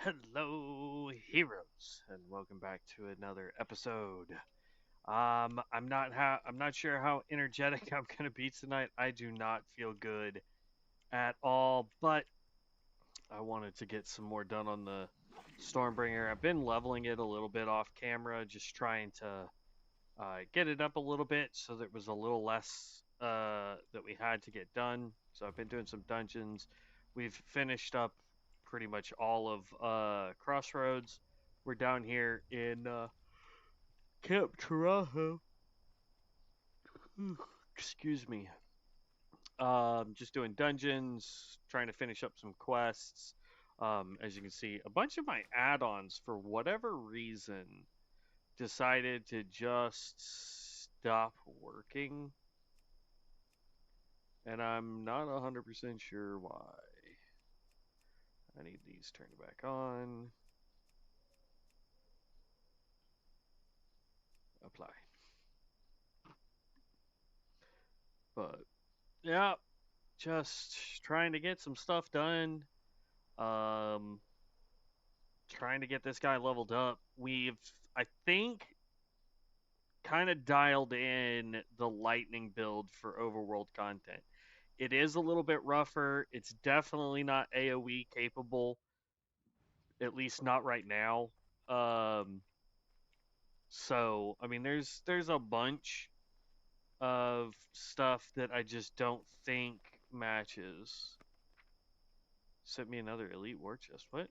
Hello, heroes, and welcome back to another episode. I'm not sure how energetic I'm gonna be tonight. I do not feel good at all, but I wanted to get some more done on the Stormbringer. I've been leveling it a little bit off camera, just trying to get it up a little bit so there was a little less that we had to get done. So I've been doing some dungeons. We've finished up pretty much all of Crossroads. We're down here in Camp Tarajo. Excuse me. Just doing dungeons, trying to finish up some quests. As you can see, a bunch of my add-ons, for whatever reason, decided to just stop working, and I'm not 100% sure why. I need these turned back on. Apply. But yeah, just trying to get some stuff done. Um, Trying to get this guy leveled up. I think, kind of dialed in the lightning build for overworld content. It is a little bit rougher. It's definitely not AoE capable, at least not right now. Um, so I mean, there's a bunch of stuff that I just don't think matches. Sent me another elite war chest. What?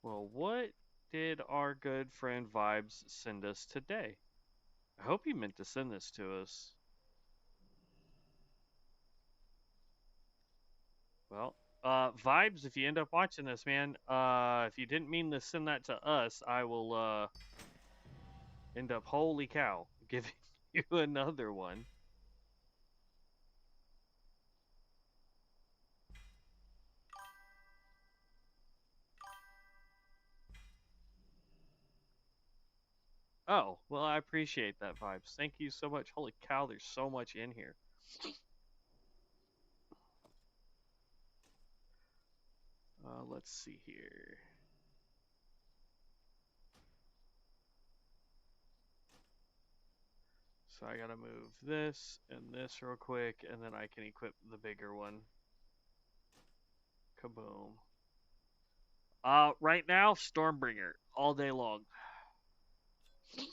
Well, what did our good friend Vibes send us today? I hope he meant to send this to us. Well, Vibes, if you end up watching this, man, if you didn't mean to send that to us, I will end up, holy cow, giving you another one. Oh, well, I appreciate that, Vibes. Thank you so much. Holy cow, there's so much in here. Let's see here. So I gotta move this and this real quick, and then I can equip the bigger one. Kaboom. Right now, Stormbringer, all day long. Let's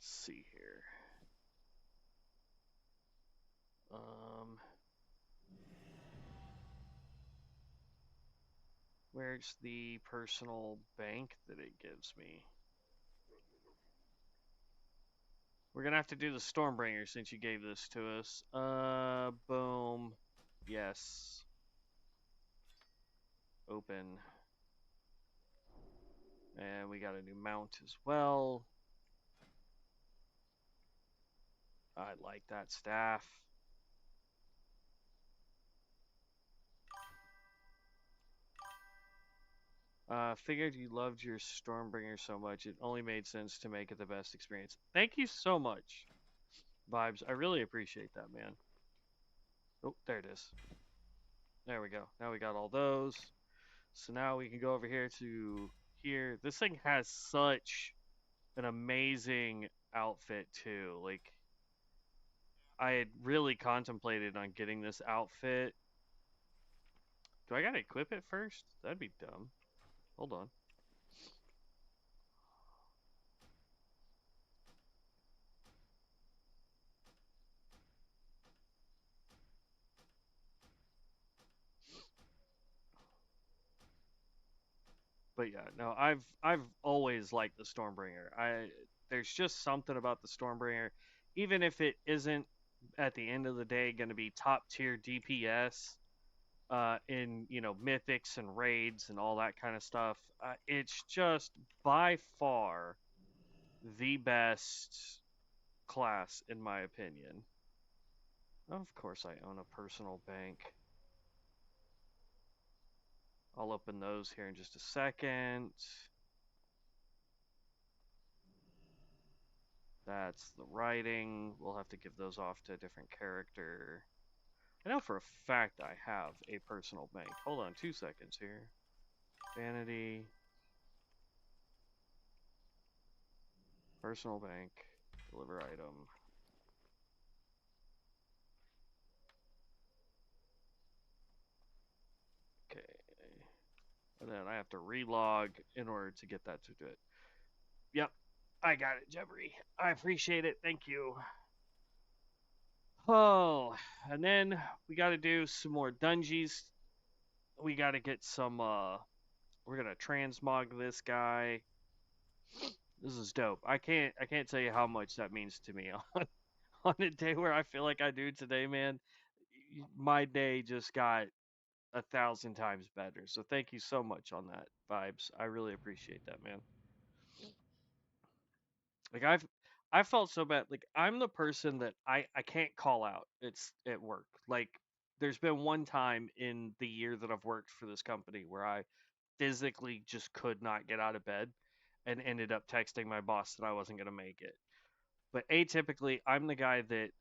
see here. Um, where's the personal bank that it gives me? We're gonna have to do the Stormbringer since you gave this to us. Boom. Yes. Open. And we got a new mount as well. I like that staff. Figured you loved your Stormbringer so much, it only made sense to make it the best experience. Thank you so much, Vibes. I really appreciate that, man. Oh, there it is. There we go. Now we got all those. So now we can go over here to here. This thing has such an amazing outfit too. Like, I had really contemplated on getting this outfit. Do I gotta equip it first? That'd be dumb. Hold on. But yeah, no, I've always liked the Stormbringer. There's just something about the Stormbringer, even if it isn't at the end of the day going to be top tier DPS in mythics and raids and all that kind of stuff. It's just by far the best class in my opinion. Of course, I own a personal bank. I'll open those here in just a second. That's the writing. We'll have to give those off to a different character. I know for a fact I have a personal bank. Hold on 2 seconds here. Vanity. Personal bank. Deliver item. Okay. And then I have to relog in order to get that to do it. Yep. I got it, Jebbery. I appreciate it. Thank you. Oh, and then we got to do some more dungeons. We got to get some, we're going to transmog this guy. This is dope. I can't tell you how much that means to me on a day where I feel like I do today, man. My day just got 1,000 times better. So thank you so much on that, Vibes. I really appreciate that, man. Like I felt so bad. Like I'm the person that I can't call out. It's at work. Like there's been one time in the year that I've worked for this company where I physically just could not get out of bed and ended up texting my boss that I wasn't going to make it. But atypically, I'm the guy that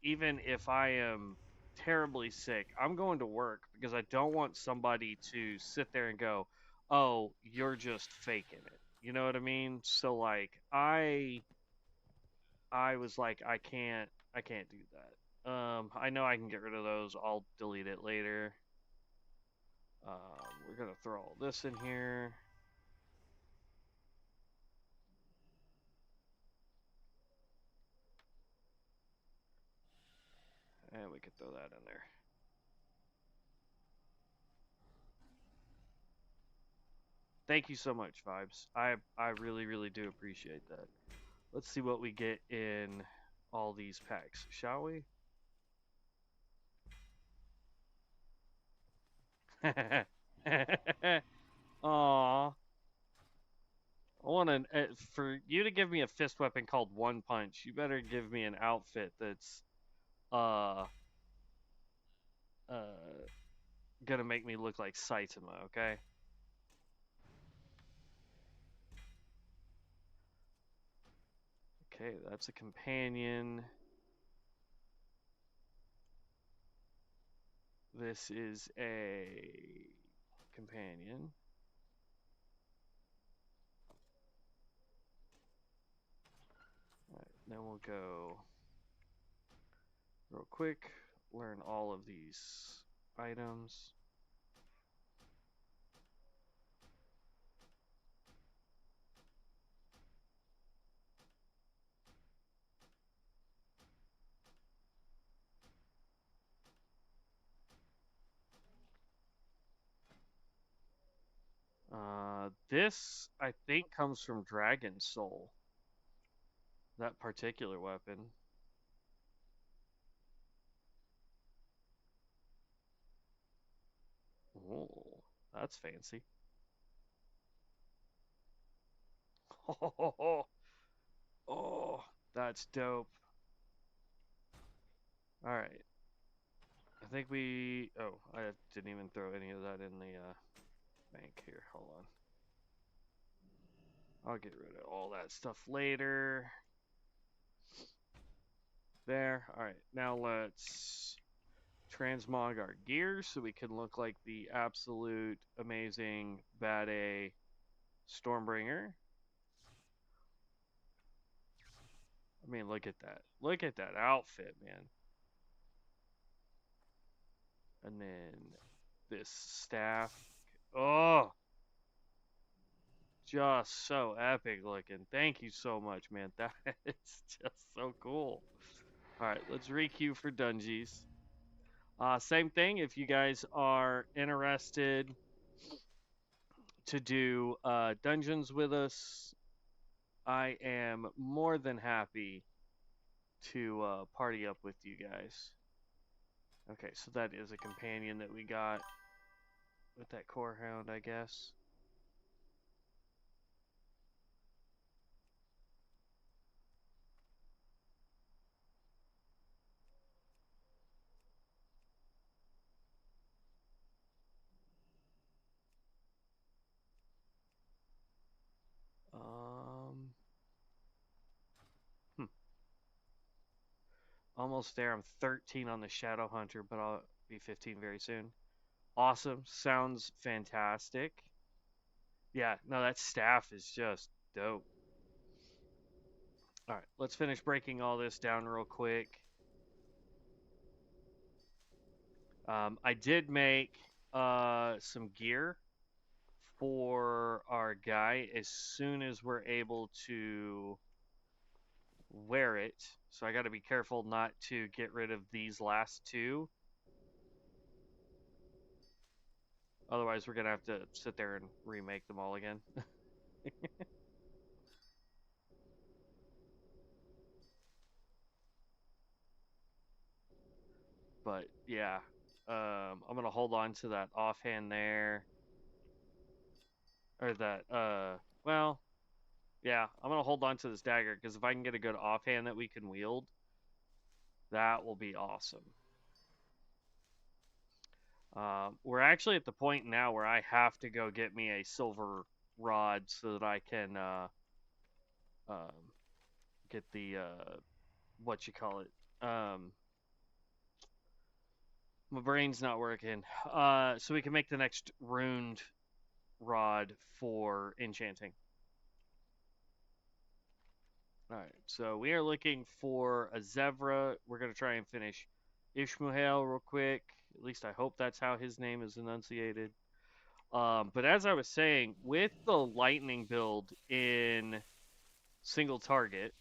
even if I am terribly sick, I'm going to work because I don't want somebody to sit there and go, "Oh, you're just faking it." You know what I mean? So like I was like, I can't do that. I know I can get rid of those. I'll delete it later. We're gonna throw all this in here. And we could throw that in there. Thank you so much, Vibes. I really, really do appreciate that. Let's see what we get in all these packs, shall we? Aww. I want for you to give me a fist weapon called One Punch. You better give me an outfit that's uh uh gonna make me look like Saitama. Okay. Okay, that's a companion. This is a companion. Alright, then we'll go real quick, learn all of these items. This I think comes from Dragon Soul. That particular weapon. Oh, that's fancy. Oh, oh, that's dope. All right. I think we. Oh, I didn't even throw any of that in the bank here. Hold on. I'll get rid of all that stuff later. There. All right. Now let's transmog our gear so we can look like the absolute amazing bad A Stormbringer. I mean, look at that. Look at that outfit, man. And then this staff. Oh, just so epic looking. Thank you so much, man. That is just so cool. All right, let's requeue for dungeons. Same thing. If you guys are interested to do dungeons with us, I am more than happy to party up with you guys. Okay, so that is a companion that we got with that core hound, I guess. Um, hmm. Almost there. I'm 13 on the Shadow Hunter, but I'll be 15 very soon. Awesome. Sounds fantastic. Yeah, no, that staff is just dope. All right, let's finish breaking all this down real quick. I did make some gear for our guy as soon as we're able to wear it. So I got to be careful not to get rid of these last two. Otherwise, we're going to have to sit there and remake them all again. But yeah, I'm going to hold on to that offhand there. Or that, well, yeah, I'm going to hold on to this dagger because if I can get a good offhand that we can wield, that will be awesome. We're actually at the point now where I have to go get me a silver rod so that I can um, get the what you call it. My brain's not working. So we can make the next runed rod for enchanting. All right, so we are looking for a Zevra. We're gonna try and finish Ishmael real quick. At least I hope that's how his name is enunciated. But as I was saying, with the lightning build in single target,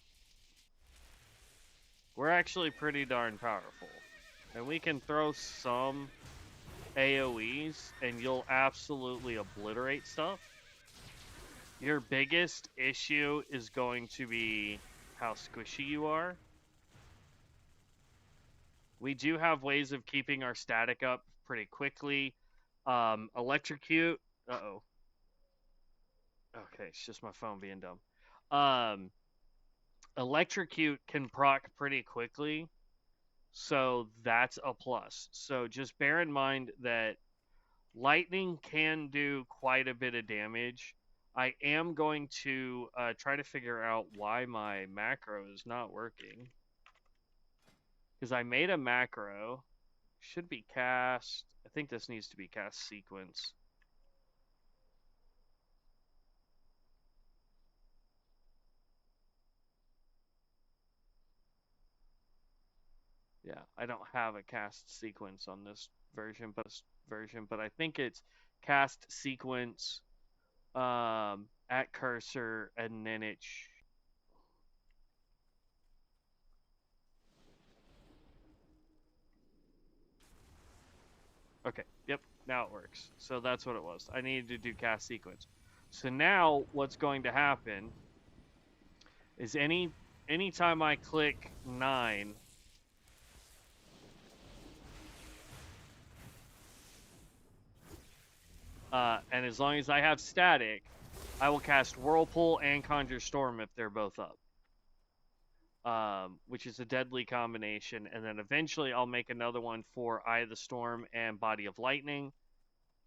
we're actually pretty darn powerful. And we can throw some AoEs and you'll absolutely obliterate stuff. Your biggest issue is going to be how squishy you are. We do have ways of keeping our static up pretty quickly. Electrocute. Uh-oh. Okay, it's just my phone being dumb. Electrocute can proc pretty quickly, so that's a plus. So just bear in mind that lightning can do quite a bit of damage. I am going to try to figure out why my macro is not working. Because I made a macro. Should be cast. I think this needs to be cast sequence. Yeah, I don't have a cast sequence on this version, but I think it's cast sequence at cursor and then it okay, yep, now it works. So that's what it was. I needed to do cast sequence. So now what's going to happen is anytime I click 9, and as long as I have static, I will cast Whirlpool and Conjure Storm if they're both up. Which is a deadly combination, and then eventually I'll make another one for Eye of the Storm and Body of Lightning.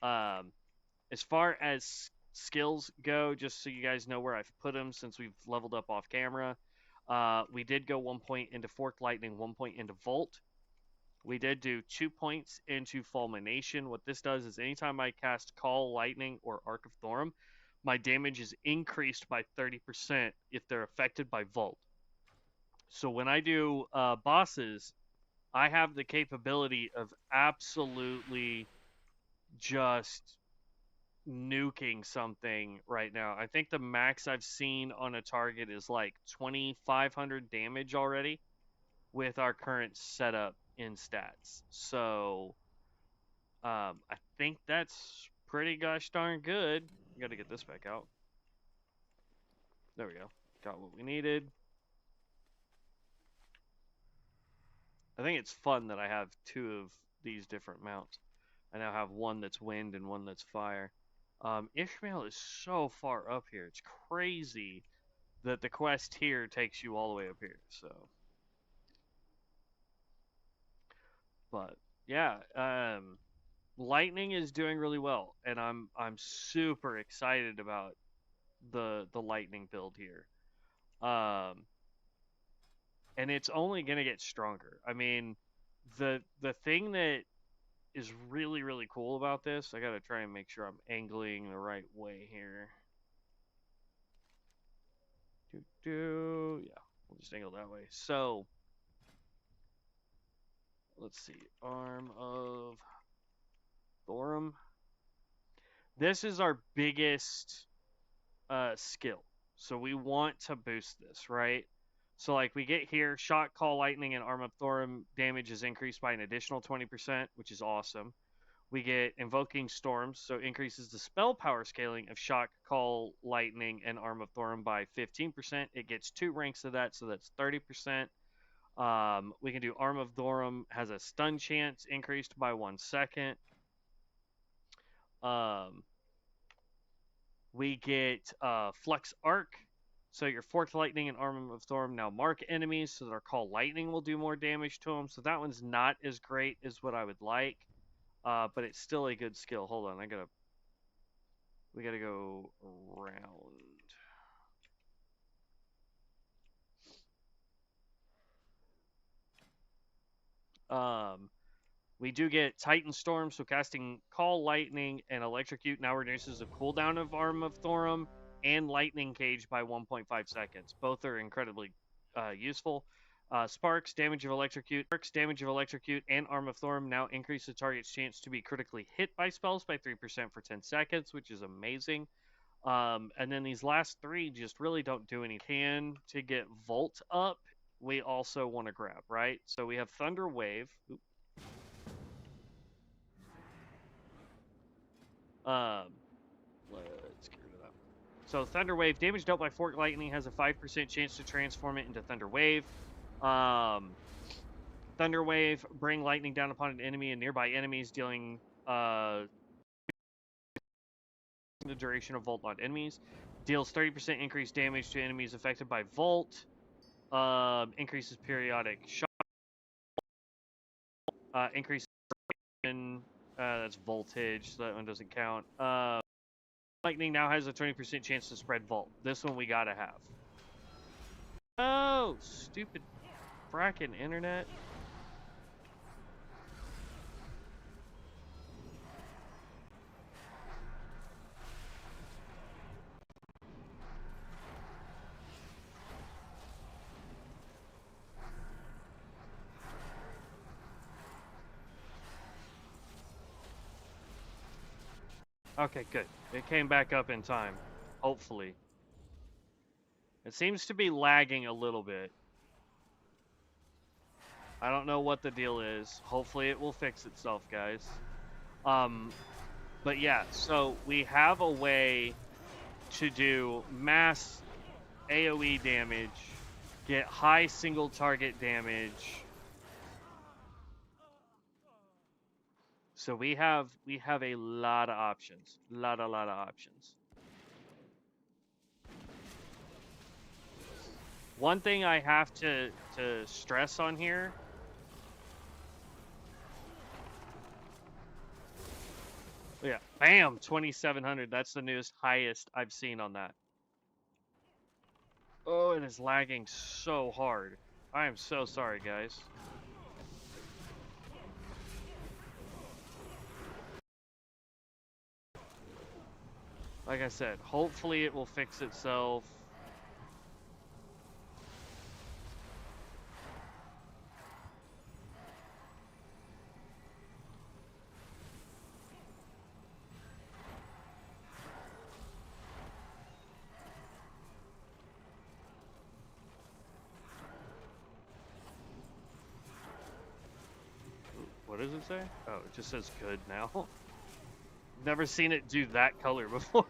As far as skills go, just so you guys know where I've put them since we've leveled up off camera, we did go 1 point into Forked Lightning, 1 point into Volt. We did do 2 points into Fulmination. What this does is anytime I cast Call Lightning or Arc of Thorm, my damage is increased by 30% if they're affected by Volt. So when I do bosses, I have the capability of absolutely just nuking something right now. I think the max I've seen on a target is like 2,500 damage already with our current setup in stats. So I think that's pretty gosh darn good. Got to get this back out. There we go. Got what we needed. I think it's fun that I have two of these different mounts. I now have one that's wind and one that's fire. Ishmael is so far up here. It's crazy that the quest here takes you all the way up here. So, but yeah, Lightning is doing really well, and I'm super excited about the Lightning build here. Um, and it's only gonna get stronger. I mean, the thing that is really really cool about this, I gotta try and make sure I'm angling the right way here. Yeah, we'll just angle that way. So let's see, Arm of Thorum. This is our biggest skill. So we want to boost this, right? So like we get here, Shot, Call, Lightning, and Arm of Thorum damage is increased by an additional 20%, which is awesome. We get Invoking Storms, so increases the spell power scaling of Shock, Call, Lightning, and Arm of Thorum by 15%. It gets 2 ranks of that, so that's 30%. We can do Arm of Thorum has a stun chance increased by 1 second. We get Flux Arc. So your Forked Lightning and Arm of Thorum now mark enemies, so their Call Lightning will do more damage to them. So that one's not as great as what I would like, but it's still a good skill. Hold on, we gotta go around. We do get Titan Storm, so casting Call, Lightning, and Electrocute now reduces the cooldown of Arm of Thorum and Lightning Cage by 1.5 seconds. Both are incredibly useful. Sparks, damage of Electrocute, and Arm of Thorum now increase the target's chance to be critically hit by spells by 3% for 10 seconds, which is amazing. And then these last 3 just really don't do anything. To get Volt up, we also want to grab, right? So we have Thunder Wave. Let's get rid of that. So Thunder Wave, damage dealt by Forked Lightning has a 5% chance to transform it into Thunder Wave. Thunder Wave, bring lightning down upon an enemy and nearby enemies, dealing the duration of Volt on enemies. Deals 30% increased damage to enemies affected by Volt. Increases periodic shock. Increases that's voltage, so that one doesn't count. Lightning now has a 20% chance to spread Volt. This one we gotta have. Oh, stupid fracking internet. Okay, good. It came back up in time. Hopefully. It seems to be lagging a little bit. I don't know what the deal is. Hopefully it will fix itself, guys. But yeah, so we have a way to do mass AoE damage, get high single target damage. So we have a lot of options. Lot of options. One thing I have to stress on here. Yeah, bam, 2,700. That's the newest highest I've seen on that. Oh, it is lagging so hard. I am so sorry, guys. Like I said, hopefully it will fix itself. What does it say? Oh, it just says good now. Never seen it do that color before.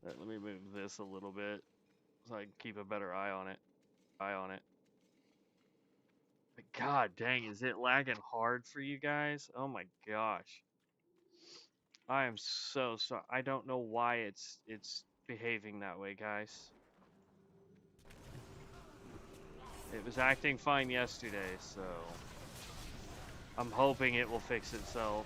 Right, let me move this a little bit so I can keep a better eye on it. But god dang, is it lagging hard for you guys? Oh my gosh. I am so sorry. I don't know why it's behaving that way, guys. It was acting fine yesterday, so I'm hoping it will fix itself.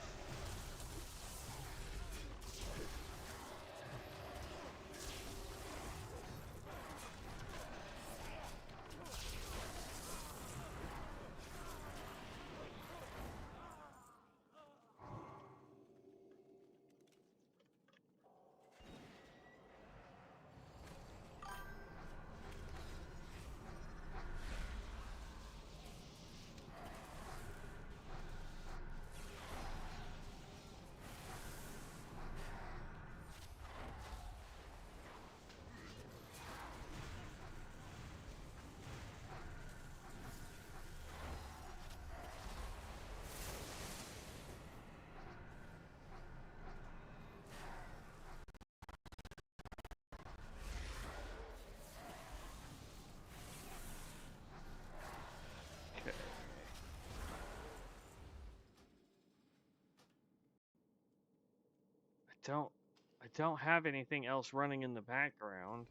don't have anything else running in the background.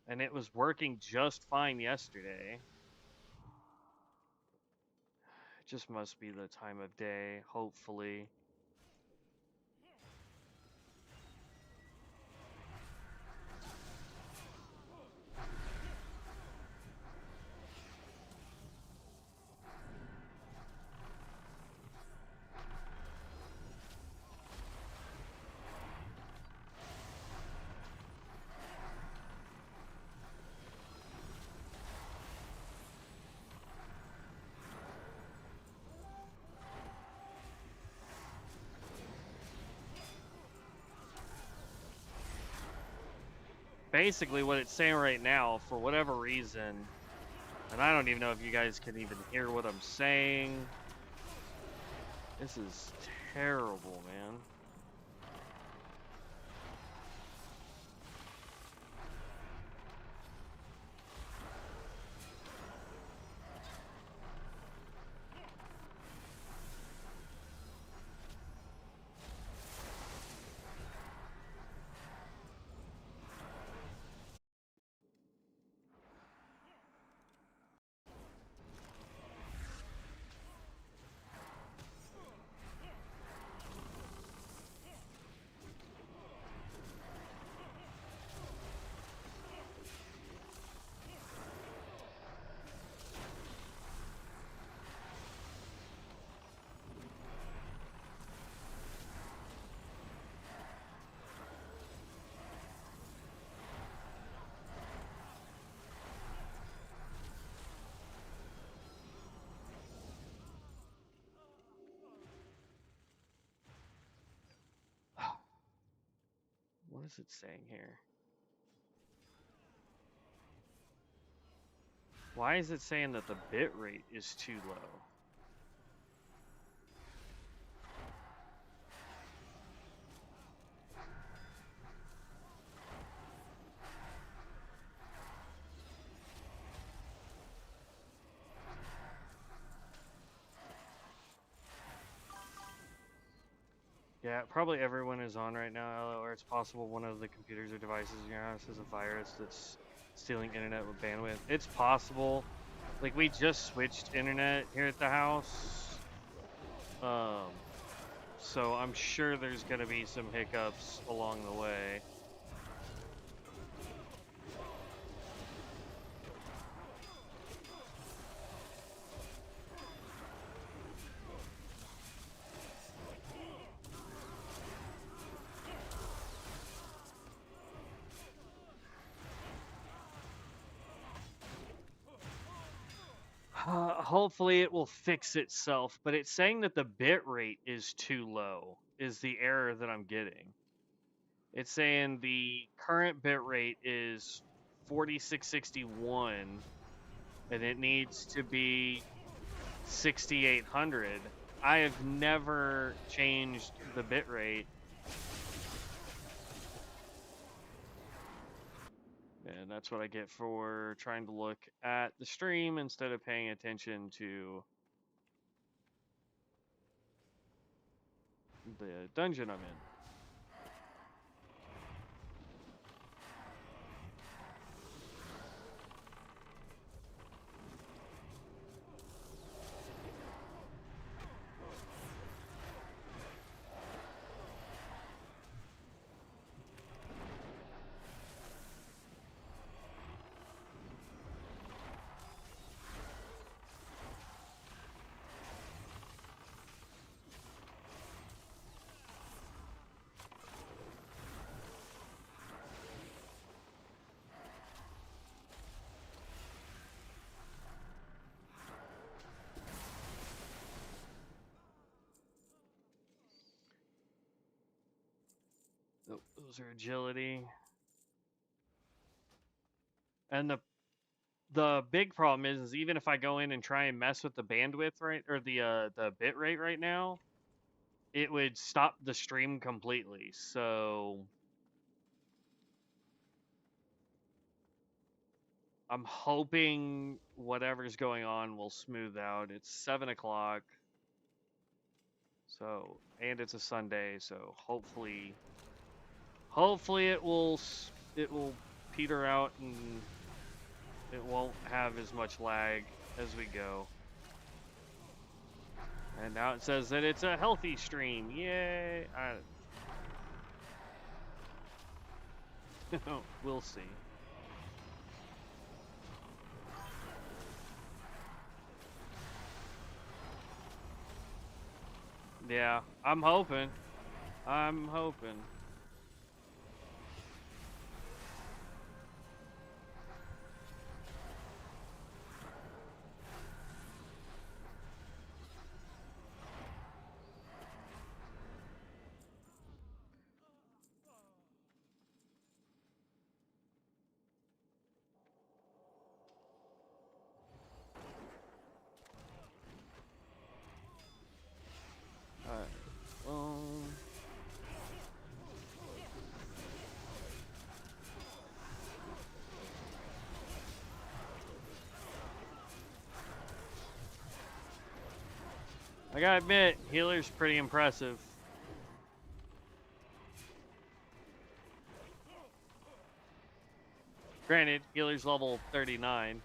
And it was working just fine yesterday. It just must be the time of day, hopefully. Basically, what it's saying right now, for whatever reason, and I don't even know if you guys can even hear what I'm saying. This is terrible, man. What is it saying here? Why is it saying that the bit rate is too low? Yeah, probably everyone is on right now, or it's possible one of the computers or devices in your house has a virus that's stealing internet with bandwidth. It's possible. Like, we just switched internet here at the house. So I'm sure there's gonna be some hiccups along the way. Hopefully it will fix itself, but it's saying that the bit rate is too low, is the error that I'm getting. It's saying the current bit rate is 4661 and it needs to be 6800. I have never changed the bit rate. And that's what I get for trying to look at the stream instead of paying attention to the dungeon I'm in. Those are agility. And the big problem is even if I go in and try and mess with the bandwidth right or the bit rate right now, it would stop the stream completely. So I'm hoping whatever's going on will smooth out. It's 7 o'clock. So, and it's a Sunday, so hopefully it will peter out and it won't have as much lag as we go. And now it says that it's a healthy stream. Yay! We'll see. Yeah, I'm hoping. Alright, well... I gotta admit, healer's pretty impressive. Granted, healer's level 39.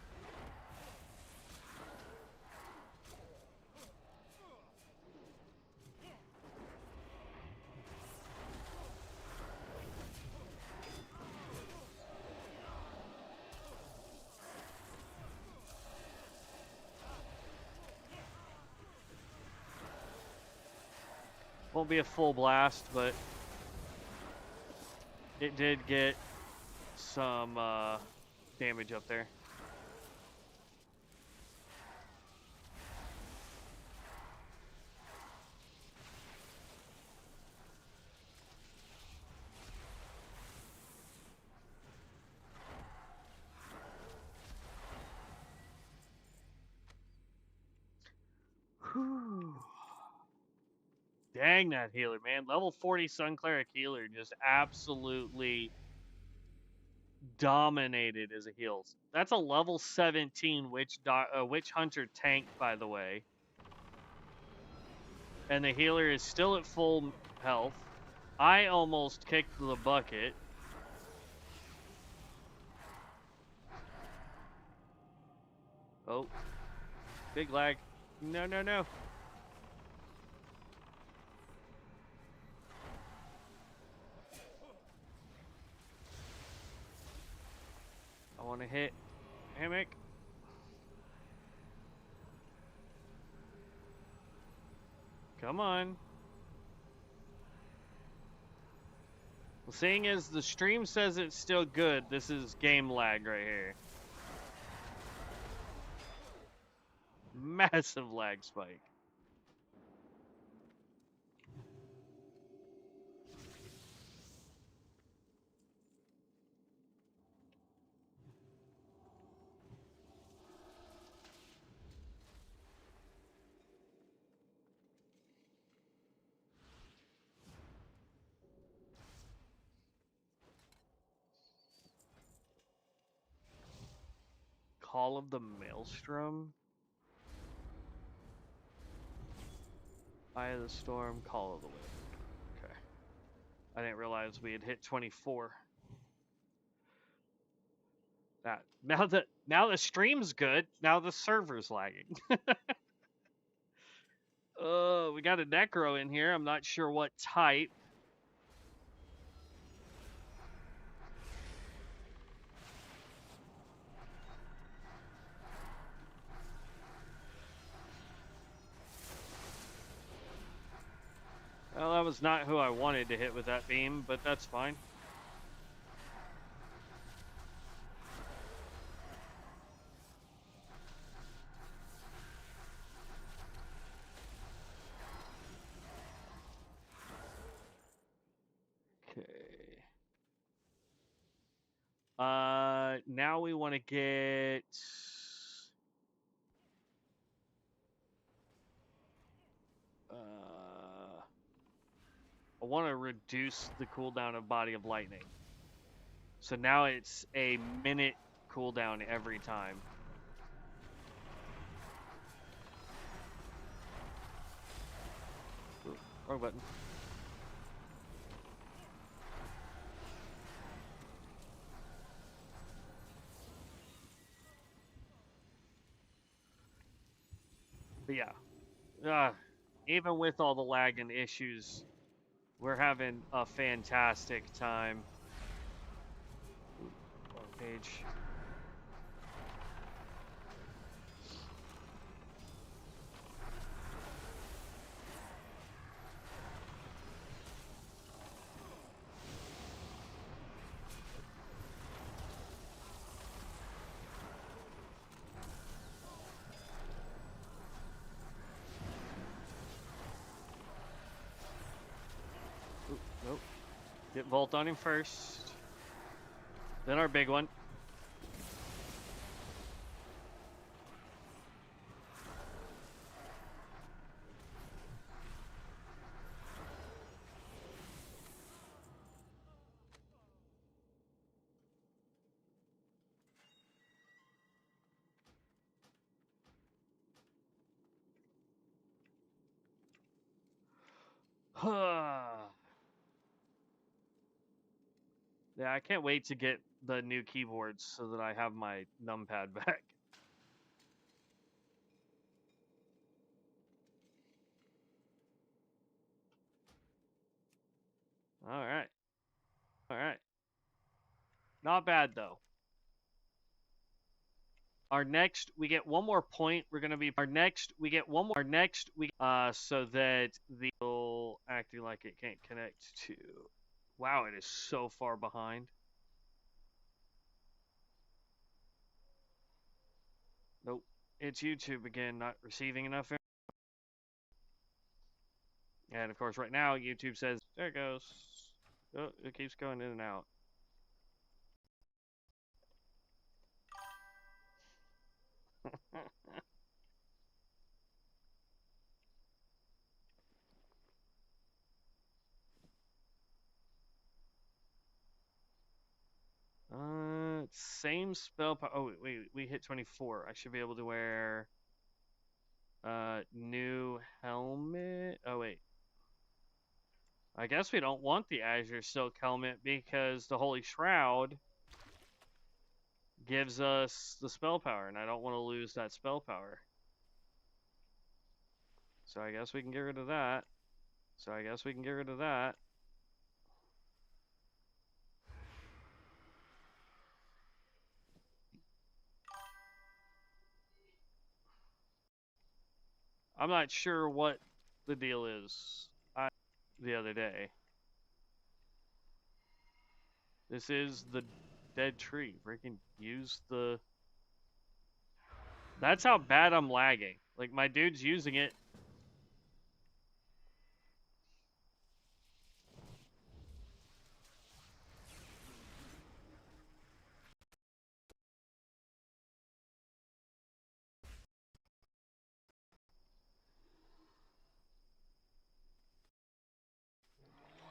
Won't be a full blast, but it did get some damage up there. Whew. Dang that healer, man. Level 40 Sun Cleric healer just absolutely dominated as a heals. That's a level 17 Witch Hunter tank, by the way. And the healer is still at full health. I almost kicked the bucket. Oh. Big lag. No, no, no. I want to hit Hammock. Come on. Well, seeing as the stream says it's still good, this is game lag right here. Massive lag spike. Call of the Maelstrom. Eye of the Storm, Call of the Wind. Okay. I didn't realize we had hit 24. Now the stream's good. Now the server's lagging. We got a Necro in here. I'm not sure what type. Well, that was not who I wanted to hit with that beam, but that's fine. Okay. Now we want to get... I want to reduce the cooldown of Body of Lightning. So now it's a minute cooldown every time. Wrong button. But yeah, even with all the lag and issues, we're having a fantastic time. Ooh, wrong page. Ooh, nope. Get Volt on him first. Then our big one. Yeah, I can't wait to get the new keyboards so that I have my numpad back. All right. All right. Not bad though. Our next, we get one more point. We're gonna be our next. We get one more. Our next, we so that the acting like it can't connect to. Wow, it is so far behind. Nope, it's YouTube again, not receiving enough. And of course, right now YouTube says there it goes. Oh, it keeps going in and out. Same spell. Oh wait, we hit 24. I should be able to wear new helmet. Oh wait, I guess we don't want the Azure Silk helmet because the Holy Shroud gives us the spell power, and I don't want to lose that spell power. So I guess we can get rid of that. I'm not sure what the deal is. The other day. This is the dead tree. Freaking use the. That's how bad I'm lagging. Like my dude's using it.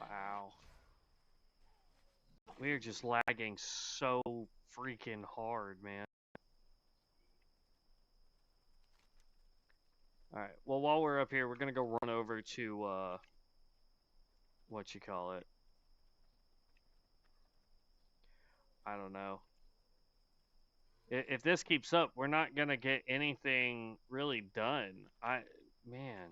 Wow. We're just lagging so freaking hard, man. Alright, well, while we're up here, we're gonna go run over to, what you call it? I don't know. If this keeps up, we're not gonna get anything really done. Man.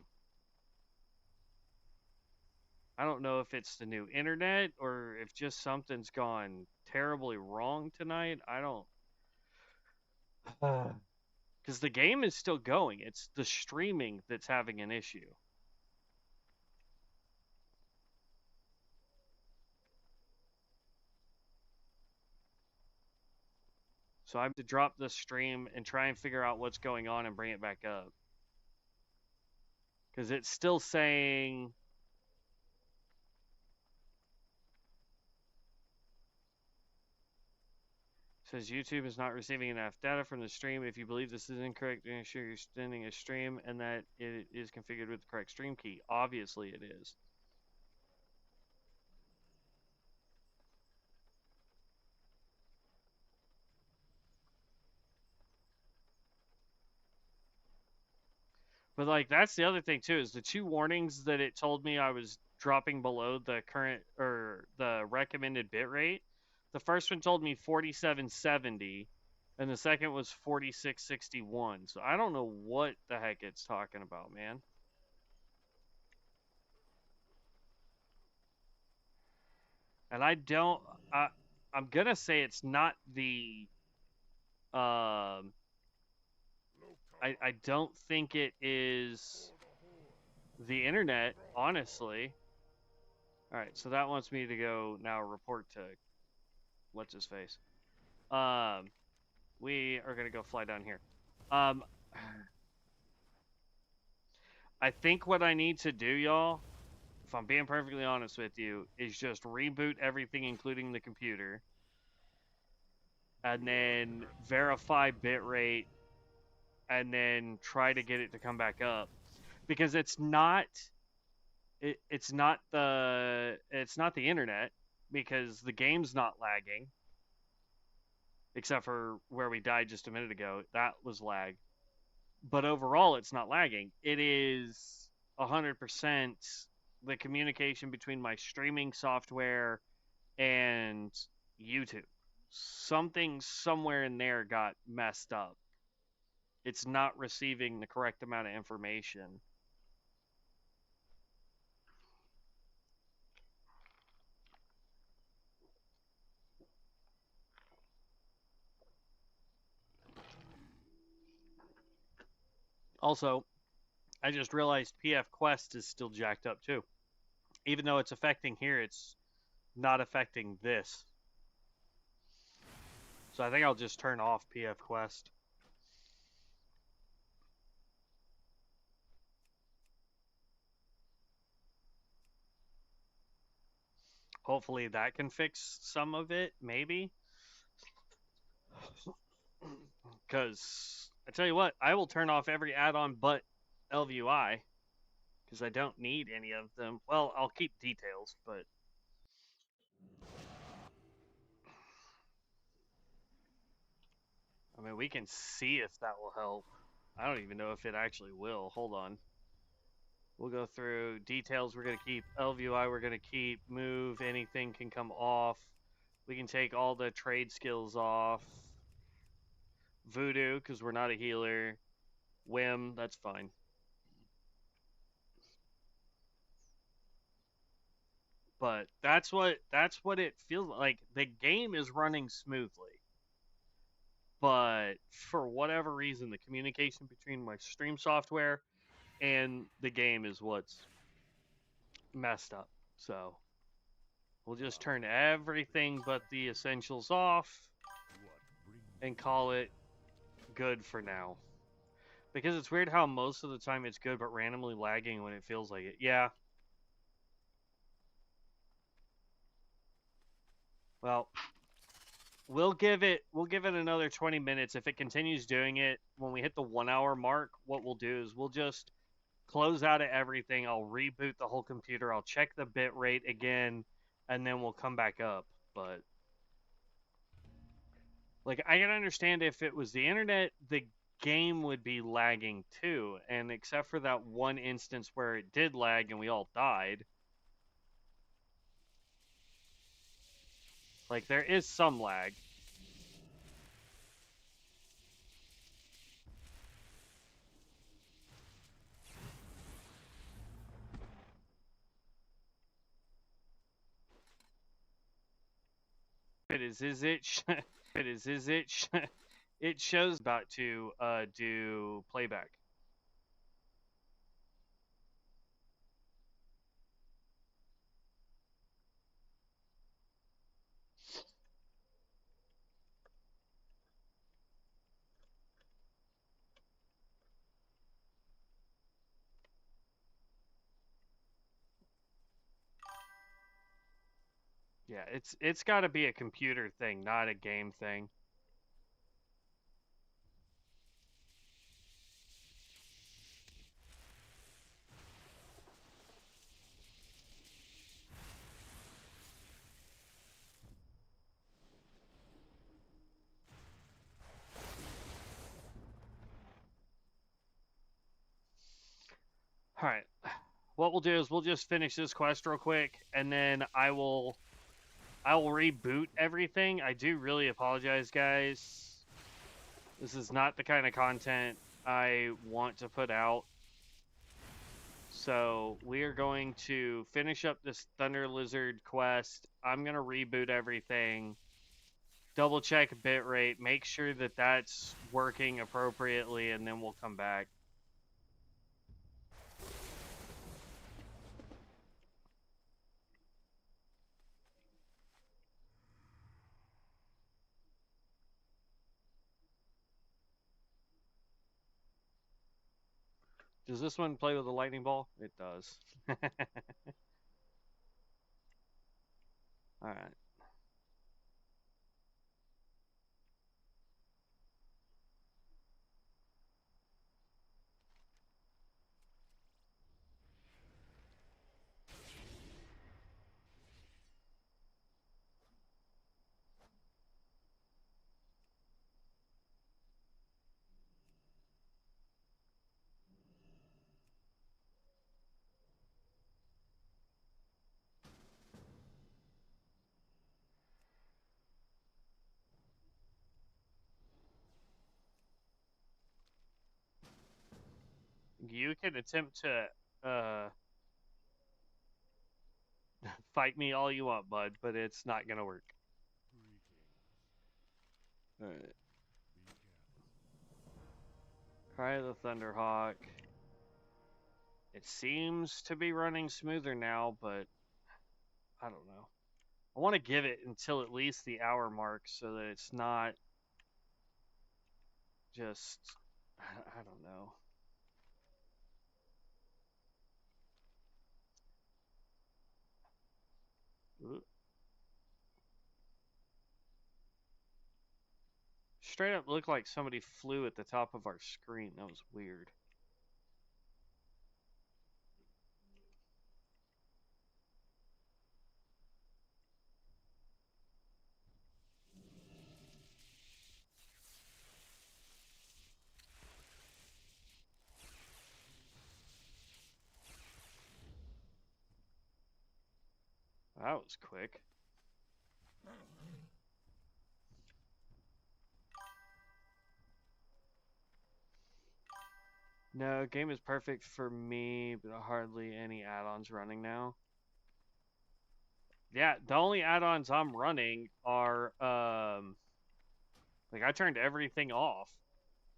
I don't know if it's the new internet or if just something's gone terribly wrong tonight. I don't. Because the game is still going. It's the streaming that's having an issue. So I have to drop the stream and try and figure out what's going on and bring it back up. Because it's still saying. Says YouTube is not receiving enough data from the stream. If you believe this is incorrect, ensure you're sending a stream and that it is configured with the correct stream key. Obviously, it is. But like that's the other thing too is the two warnings that it told me I was dropping below the current or the recommended bit rate. The first one told me 4770 and the second was 4661. So I don't know what the heck it's talking about, man. And I don't I I'm going to say it's not the um I don't think it is the internet, honestly. All right, so that wants me to go now report to what's his face. Um, we are gonna go fly down here. Um, I think what I need to do, y'all, if I'm being perfectly honest with you, is just reboot everything, including the computer, and then verify bitrate, and then try to get it to come back up because it's not the internet because the game's not lagging except for where we died just a minute ago. That was lag. But overall, it's not lagging. It is 100% the communication between my streaming software and YouTube. Something somewhere in there got messed up. It's not receiving the correct amount of information. Also, I just realized PF Quest is still jacked up too. Even though it's affecting here, it's not affecting this. So I think I'll just turn off PF Quest. Hopefully that can fix some of it, maybe. Because I tell you what, I will turn off every add-on but LVUI because I don't need any of them. Well, I'll keep details, but I mean, we can see if that will help. I don't even know if it actually will. Hold on. We'll go through details. We're going to keep LVUI. We're going to keep move. Anything can come off. We can take all the trade skills off. Voodoo, because we're not a healer. Whim, that's fine. But that's what it feels like. The game is running smoothly, but for whatever reason, the communication between my stream software and the game is what's messed up. So we'll just turn everything but the essentials off and call it good for now. Because it's weird how most of the time it's good, but randomly lagging when it feels like it. Yeah. Well, we'll give it another 20 minutes. If it continues doing it, when we hit the 1 hour mark, what we'll do is we'll just close out of everything. I'll reboot the whole computer. I'll check the bit rate again, and then we'll come back up. But like I can understand if it was the internet, the game would be lagging too. And except for that one instance where it did lag and we all died, like there is some lag. It is it it is it it shows about to do playback. Yeah, it's got to be a computer thing, not a game thing. All right. What we'll do is we'll just finish this quest real quick, and then I will reboot everything. I do really apologize, guys. This is not the kind of content I want to put out. So we are going to finish up this Thunder Lizard quest. I'm going to reboot everything, double check bitrate, make sure that that's working appropriately, and then we'll come back. Does this one play with a lightning ball? It does. All right. You can attempt to fight me all you want, bud, but it's not gonna work. All right. Cry of the Thunderhawk. It seems to be running smoother now, but I don't know. I want to give it until at least the hour mark so that it's not just, I don't know. Straight up looked like somebody flew at the top of our screen. That was weird. That was quick. No, game is perfect for me, but hardly any add-ons running now. Yeah, the only add-ons I'm running are, like I turned everything off.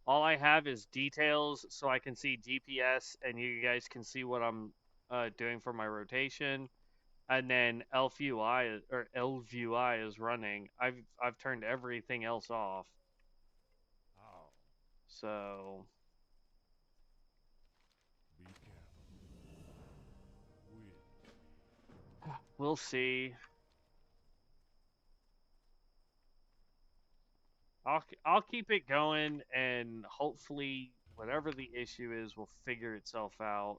All I have is details so I can see DPS and you guys can see what I'm doing for my rotation. And then LVUI is running. I've turned everything else off. So we'll see. I'll keep it going, and hopefully whatever the issue is will figure itself out.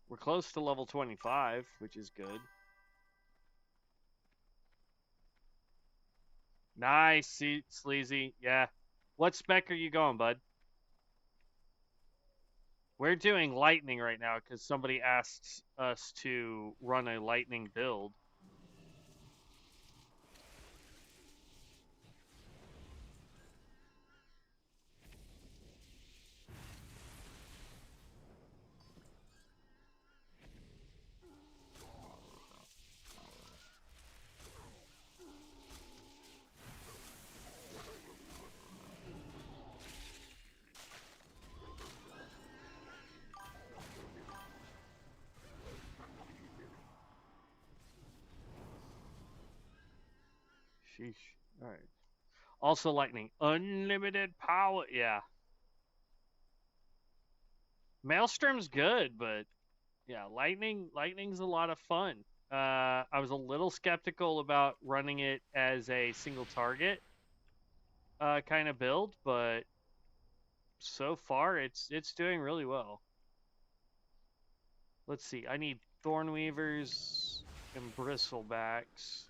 We're close to level 25, which is good. Nice, Sleazy. Yeah. What spec are you going, bud? We're doing lightning right now because somebody asked us to run a lightning build. Sheesh. All right. Also lightning, unlimited power. Yeah. Maelstrom's good, but yeah, lightning's a lot of fun. I was a little skeptical about running it as a single target kind of build, but so far it's doing really well. Let's see. I need Thornweavers and Bristlebacks.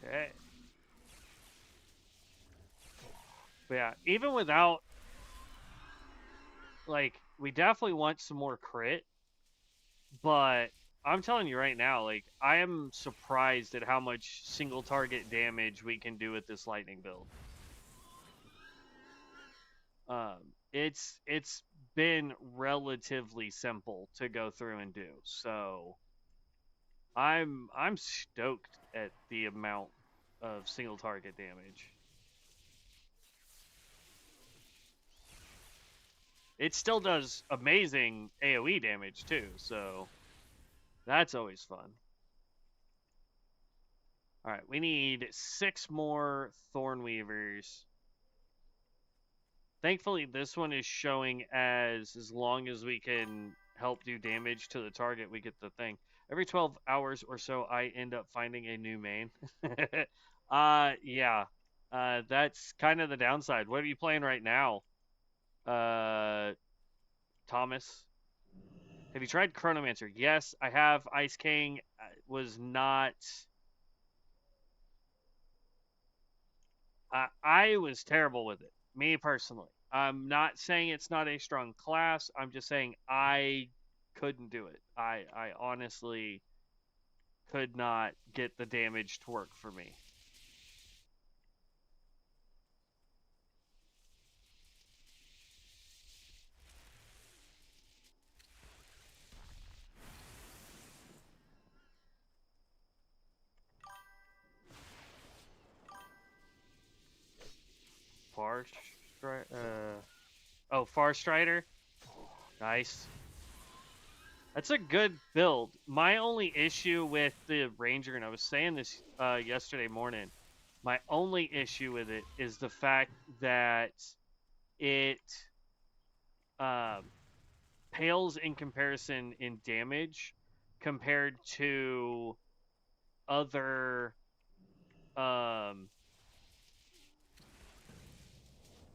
Okay. But yeah, even without, like, we definitely want some more crit, but I'm telling you right now, like, I am surprised at how much single target damage we can do with this lightning build. It's been relatively simple to go through and do, so I'm stoked at the amount of single target damage. It still does amazing AoE damage too, so that's always fun. All right, we need 6 more Thornweavers. Thankfully, this one is showing as long as we can help do damage to the target, we get the thing. Every 12 hours or so, I end up finding a new main. Yeah. That's kind of the downside. What are you playing right now, Thomas? Have you tried Chronomancer? Yes, I have. Ice King was not. I was terrible with it, me personally. I'm not saying it's not a strong class. I'm just saying I couldn't do it. I honestly could not get the damage to work for me. Far Far Strider. Nice. That's a good build. My only issue with the Ranger, and I was saying this yesterday morning, my only issue with it is the fact that it um, pales in comparison in damage compared to other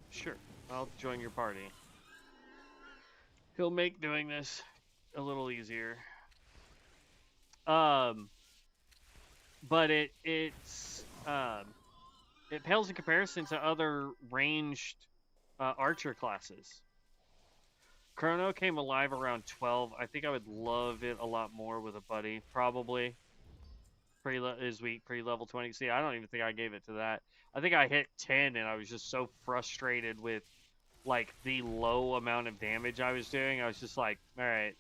sure, I'll join your party. He'll make doing this a little easier. Um but it pales in comparison to other ranged archer classes. Chrono came alive around 12. I think I would love it a lot more with a buddy, probably. Is weak pre-level 20. See, I don't even think I gave it to that. I think I hit 10 and I was just so frustrated with like the low amount of damage I was doing. I was just like, all right.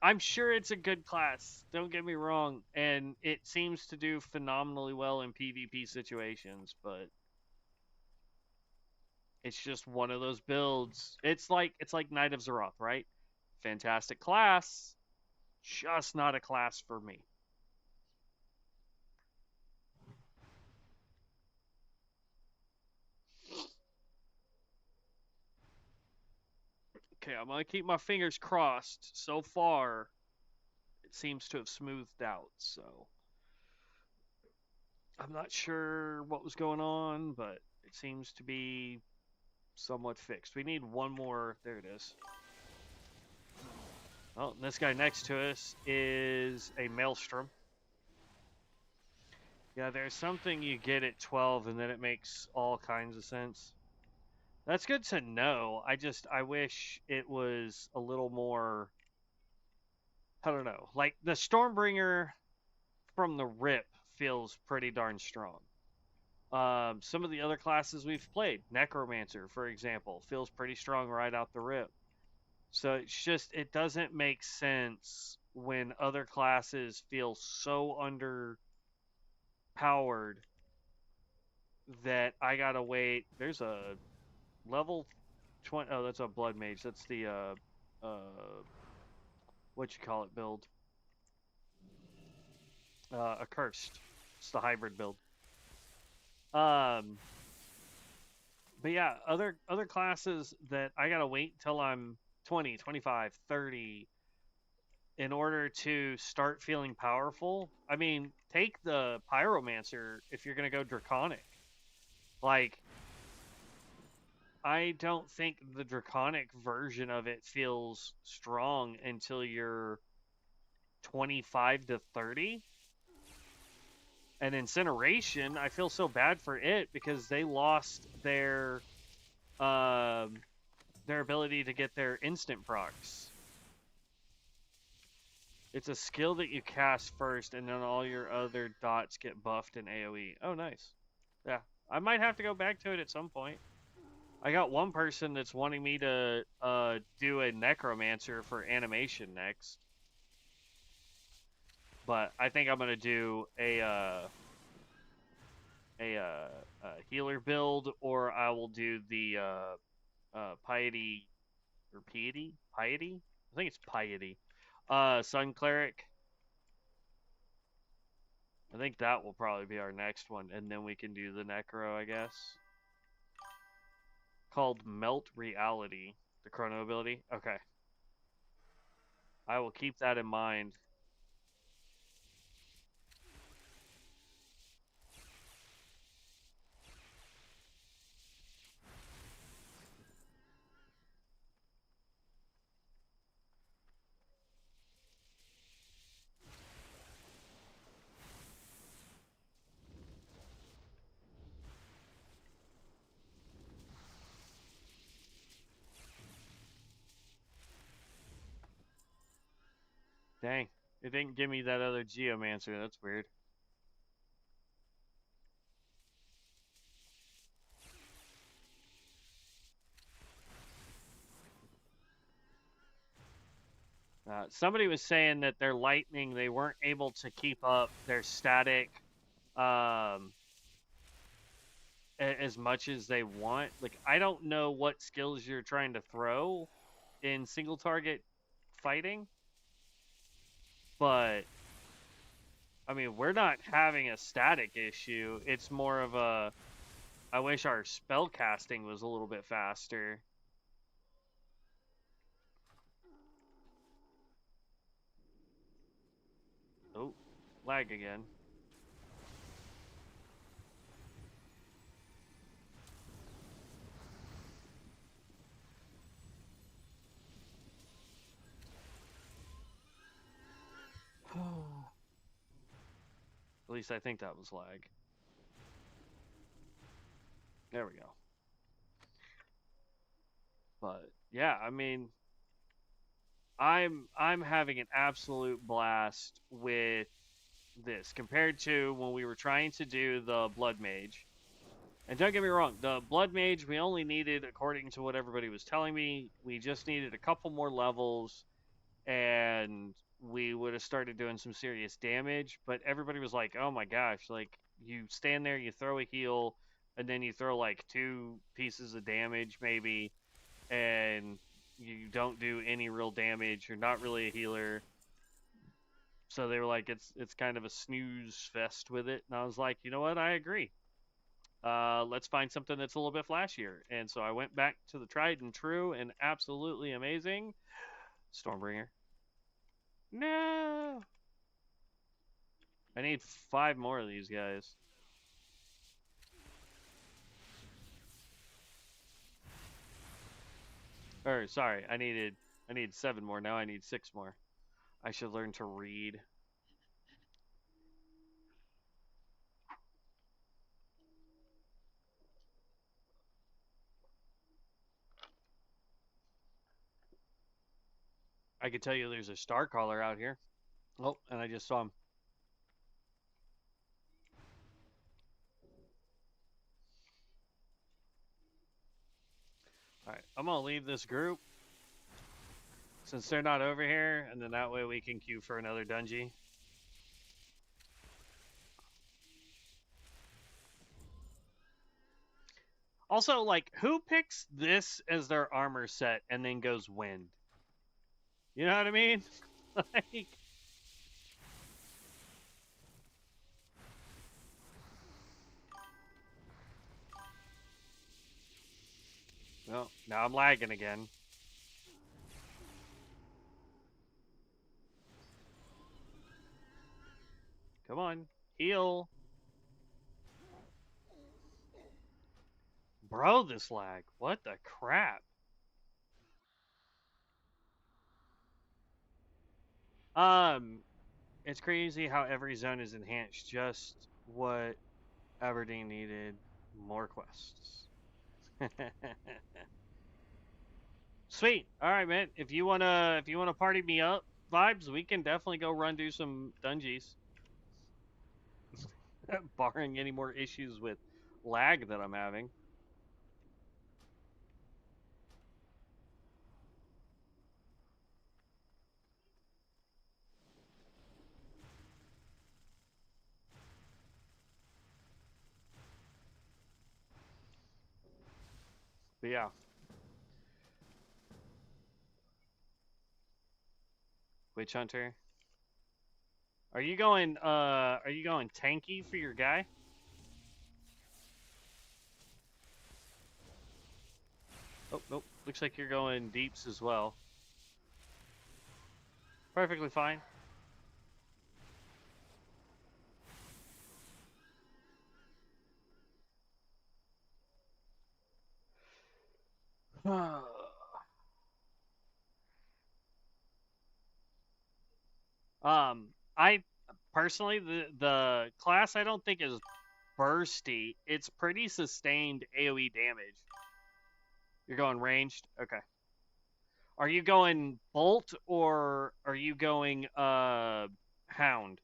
I'm sure it's a good class. Don't get me wrong, and it seems to do phenomenally well in PvP situations, but it's just one of those builds. It's like Knight of Azeroth, right? Fantastic class, just not a class for me. Okay, I'm gonna keep my fingers crossed. So far, it seems to have smoothed out, so I'm not sure what was going on, but it seems to be somewhat fixed. We need one more. There it is. Oh, this guy next to us is a Maelstrom. Yeah, there's something you get at 12 and then it makes all kinds of sense. That's good to know. I wish it was a little more, I don't know. Like the Stormbringer from the rip feels pretty darn strong. Some of the other classes we've played, Necromancer, for example, feels pretty strong right out the rip. So it doesn't make sense when other classes feel so underpowered that I gotta wait. There's a level 20. Oh, that's a blood mage. That's the what you call it build. Accursed. It's the hybrid build. Um, but yeah, other classes that I gotta wait till I'm 20, 25, 30 in order to start feeling powerful. I mean, take the Pyromancer if you're gonna go Draconic. Like, I don't think the Draconic version of it feels strong until you're 25 to 30. And incineration, I feel so bad for it because they lost their ability to get their instant procs. It's a skill that you cast first, and then all your other dots get buffed in AoE. Oh, nice. Yeah, I might have to go back to it at some point. I got one person that's wanting me to do a necromancer for animation next, but I think I'm gonna do a healer build, or I will do the piety or piety. I think it's piety. Sun cleric. I think that will probably be our next one, and then we can do the necro, I guess. Called Melt Reality, the chrono ability. Okay. I will keep that in mind. Dang. It didn't give me that other Geomancer. That's weird. Somebody was saying that their lightning, they weren't able to keep up their static as much as they want. Like, I don't know what skills you're trying to throw in single target fighting, but I mean, we're not having a static issue. It's more of a, I wish our spell casting was a little bit faster. Oh, lag again. At least I think that was lag. There we go. But yeah, I mean, I'm having an absolute blast with this compared to when we were trying to do the Blood Mage. And don't get me wrong, the Blood Mage, we only needed, according to what everybody was telling me, we just needed a couple more levels and we would have started doing some serious damage. But everybody was like, oh my gosh, like, you stand there, you throw a heal, and then you throw like 2 pieces of damage maybe, and you don't do any real damage. You're not really a healer. So they were like, it's kind of a snooze fest with it. And I was like, you know what? I agree. Let's find something that's a little bit flashier. And so I went back to the tried and true and absolutely amazing Stormbringer. No! I need 5 more of these guys. Or, sorry, I need 7 more. Now I need 6 more. I should learn to read. I could tell you there's a star caller out here. Oh, and I just saw him. Alright, I'm gonna leave this group since they're not over here, and then that way we can queue for another dungeon. Also, like, who picks this as their armor set and then goes wind? You know what I mean? Like, well, now I'm lagging again. Come on, heal. Bro, this lag. What the crap? It's crazy how every zone is enhanced. Just what Aberdeen needed. More quests. Sweet. All right, man. If you wanna party me up, vibes, we can definitely go run do some dungeons. Barring any more issues with lag that I'm having. But yeah. Witch Hunter. Are you going tanky for your guy? Oh, nope. Looks like you're going deeps as well. Perfectly fine. I personally the class I don't think is bursty. It's pretty sustained AoE damage. You're going ranged? Okay. Are you going bolt or are you going hound?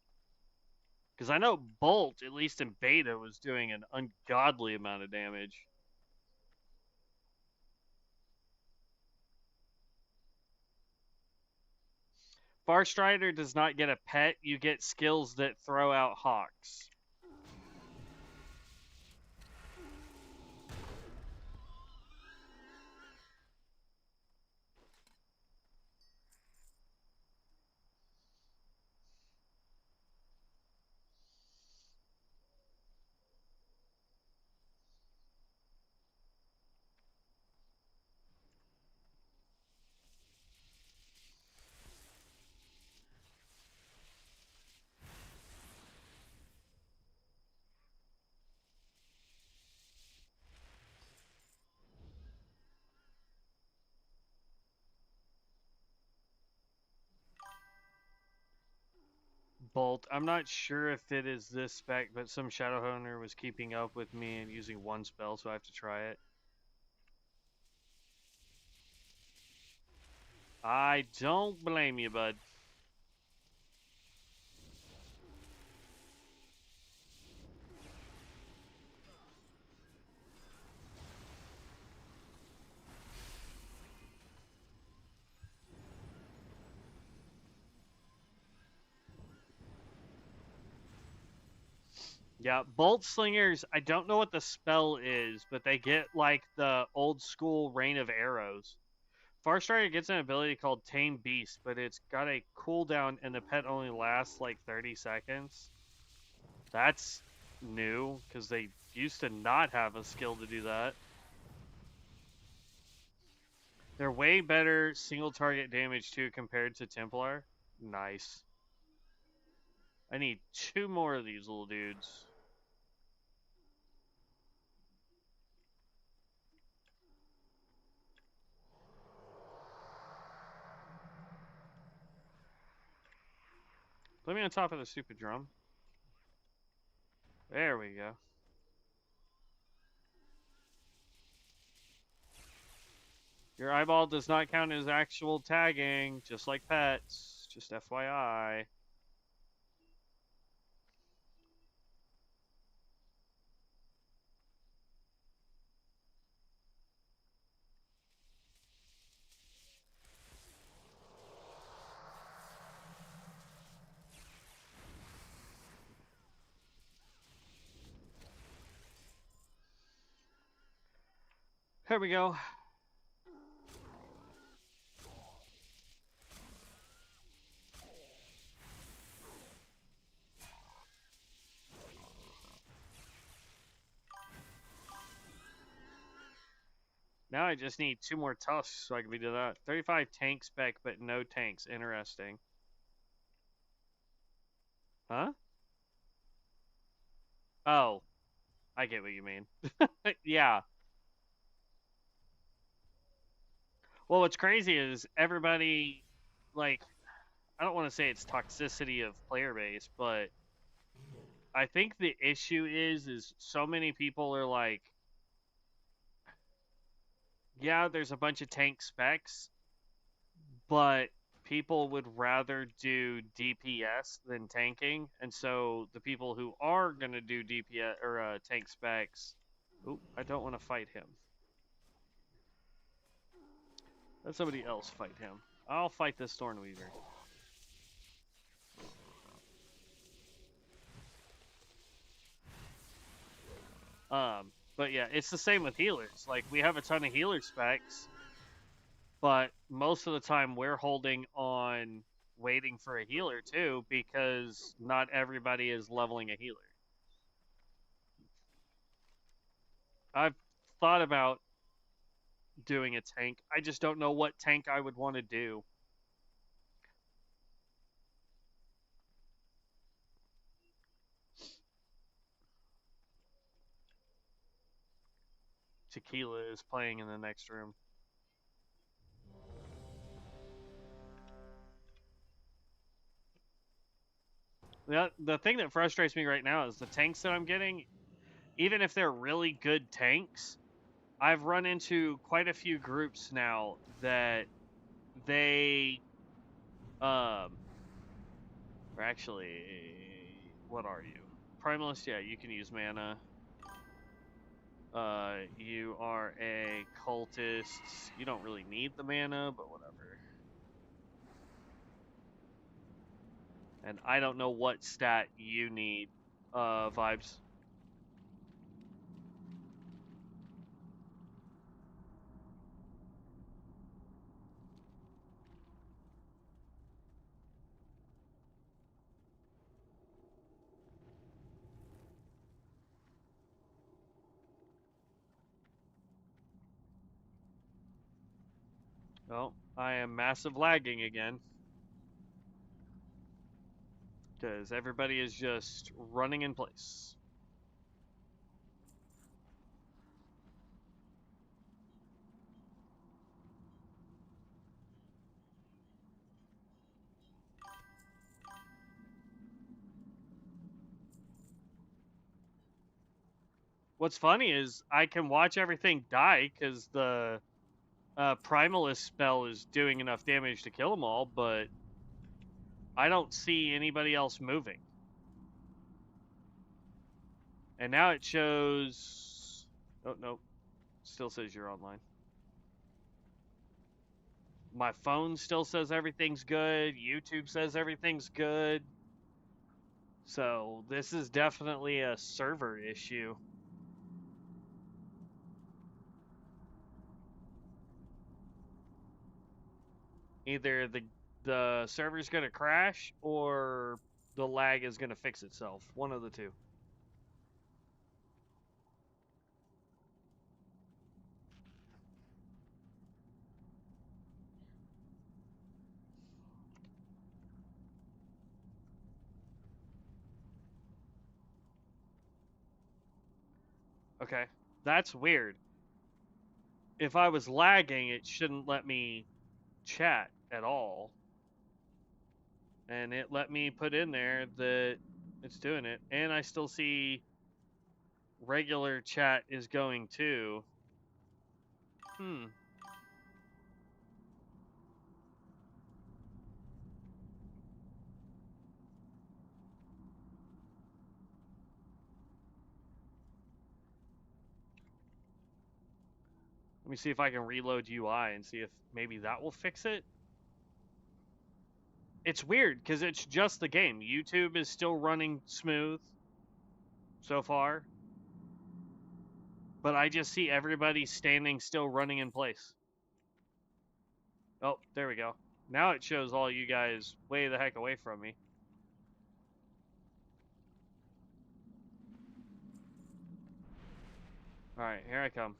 Because I know bolt, at least in beta, was doing an ungodly amount of damage. Farstrider does not get a pet. You get skills that throw out hawks. Bolt. I'm not sure if it is this spec, but some Shadowhunter was keeping up with me and using one spell, so I have to try it. I don't blame you, bud. Yeah, Bolt Slingers, I don't know what the spell is, but they get like the old school Rain of Arrows. Farstrider gets an ability called Tame Beast, but it's got a cooldown and the pet only lasts like 30 seconds. That's new, because they used to not have a skill to do that. They're way better single target damage too compared to Templar. Nice. I need 2 more of these little dudes. Put me on top of the stupid drum. There we go. Your eyeball does not count as actual tagging, just like pets. Just FYI. Here we go. Now I just need 2 more tusks so I can do that. 35 tank spec, but no tanks. Interesting. Huh? Oh, I get what you mean. Yeah. Well, what's crazy is everybody, like, I don't want to say it's toxicity of player base, but I think the issue is so many people are like, yeah, there's a bunch of tank specs, but people would rather do DPS than tanking, and so the people who are gonna do DPS or tank specs, oop, I don't want to fight him. Let somebody else fight him. I'll fight this Stormweaver. But yeah, it's the same with healers. Like, we have a ton of healer specs, but most of the time we're holding on waiting for a healer too, because not everybody is leveling a healer. I've thought about doing a tank. I just don't know what tank I would want to do. Tequila is playing in the next room. The thing that frustrates me right now is the tanks that I'm getting, even if they're really good tanks, I've run into quite a few groups now that they, or actually, what are you? Primalist, yeah, you can use mana. You are a cultist. You don't really need the mana, but whatever. And I don't know what stat you need, Vibes. Oh, I am massive lagging again. Because everybody is just running in place. What's funny is I can watch everything die because the Primalist spell is doing enough damage to kill them all, but I don't see anybody else moving. And now it shows... Oh, no. Still says you're online. My phone still says everything's good. YouTube says everything's good. So this is definitely a server issue. Either the server's going to crash or the lag is going to fix itself. One of the two. Okay, that's weird. If I was lagging, it shouldn't let me chat at all. And it let me put in there that it's doing it. And I still see regular chat is going too. Let me see if I can reload UI and see if maybe that will fix it. It's weird because it's just the game. YouTube is still running smooth so far. But I just see everybody standing still running in place. Oh, there we go. Now it shows all you guys way the heck away from me. Alright, here I come.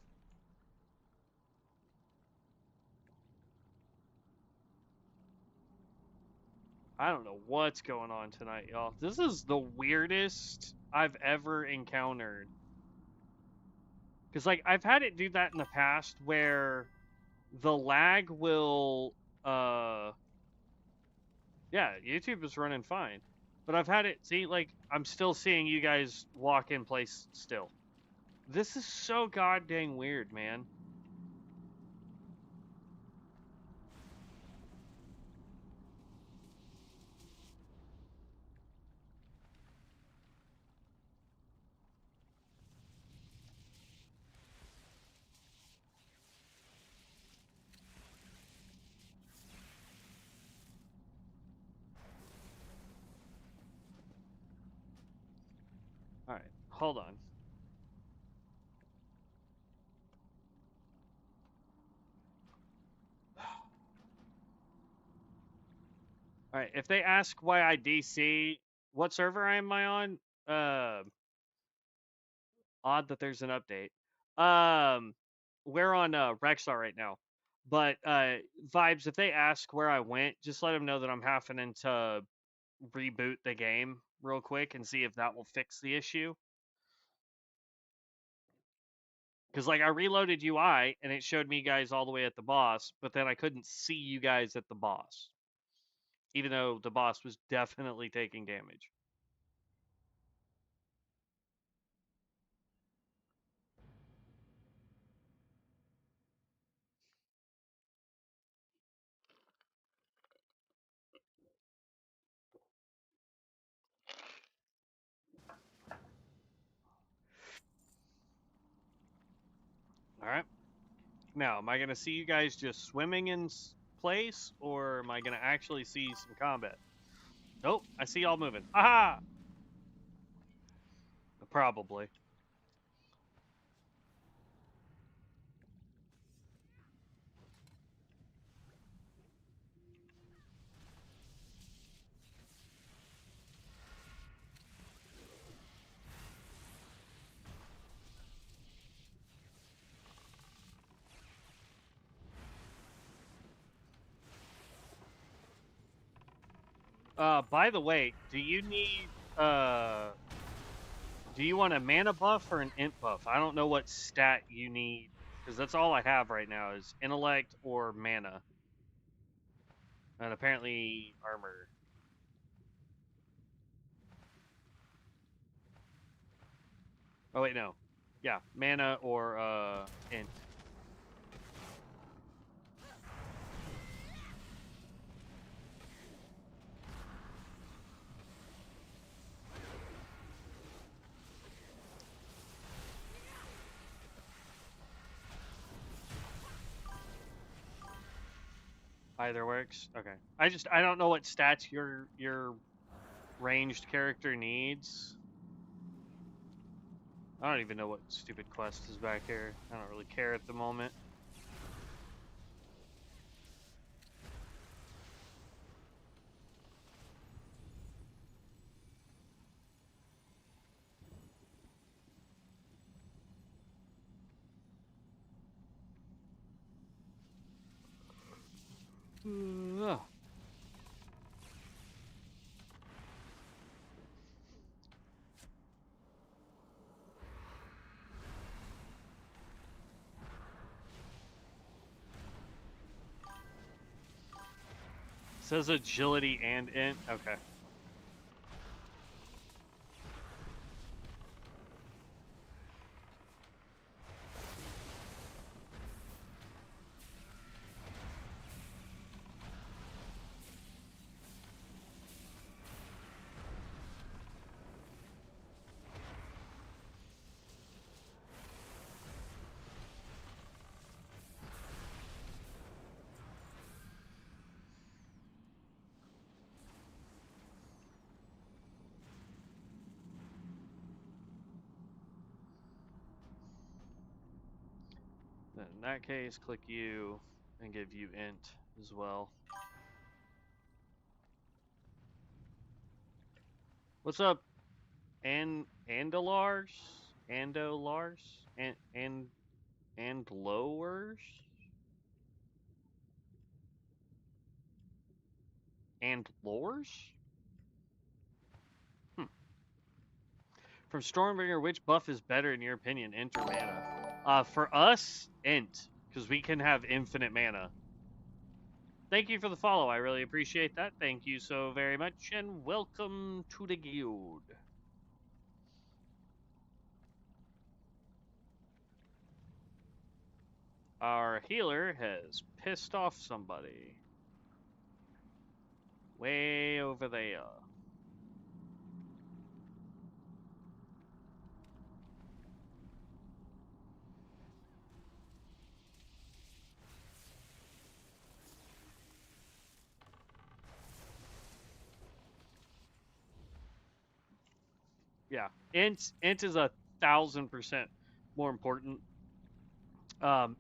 I don't know what's going on tonight, y'all. This is the weirdest I've ever encountered. Because, like, I've had it do that in the past where the lag will, Yeah, YouTube is running fine. But I've had it, see, like, I'm still seeing you guys walk in place still. This is so goddamn weird, man. Alright, hold on. Alright, if they ask why I DC, what server am I on? Odd that there's an update. We're on Rexar right now. But Vibes, if they ask where I went, just let them know that I'm having to reboot the game real quick and see if that will fix the issue. Because like I reloaded UI and it showed me guys all the way at the boss, but then I couldn't see you guys at the boss, even though the boss was definitely taking damage. All right. Now, am I gonna see you guys just swimming in place, or am I gonna actually see some combat? Oh, I see y'all moving. Aha! Probably. By the way, do you need do you want a mana buff or an int buff? I don't know what stat you need, because that's all I have right now is intellect or mana. And apparently armor. Oh wait, no. Yeah, mana or int. Either works. Okay. I don't know what stats your ranged character needs. I don't even know what stupid quest is back here. I don't really care at the moment. Ugh. Says agility and int. Okay. Then in that case, click you and give you int as well. What's up, Andolars? Andolars? And lowers? And lores? Hmm. From Stormbringer, which buff is better in your opinion, int or mana? For us, int, because we can have infinite mana. Thank you for the follow. I really appreciate that. Thank you so very much, and welcome to the guild. Our healer has pissed off somebody. Way over there. Yeah, int is 1,000% more important.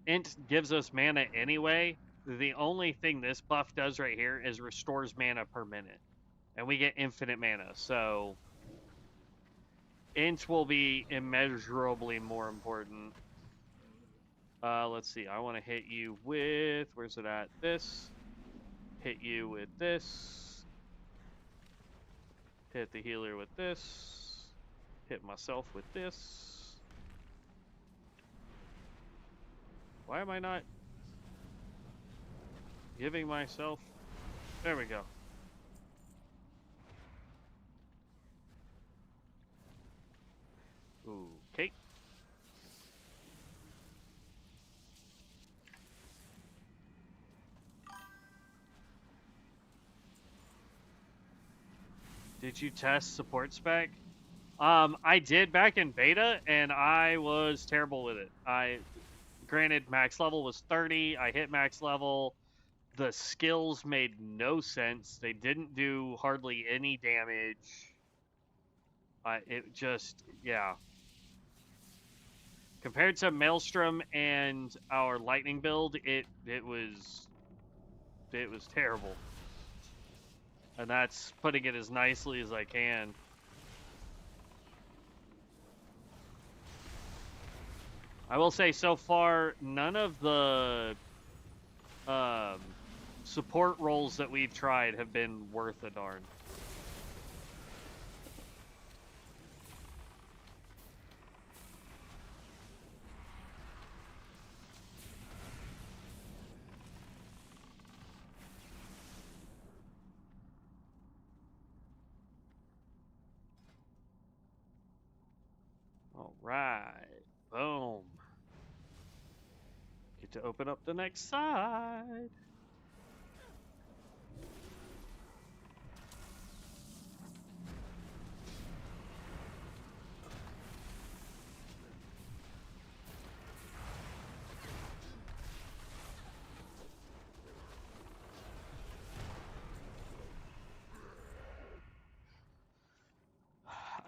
Int gives us mana anyway. The only thing this buff does right here is restores mana per minute, and we get infinite mana. So int will be immeasurably more important. Let's see. I want to hit you with, where's it at? This. Hit you with this. Hit the healer with this. Hit myself with this. Why am I not giving myself? There we go. Okay. Did you test support spec? I did back in beta, and I was terrible with it. Granted, max level was 30. I hit max level. The skills made no sense. They didn't do hardly any damage. It just, yeah. Compared to Maelstrom and our lightning build, it was terrible. And that's putting it as nicely as I can. I will say so far, none of the support roles that we've tried have been worth a darn. All right, boom. Get to open up the next side.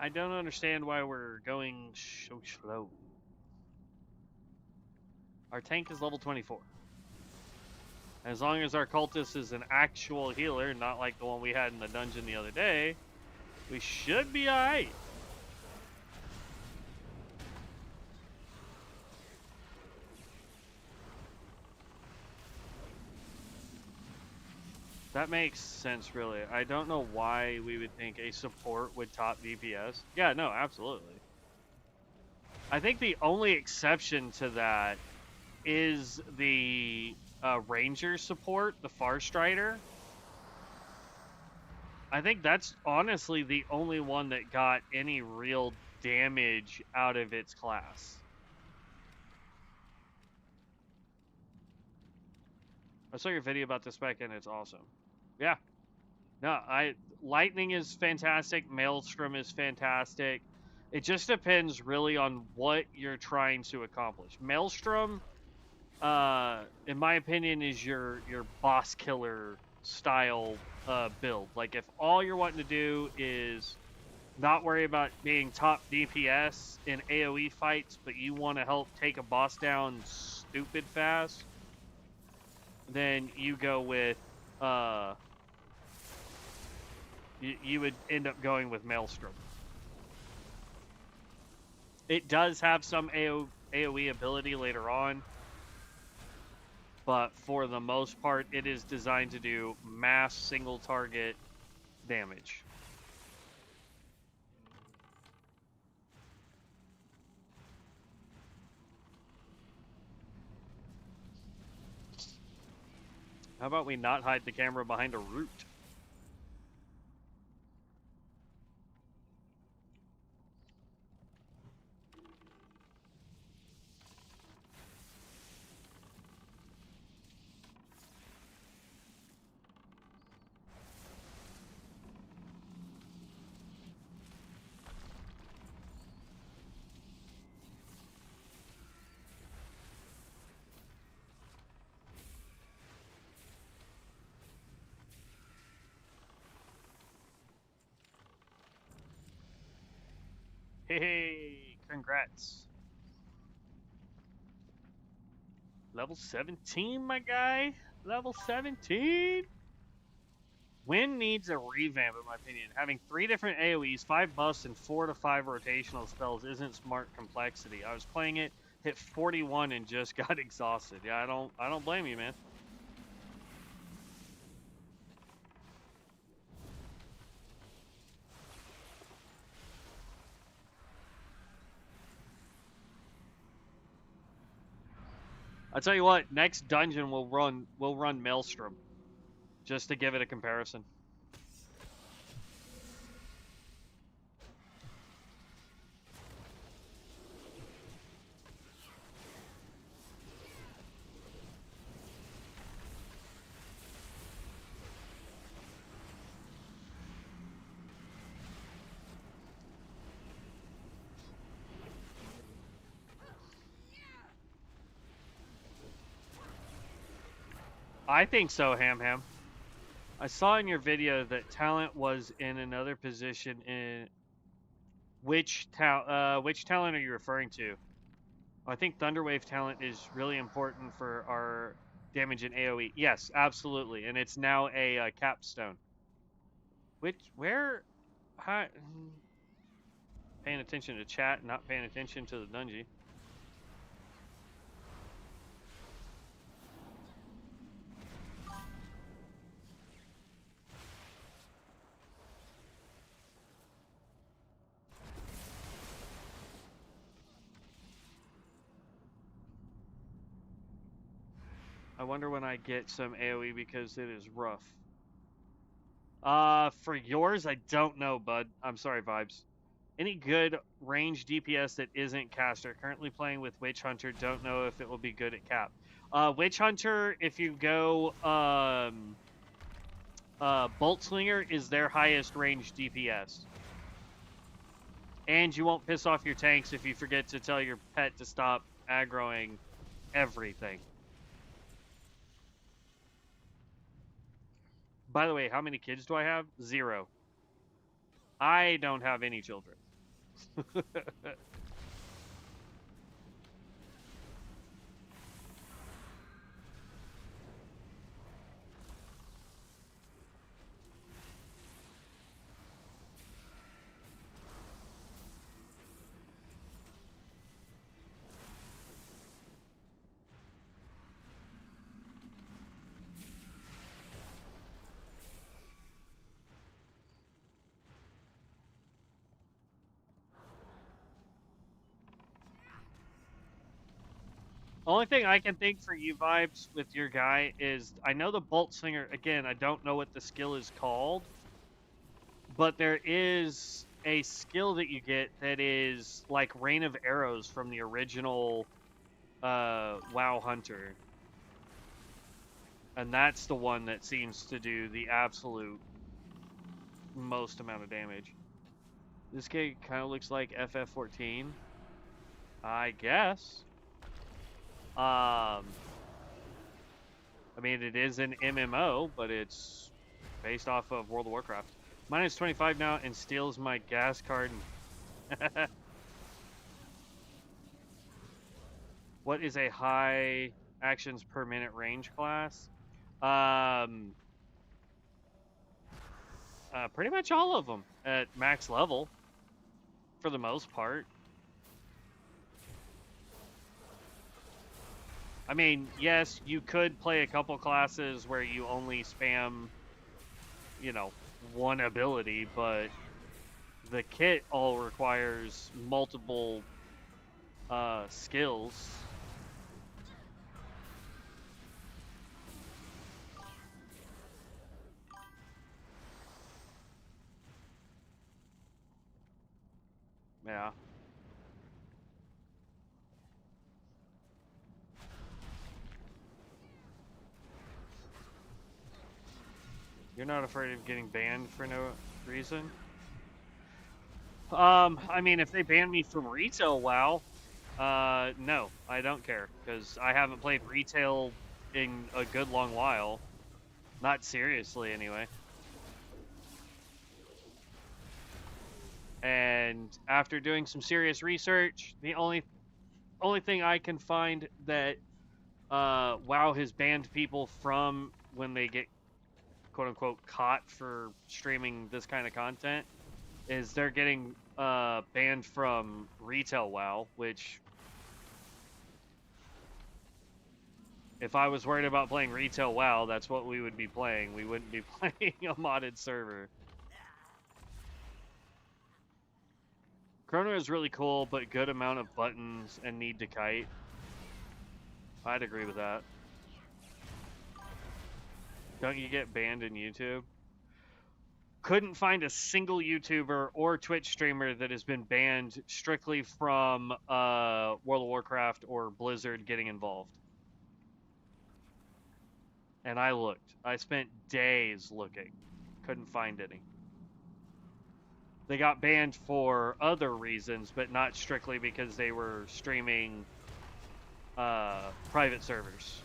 I don't understand why we're going so slow. Our tank is level 24. As long as our cultist is an actual healer, not like the one we had in the dungeon the other day, we should be alright. That makes sense, really. I don't know why we would think a support would top DPS. Yeah, no, absolutely. I think the only exception to that is the Ranger support, the Farstrider. I think that's honestly the only one that got any real damage out of its class. I saw your video about this spec and it's awesome. Yeah. No, Lightning is fantastic. Maelstrom is fantastic. It just depends really on what you're trying to accomplish. Maelstrom, in my opinion, is your boss killer style build. Like if all you're wanting to do is not worry about being top DPS in AoE fights, but you want to help take a boss down stupid fast, then you go with you would end up going with Maelstrom. It does have some AoE ability later on, but for the most part, it is designed to do mass single target damage. How about we not hide the camera behind a root? Hey, congrats. Level 17, my guy. Level 17. Win needs a revamp, in my opinion. Having 3 different AoEs, 5 buffs, and 4 to 5 rotational spells isn't smart complexity. I was playing it, hit 41, and just got exhausted. Yeah, I don't blame you, man. I'll tell you what, next dungeon we'll run Maelstrom, just to give it a comparison. I think so, Ham Ham. I saw in your video that talent was in another position in which talent are you referring to? I think Thunderwave talent is really important for our damage in AoE. Yes, absolutely, and it's now a capstone. Where? Hi, paying attention to chat, not paying attention to the dungeon. I wonder when I get some AoE because it is rough. For yours, I don't know, bud. I'm sorry, Vibes. Any good range DPS that isn't caster? Currently playing with Witch Hunter. Don't know if it will be good at cap. Witch Hunter, if you go Bolt Slinger is their highest range DPS. And you won't piss off your tanks if you forget to tell your pet to stop aggroing everything. By the way, how many kids do I have? 0. I don't have any children. Only thing I can think for you, Vibes, with your guy is I know the Bolt Slinger, again, I don't know what the skill is called, but there is a skill that you get that is like Rain of Arrows from the original WoW Hunter. And that's the one that seems to do the absolute most amount of damage. This guy kind of looks like FF14, I guess. I mean, it is an MMO, but it's based off of World of Warcraft. Mine is 25 now and steals my gas card. What is a high actions per minute range class? Pretty much all of them at max level, for the most part. I mean, yes, you could play a couple classes where you only spam, you know, one ability, but the kit all requires multiple skills. Yeah. You're not afraid of getting banned for no reason? I mean, if they ban me from retail WoW, no, I don't care, because I haven't played retail in a good long while. Not seriously, anyway. And after doing some serious research, the only thing I can find that WoW has banned people from when they get quote unquote caught for streaming this kind of content is they're getting banned from retail WoW, which if I was worried about playing retail WoW, that's what we would be playing. We wouldn't be playing a modded server. Chrono is really cool, but good amount of buttons and need to kite. I'd agree with that. Don't you get banned in YouTube? Couldn't find a single YouTuber or Twitch streamer that has been banned strictly from World of Warcraft or Blizzard getting involved. And I looked. I spent days looking. Couldn't find any. They got banned for other reasons, but not strictly because they were streaming private servers.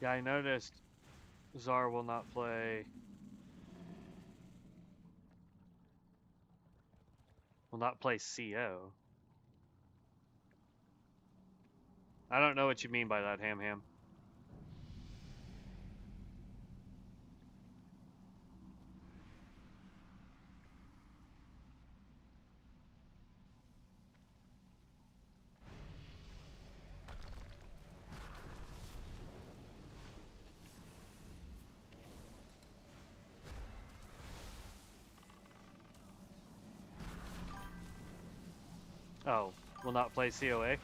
Yeah, I noticed Czar will not play CO. I don't know what you mean by that, Ham Ham. Oh, will not play COA?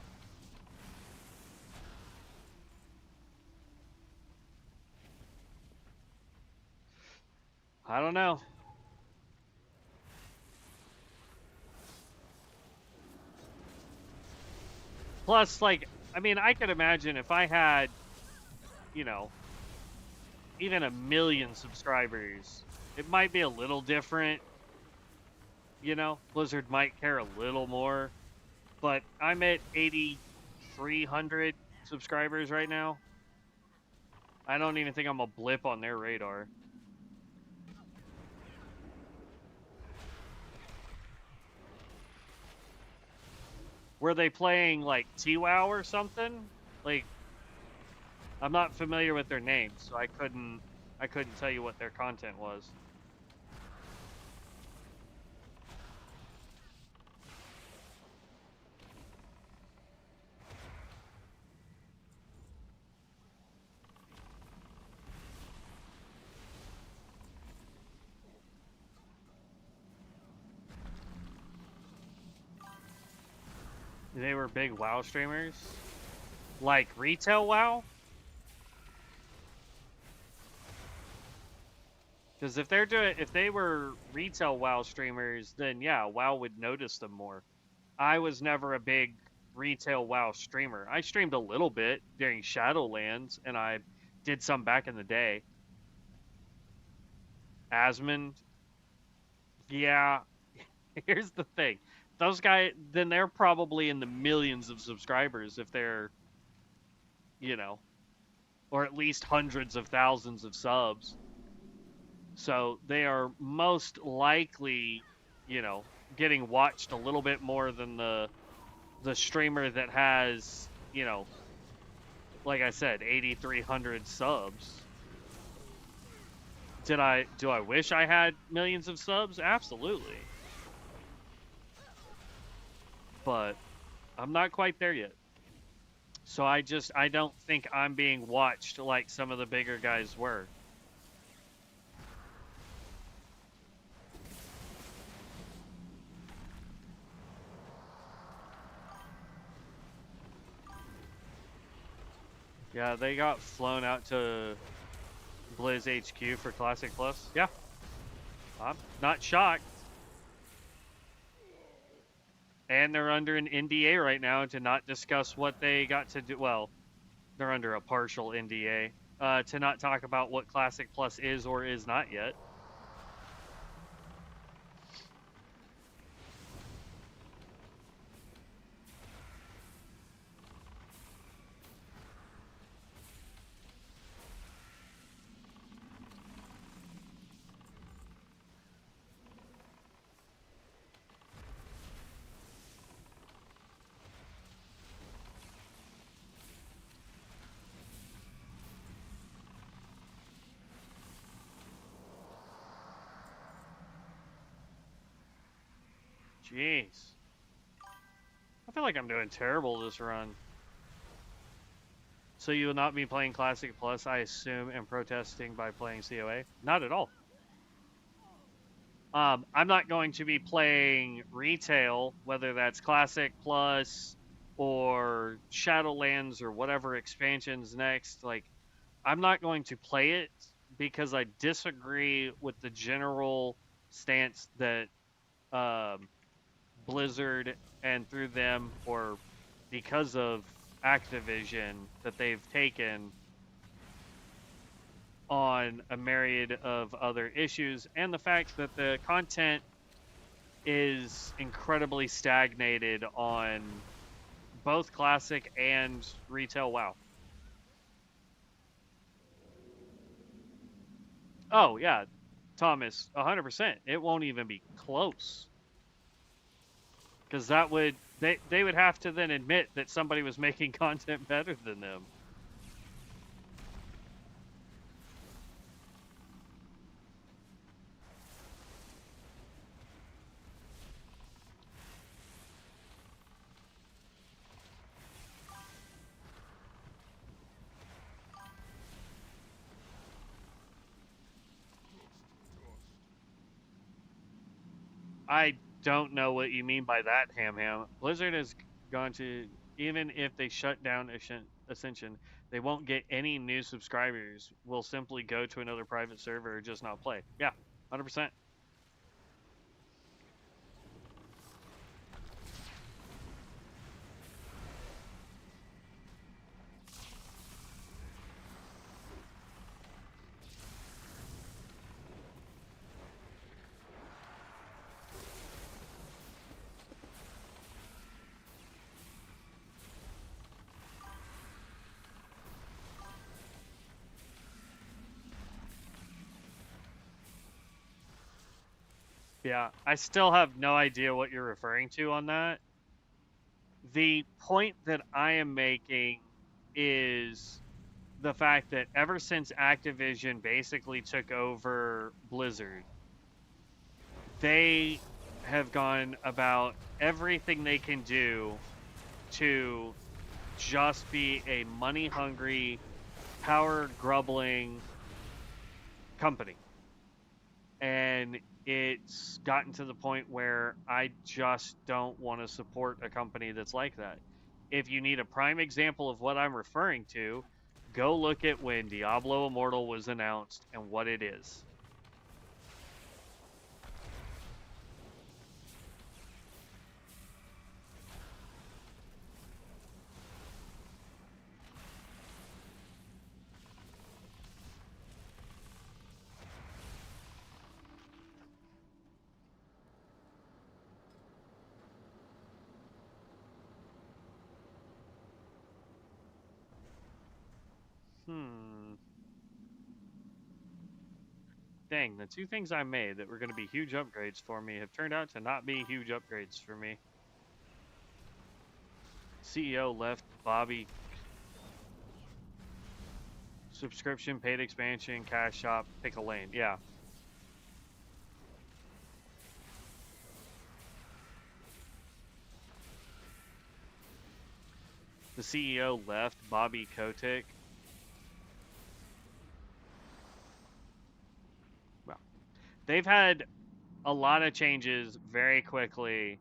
I don't know. Plus, like, I mean, I could imagine if I had, you know, even 1 million subscribers, it might be a little different. You know, Blizzard might care a little more. But I'm at 8,300 subscribers right now. I don't even think I'm a blip on their radar. Were they playing like TWoW or something? Like, I'm not familiar with their names, so I couldn't tell you what their content was. They were big WoW streamers? Like retail WoW? Because if they were retail WoW streamers, then yeah, WoW would notice them more. I was never a big retail WoW streamer. I streamed a little bit during Shadowlands, and I did some back in the day. Asmund, yeah. Here's the thing: those guys, then they're probably in the millions of subscribers if they're, you know, or at least hundreds of thousands of subs. So they are most likely, you know, getting watched a little bit more than the streamer that has, you know, like I said, 8,300 subs. Do I wish I had millions of subs? Absolutely. But I'm not quite there yet. So I don't think I'm being watched like some of the bigger guys were. Yeah, they got flown out to Blizz HQ for Classic Plus. Yeah, I'm not shocked. And they're under an NDA right now to not discuss what they got to do. Well, they're under a partial NDA to not talk about what Classic Plus is or is not yet. Jeez. I feel like I'm doing terrible this run. So you will not be playing Classic Plus, I assume, and protesting by playing COA? Not at all. I'm not going to be playing retail, whether that's Classic Plus or Shadowlands or whatever expansion's next. Like, I'm not going to play it because I disagree with the general stance that Blizzard and through them, or because of Activision, that they've taken on a myriad of other issues, and the fact that the content is incredibly stagnated on both classic and retail WoW. Oh yeah, Thomas, 100%. It won't even be close. Because that would they would have to then admit that somebody was making content better than them. I don't know what you mean by that, Ham. Blizzard has gone to, even if they shut down Ascension, they won't get any new subscribers. Will simply go to another private server or just not play. Yeah, 100%. Yeah, I still have no idea what you're referring to on that. The point that I am making is the fact that ever since Activision basically took over Blizzard, they have gone about everything they can do to just be a money hungry, power grubbling company. And it's gotten to the point where I just don't want to support a company that's like that. If you need a prime example of what I'm referring to, go look at when Diablo Immortal was announced and what it is. Hmm. Dang, the two things I made that were going to be huge upgrades for me have turned out to not be huge upgrades for me. CEO left, Bobby. Subscription, paid expansion, cash shop, pick a lane. Yeah. the CEO left, Bobby Kotick. Well, they've had a lot of changes very quickly,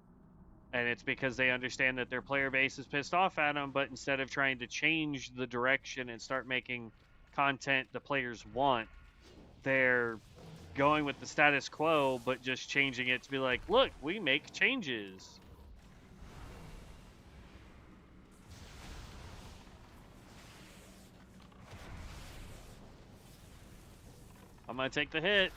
and it's because they understand that their player base is pissed off at them, but instead of trying to change the direction and start making content the players want, they're going with the status quo, but just changing it to be like, look, we make changes. I'm going to take the hit.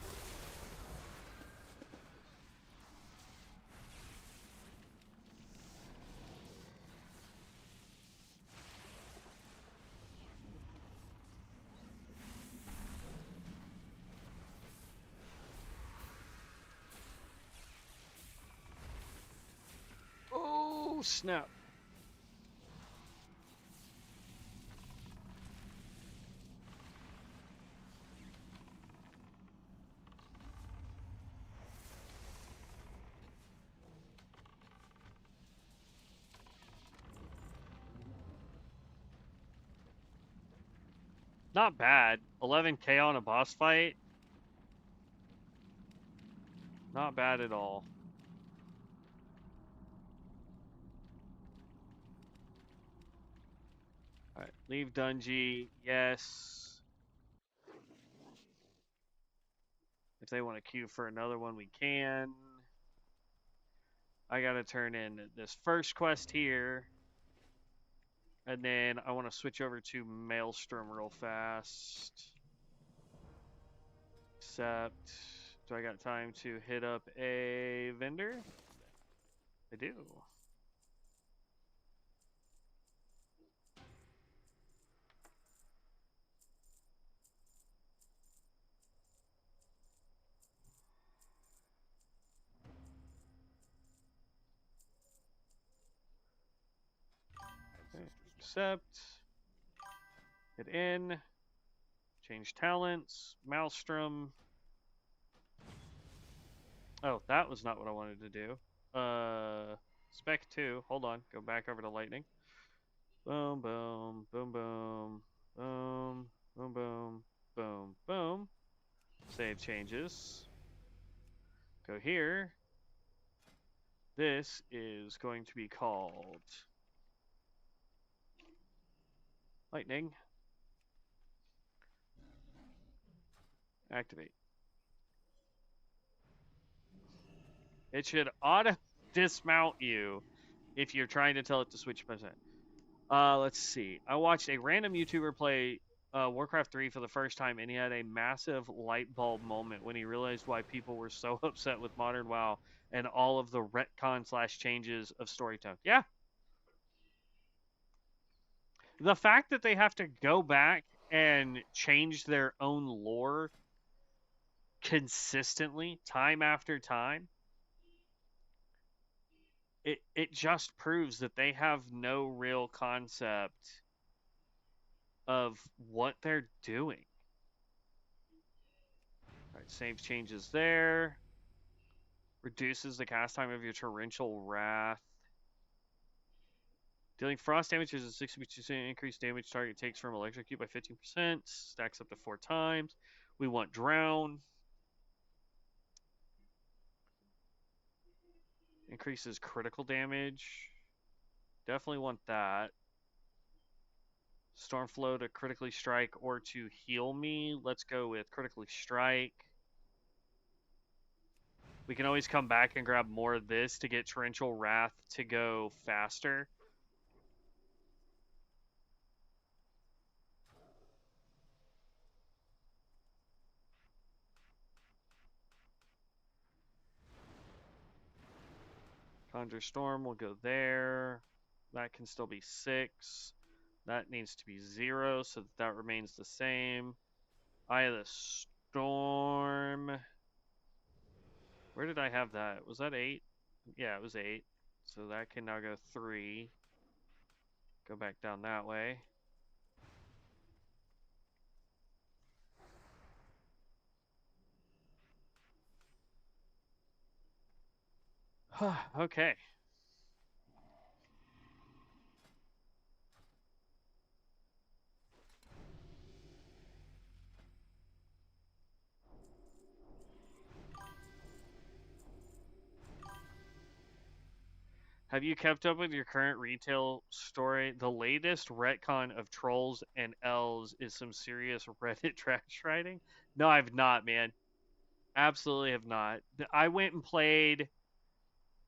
Oh, snap. Not bad. 11k on a boss fight. Not bad at all. Alright, leave Dungy. Yes. If they want to queue for another one, we can. I gotta turn in this first quest here. And then I want to switch over to Maelstrom real fast. Except, do I got time to hit up a vendor? I do. Okay. Accept. Hit in. Change talents. Maelstrom. Oh, that was not what I wanted to do. Spec 2. Hold on. Go back over to lightning. Boom, boom, boom, boom, boom, boom, boom, boom, boom. Save changes. Go here. This is going to be called lightning. Activate. It should auto dismount you if you're trying to tell it to switch percent. Let's see. I watched a random YouTuber play Warcraft 3 for the first time, and he had a massive light bulb moment when he realized why people were so upset with modern WoW and all of the retcon/changes of storytelling. Yeah. The fact that they have to go back and change their own lore consistently, time after time, it just proves that they have no real concept of what they're doing. All right, save changes there. Reduces the cast time of your torrential wrath. Dealing frost damage is a 60% increased damage target takes from electrocute by 15%. Stacks up to 4 times. We want drown. Increases critical damage. Definitely want that. Stormflow to critically strike or to heal me. Let's go with critically strike. We can always come back and grab more of this to get Torrential Wrath to go faster. Conjure Storm will go there. That can still be 6. That needs to be 0, so that remains the same. Eye of the Storm. Where did I have that? Was that 8? Yeah, it was 8. So that can now go 3. Go back down that way. Okay. Have you kept up with your current retail story? The latest retcon of trolls and elves is some serious Reddit trash writing. No, I've not, man. Absolutely have not. I went and played.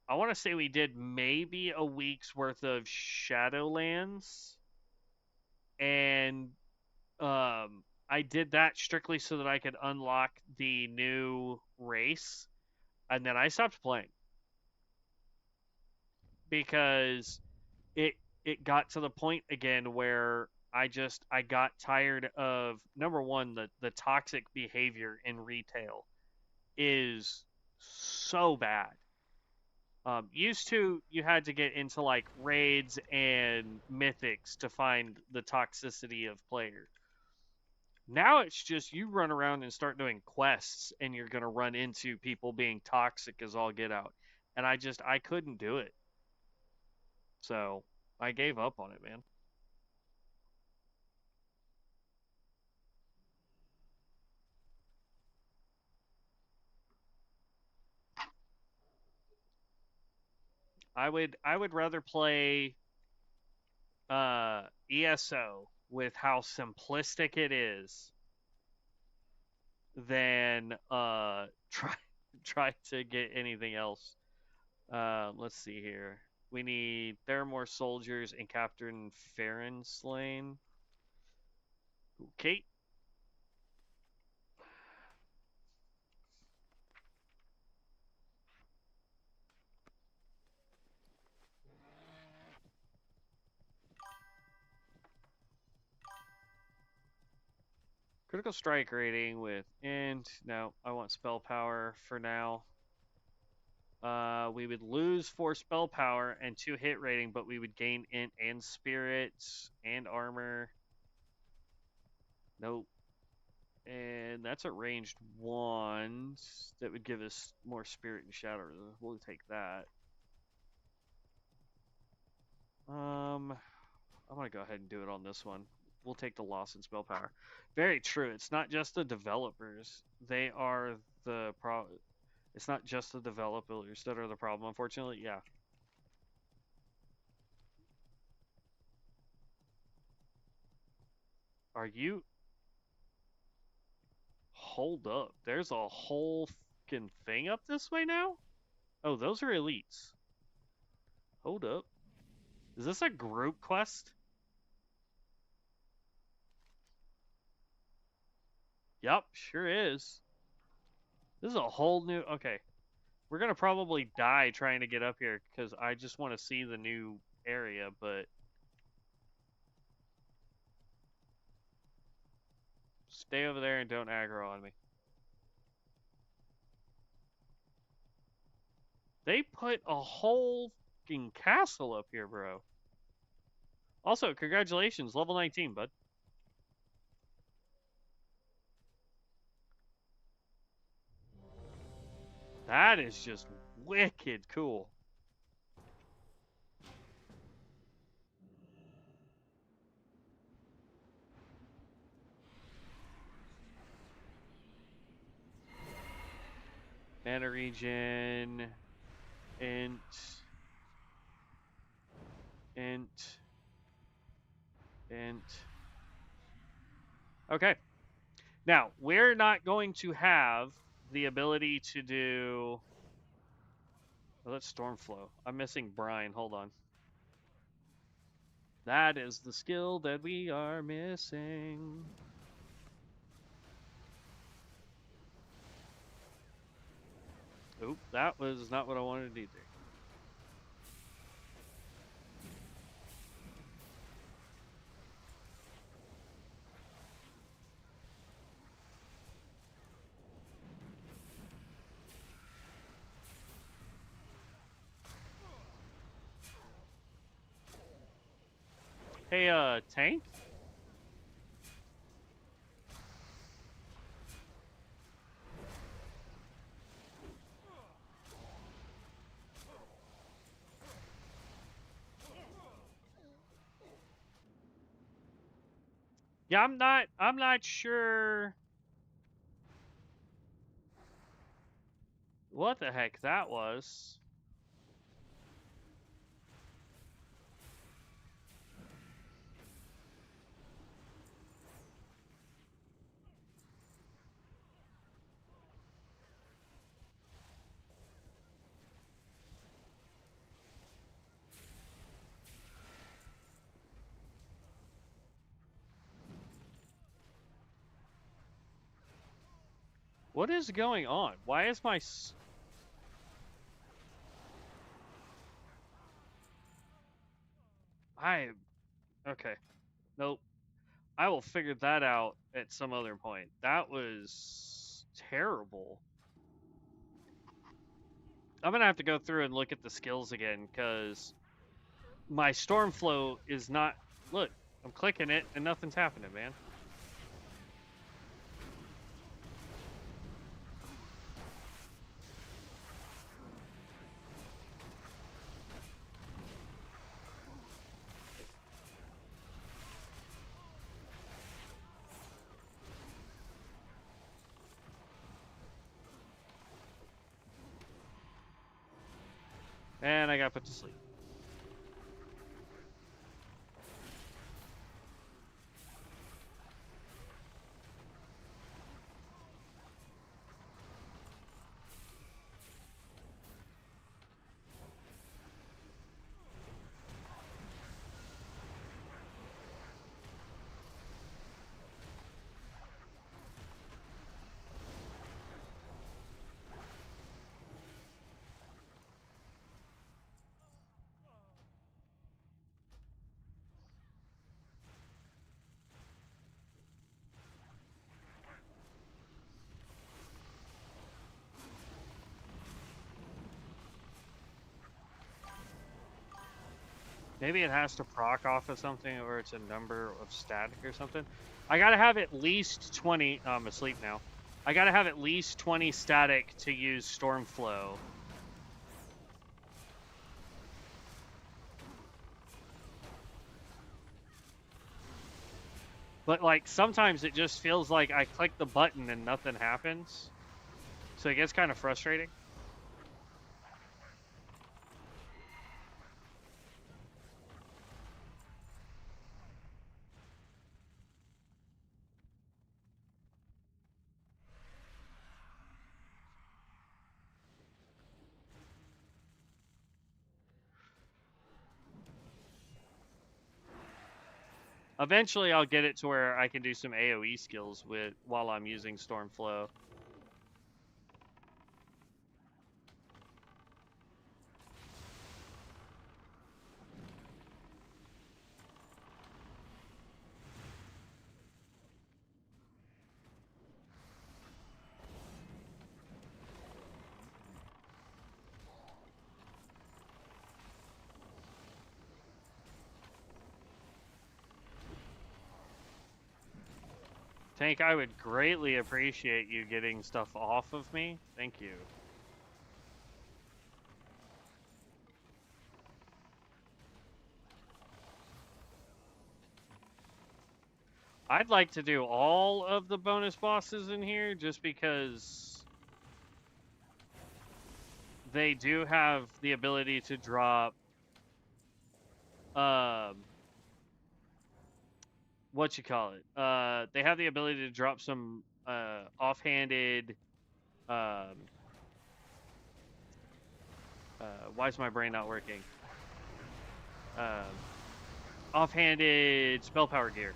I want to say we did maybe a week's worth of Shadowlands, and I did that strictly so that I could unlock the new race, and then I stopped playing because it it got to the point again where I got tired of number one, the toxic behavior in retail is so bad. Used to you had to get into like raids and mythics to find the toxicity of players. Now it's just you run around and start doing quests and you're gonna run into people being toxic as all get out. And I couldn't do it. So I gave up on it, man. I would rather play ESO with how simplistic it is than try to get anything else. Let's see here. We need Theramore soldiers and Captain Farron slain. Okay. Critical strike rating with int. No, I want spell power for now. We would lose 4 spell power and 2 hit rating, but we would gain int and spirits and armor. Nope. And that's a ranged wand that would give us more spirit and shadow. We'll take that. I'm gonna go ahead and do it on this one. We'll take the loss in spell power. Very true. It's not just the developers. They are the problem. It's not just the developers that are the problem, unfortunately. Yeah. Are you? Hold up. There's a whole fucking thing up this way now? Oh, those are elites. Hold up. Is this a group quest? Yup, sure is. This is a whole new. Okay. We're gonna probably die trying to get up here because I just want to see the new area, but stay over there and don't aggro on me. They put a whole fucking castle up here, bro. Also, congratulations, level 19, bud. That is just wicked cool. Mana regen, int, int, int. Okay. Now, we're not going to have the ability to do... Oh, that's Stormflow. I'm missing Brine. Hold on. That is the skill that we are missing. Oop, that was not what I wanted either. Hey, tank? Yeah, I'm not sure what the heck that was. What is going on? Why is my... Okay. Nope. I will figure that out at some other point. That was terrible. I'm going to have to go through and look at the skills again, because my Stormflow is not... Look, I'm clicking it, and nothing's happening, man. And I got put to sleep. Maybe it has to proc off of something, or it's a number of static or something. I gotta have at least 20... Oh, I'm asleep now. I gotta have at least 20 static to use Stormflow. But, like, sometimes it just feels like I click the button and nothing happens. So it gets kind of frustrating. Eventually, I'll get it to where I can do some AoE skills while I'm using Stormflow. Tank, I would greatly appreciate you getting stuff off of me. Thank you. I'd like to do all of the bonus bosses in here just because they do have the ability to drop what you call it? They have the ability to drop some offhanded why is my brain not working? Offhanded spell power gear.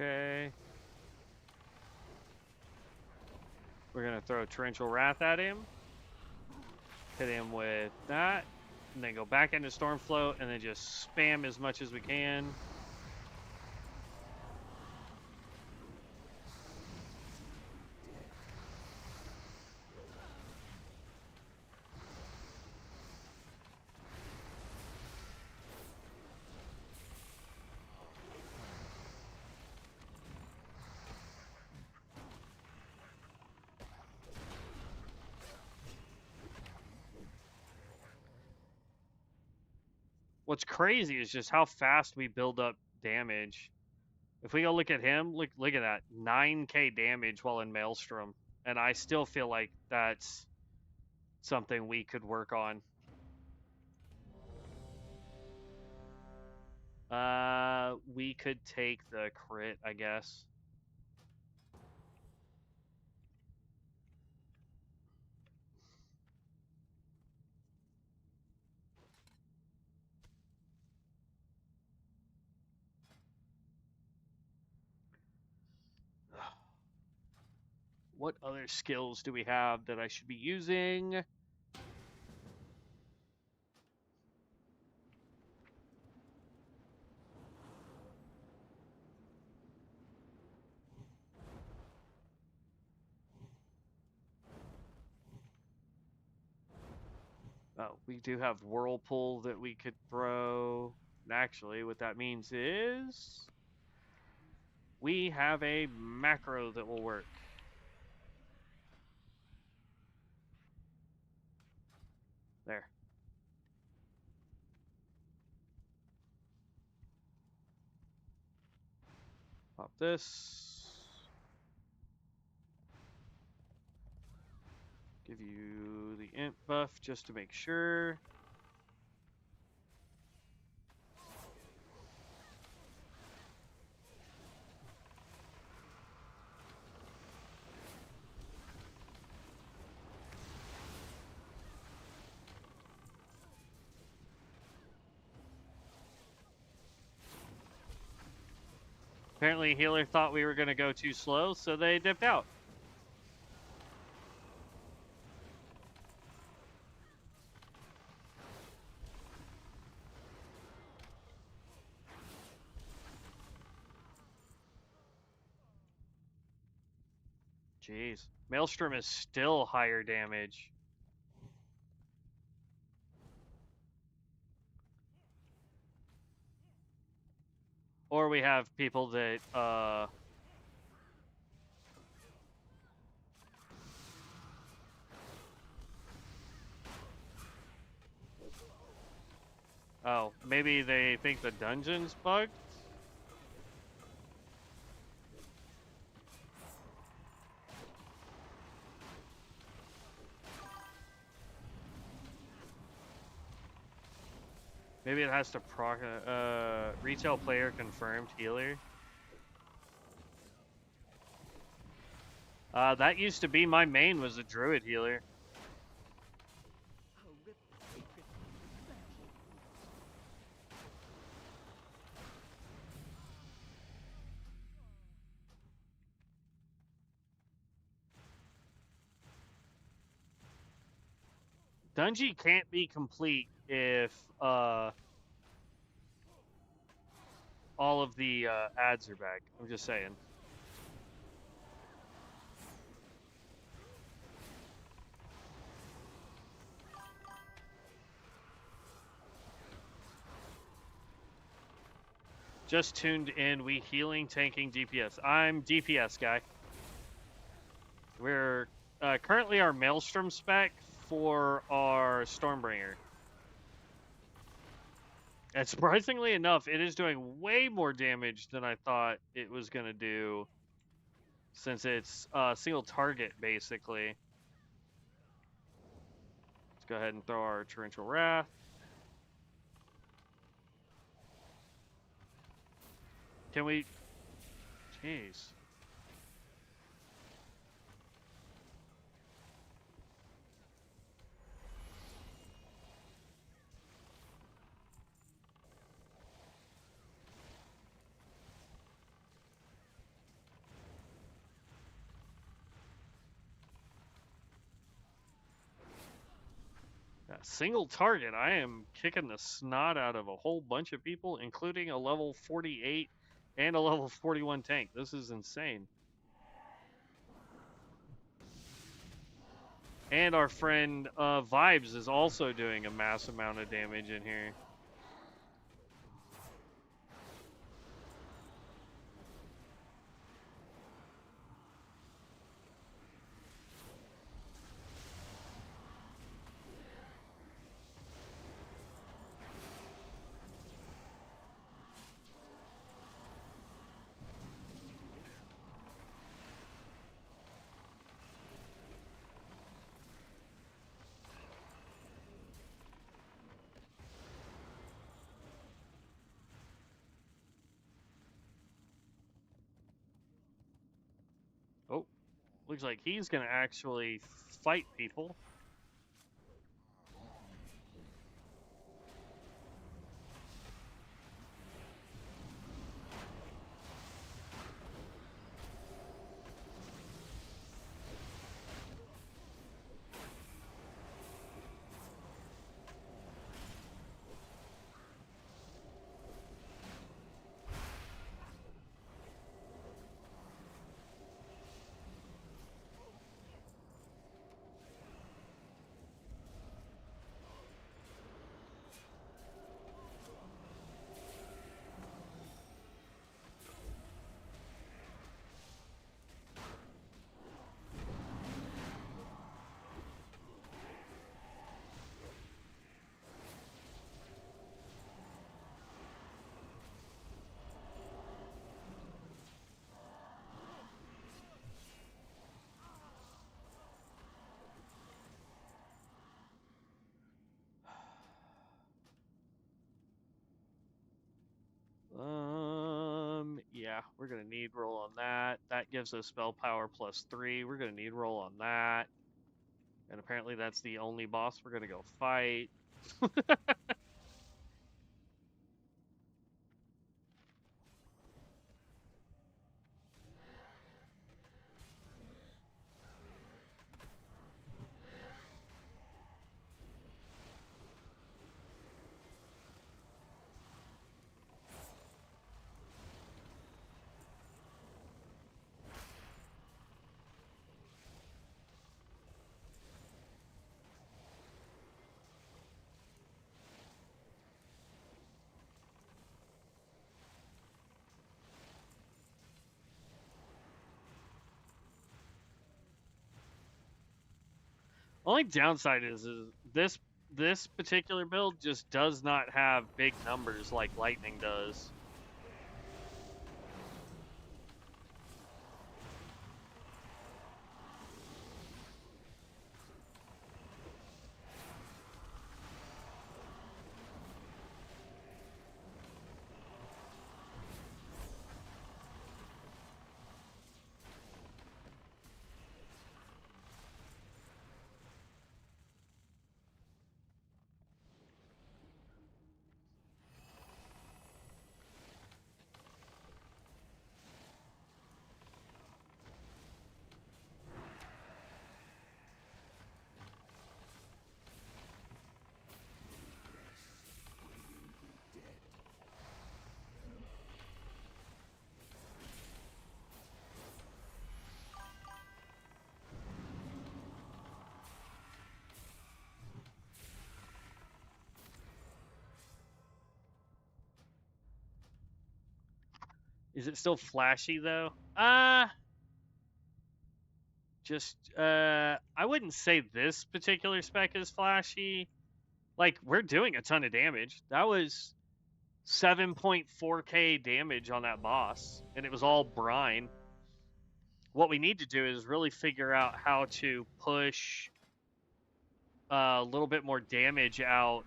Okay. We're going to throw Torrential Wrath at him. Hit him with that. And then go back into Stormflow and then just spam as much as we can. what's crazy is just how fast we build up damage. If we go look at him, look at that, 9k damage while in Maelstrom, and I still feel like that's something we could work on. We could take the crit, I guess. What other skills do we have that I should be using? Oh, we do have Whirlpool that we could throw. And actually, what that means is we have a macro that will work. There. Pop this. Give you the int buff just to make sure. Apparently, healer thought we were going to go too slow, so they dipped out. Jeez. Maelstrom is still higher damage. Or we have people that, oh, maybe they think the dungeon's bugged? Maybe it has to proc, retail player confirmed healer. That used to be my main, was a druid healer. Dungy can't be complete if all of the ads are back. I'm just saying. Just tuned in. We healing, tanking, DPS. I'm DPS guy. We're currently our Maelstrom spec for our Stormbringer. And surprisingly enough, it is doing way more damage than I thought it was going to do, since it's single target, basically. Let's go ahead and throw our Torrential Wrath. Can we... Jeez. Yeah, single target. I am kicking the snot out of a whole bunch of people, including a level 48 and a level 41 tank. This is insane. And our friend Vibes is also doing a mass amount of damage in here. Looks like he's gonna actually fight people. Yeah, we're gonna need roll on that. That gives us spell power +3. We're gonna need roll on that. And apparently that's the only boss we're gonna go fight. Only downside is this particular build just does not have big numbers like lightning does. Is it still flashy though? I wouldn't say this particular spec is flashy. Like, we're doing a ton of damage. That was 7.4k damage on that boss, and it was all brine. What we need to do is really figure out how to push a little bit more damage out.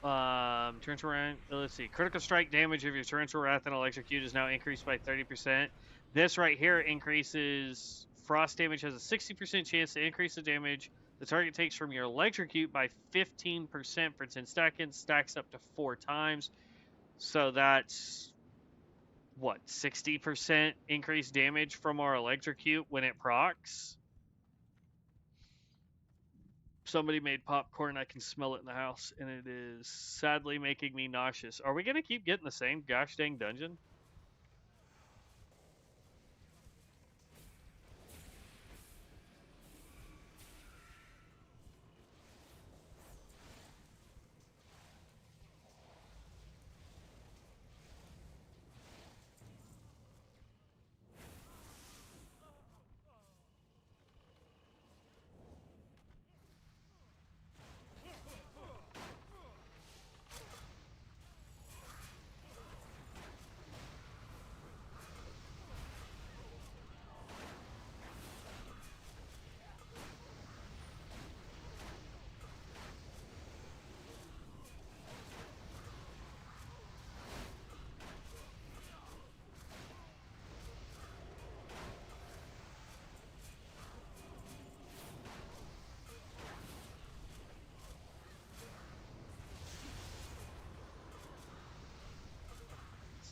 Torrential Wrath, let's see. Critical strike damage of your Torrential Wrath and Electrocute is now increased by 30%. This right here increases frost damage, has a 60% chance to increase the damage the target takes from your Electrocute by 15% for 10 seconds, stacks up to 4 times. So that's, what, 60% increased damage from our Electrocute when it procs? Somebody made popcorn. I can smell it in the house, and it is sadly making me nauseous. Are we going to keep getting the same gosh dang dungeon?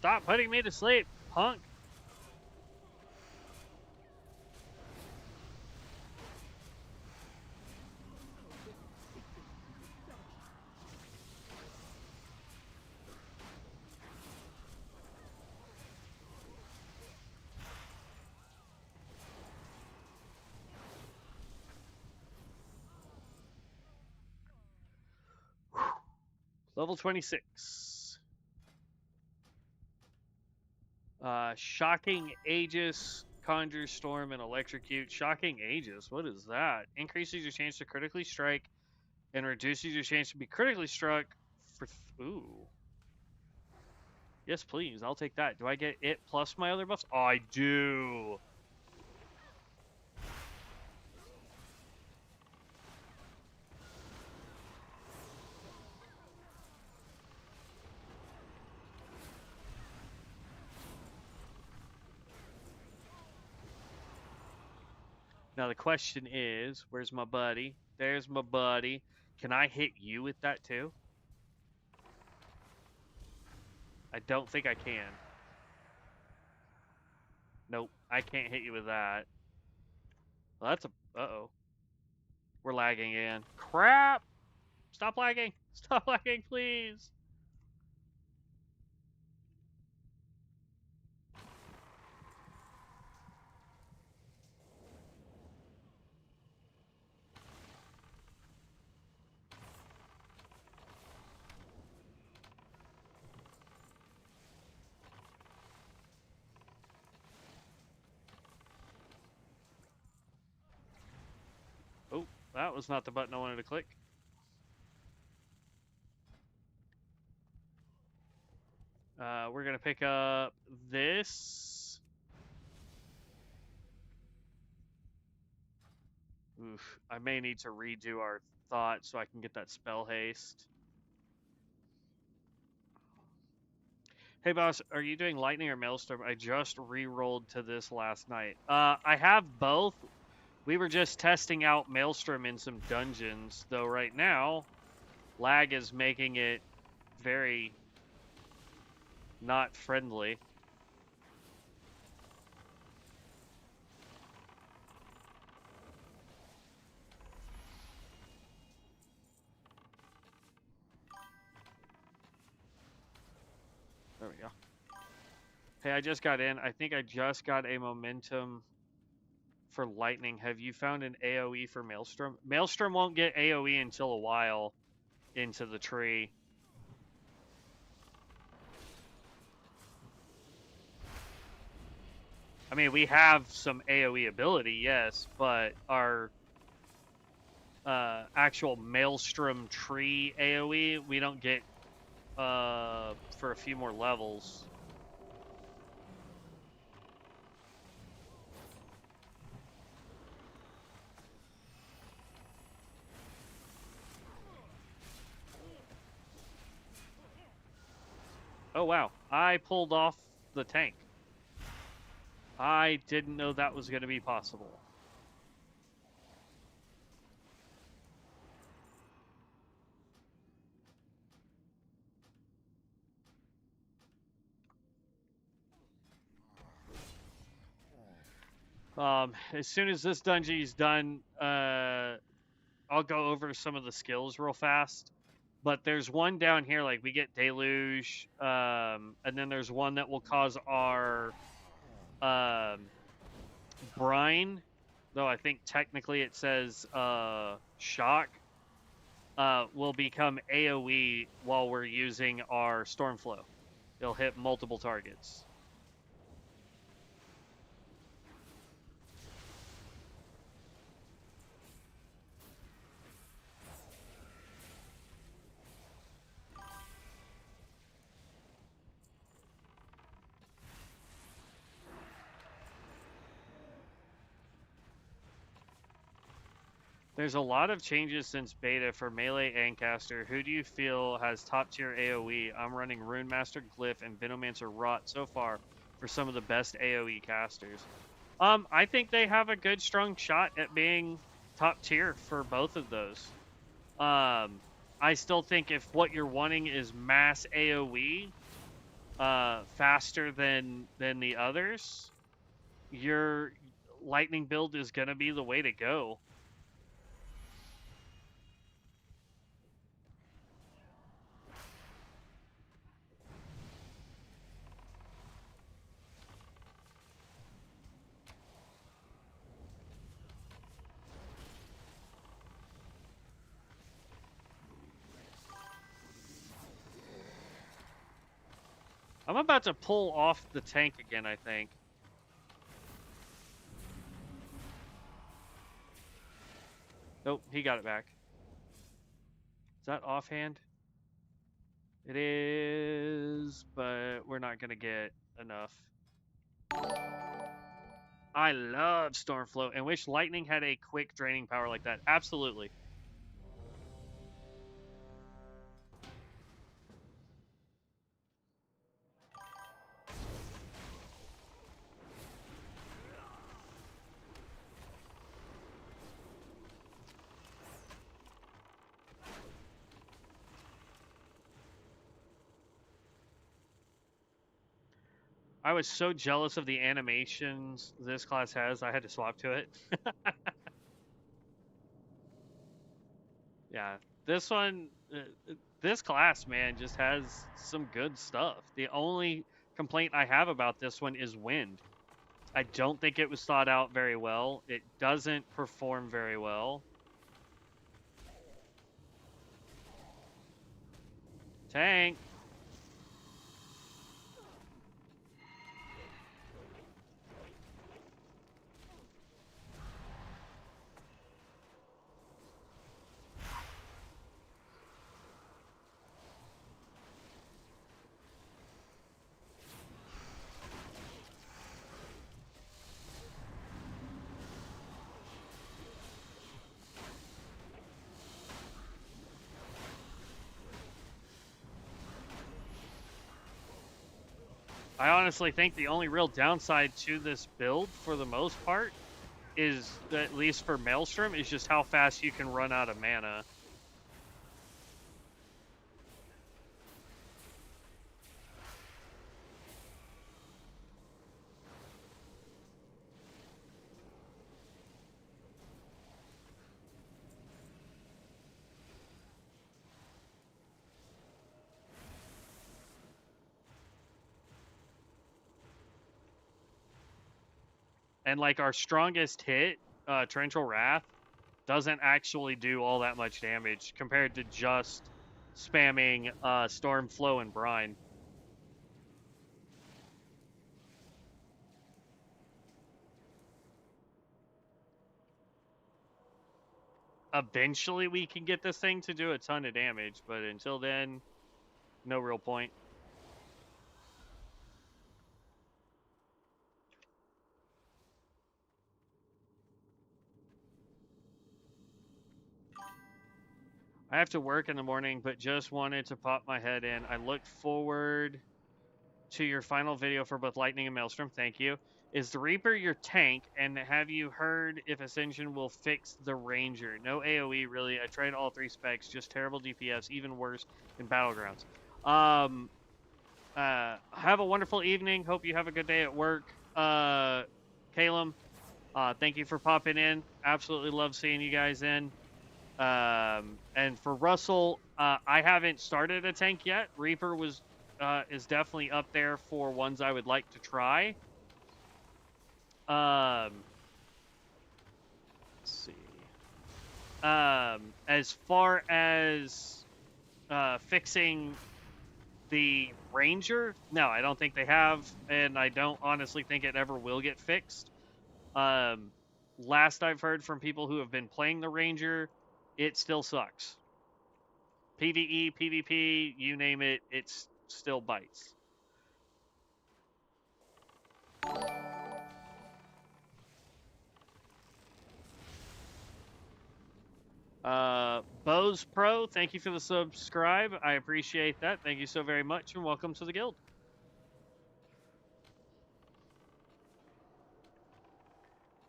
Stop putting me to sleep, punk. Level 26. Shocking Aegis, Conjure Storm, and Electrocute. Shocking Aegis, what is that? Increases your chance to critically strike and reduces your chance to be critically struck for... Ooh. Yes, please. I'll take that. Do I get it plus my other buffs? Oh, I do. Now the question is, where's my buddy? There's my buddy. Can I hit you with that too? I don't think I can. Nope, I can't hit you with that. Well, that's a... Uh-oh. We're lagging again. Crap! Stop lagging! Stop lagging, please! Oh, that was not the button I wanted to click. We're gonna pick up this. Oof, I may need to redo our thought so I can get that spell haste. Hey boss, are you doing lightning or maelstrom? I just re-rolled to this last night. I have both. We were just testing out maelstrom in some dungeons, though right now, lag is making it very not friendly. There we go. Hey, I just got in. I think I just got a momentum for lightning. Have you found an AoE for maelstrom? Maelstrom won't get AoE until a while into the tree. I mean, we have some AoE ability, yes, but our actual maelstrom tree AoE, we don't get for a few more levels. Oh wow, I pulled off the tank. I didn't know that was going to be possible. As soon as this dungeon is done, I'll go over some of the skills real fast. But there's one down here, like we get Deluge, and then there's one that will cause our brine, though I think technically it says shock, will become AoE while we're using our Stormflow. It'll hit multiple targets. There's a lot of changes since beta for melee and caster. Who do you feel has top tier AoE? I'm running Runemaster, Glyph, and Venomancer Rot so far for some of the best AoE casters. I think they have a good, strong shot at being top tier for both of those. I still think if what you're wanting is mass AoE, faster than the others, your lightning build is gonna be the way to go. I'm about to pull off the tank again, I think. Nope, he got it back. Is that offhand? It is, but we're not gonna get enough. I love Stormflow and wish Lightning had a quick draining power like that. Absolutely. I was so jealous of the animations this class has, I had to swap to it. Yeah, this one, this class, man, just has some good stuff. The only complaint I have about this one is wind. I don't think it was thought out very well. It doesn't perform very well. Tank. I honestly think the only real downside to this build, for the most part, is, at least for Maelstrom, is just how fast you can run out of mana. And like our strongest hit, Torrential Wrath, doesn't actually do all that much damage compared to just spamming Stormflow and Brine. Eventually we can get this thing to do a ton of damage, but until then, no real point. I have to work in the morning, but just wanted to pop my head in. I look forward to your final video for both Lightning and Maelstrom. Thank you. Is the Reaper your tank? And have you heard if Ascension will fix the Ranger? No AoE, really. I tried all three specs. Just terrible DPS. Even worse in Battlegrounds. Have a wonderful evening. Hope you have a good day at work. Calum, thank you for popping in. Absolutely love seeing you guys in. And for Russell, I haven't started a tank yet. Reaper is definitely up there for ones I would like to try. Let's see. As far as fixing the Ranger, no, I don't think they have, and I don't honestly think it ever will get fixed. Last I've heard from people who have been playing the Ranger, it still sucks. PvE, PvP, you name it, it still bites. Bose Pro, thank you for the subscribe. I appreciate that. Thank you so very much, and welcome to the guild.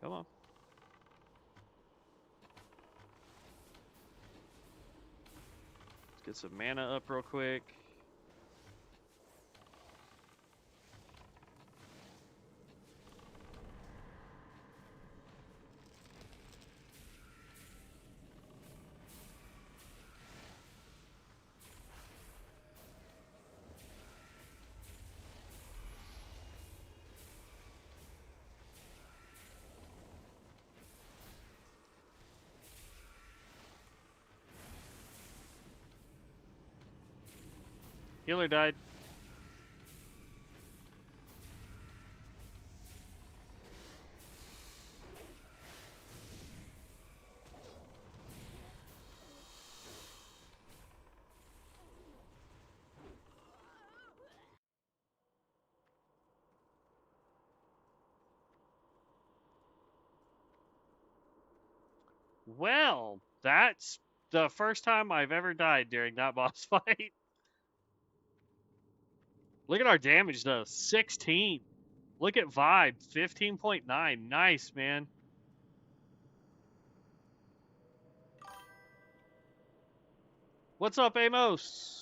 Come on. Let's get some mana up real quick. Healer died. Well, that's the first time I've ever died during that boss fight. Look at our damage though, 16. Look at vibe, 15.9. Nice, man. What's up, Amos?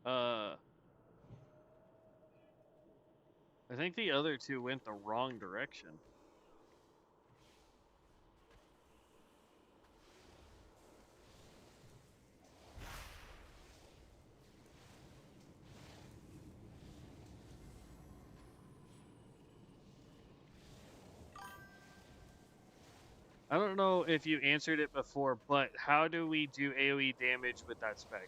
Uh, I think the other two went the wrong direction. I don't know if you answered it before, but how do we do AoE damage with that spec?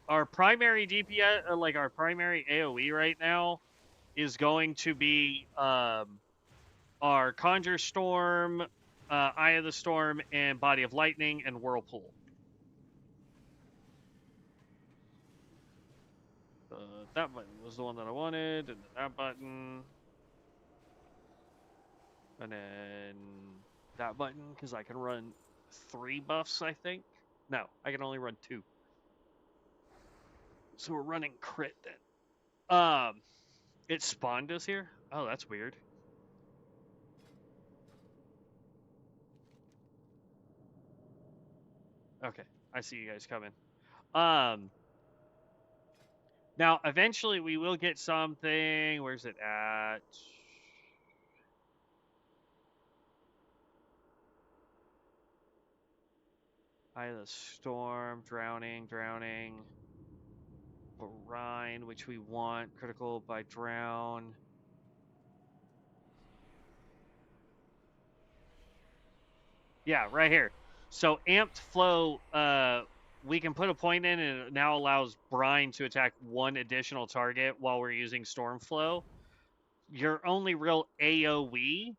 Our primary DPS, like our primary AoE right now, is going to be our Conjure Storm, Eye of the Storm, and Body of Lightning, and Whirlpool. That button was the one that I wanted, and then that button. And then that button, because I can run 3 buffs, I think. No, I can only run 2. So we're running crit then. It spawned us here? Oh, that's weird. Okay, I see you guys coming. Now, eventually we will get something. Where's it at? Eye of the Storm, drowning. Brine, which we want. Critical by drown. Yeah, right here. So amped flow, we can put a point in, and it now allows brine to attack 1 additional target while we're using storm flow. Your only real AoE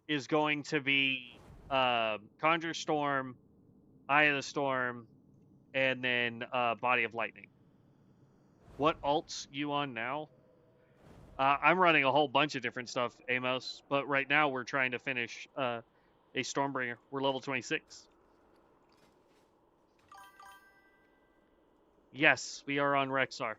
is going to be Conjure Storm, Eye of the Storm, and then Body of Lightning. What alts you on now? I'm running a whole bunch of different stuff, Amos, but right now we're trying to finish a Stormbringer. We're level 26. Yes, we are on Rexar.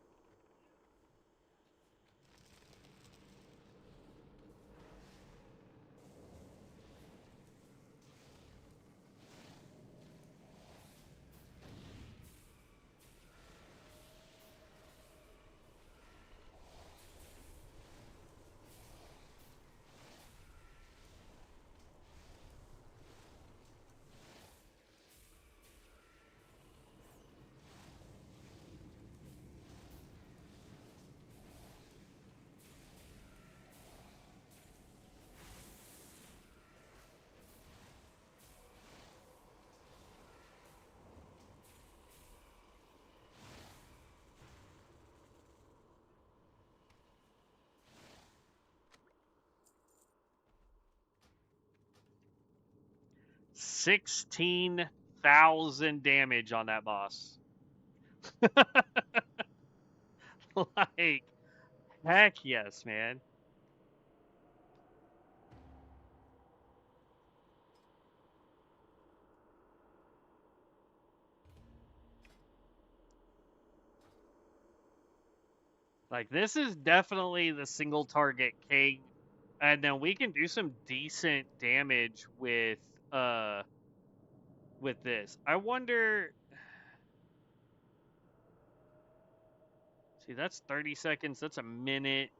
$16,000 damage on that boss. Like, heck yes, man. Like, this is definitely the single target king. And then we can do some decent damage with this. I wonder. See, that's 30 seconds. That's a minute.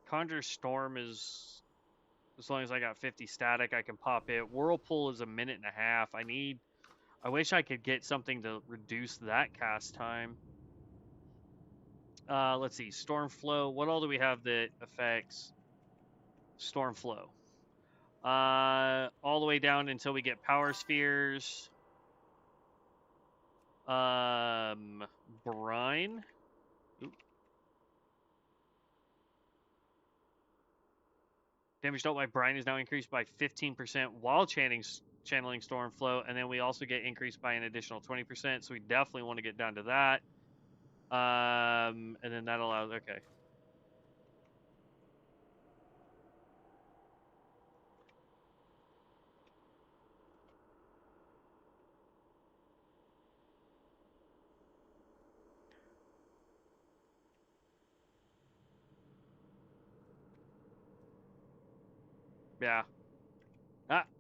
Conjure Storm is As long as I got 50 static, I can pop it. Whirlpool is a minute and a half. I wish I could get something to reduce that cast time. Let's see. Stormflow. What all do we have that affects Stormflow? All the way down until we get power spheres. Brine. Oop. Damage dealt by brine is now increased by 15% while channeling Stormflow, and then we also get increased by an additional 20%. So we definitely want to get down to that. And then that allows. Okay. Yeah.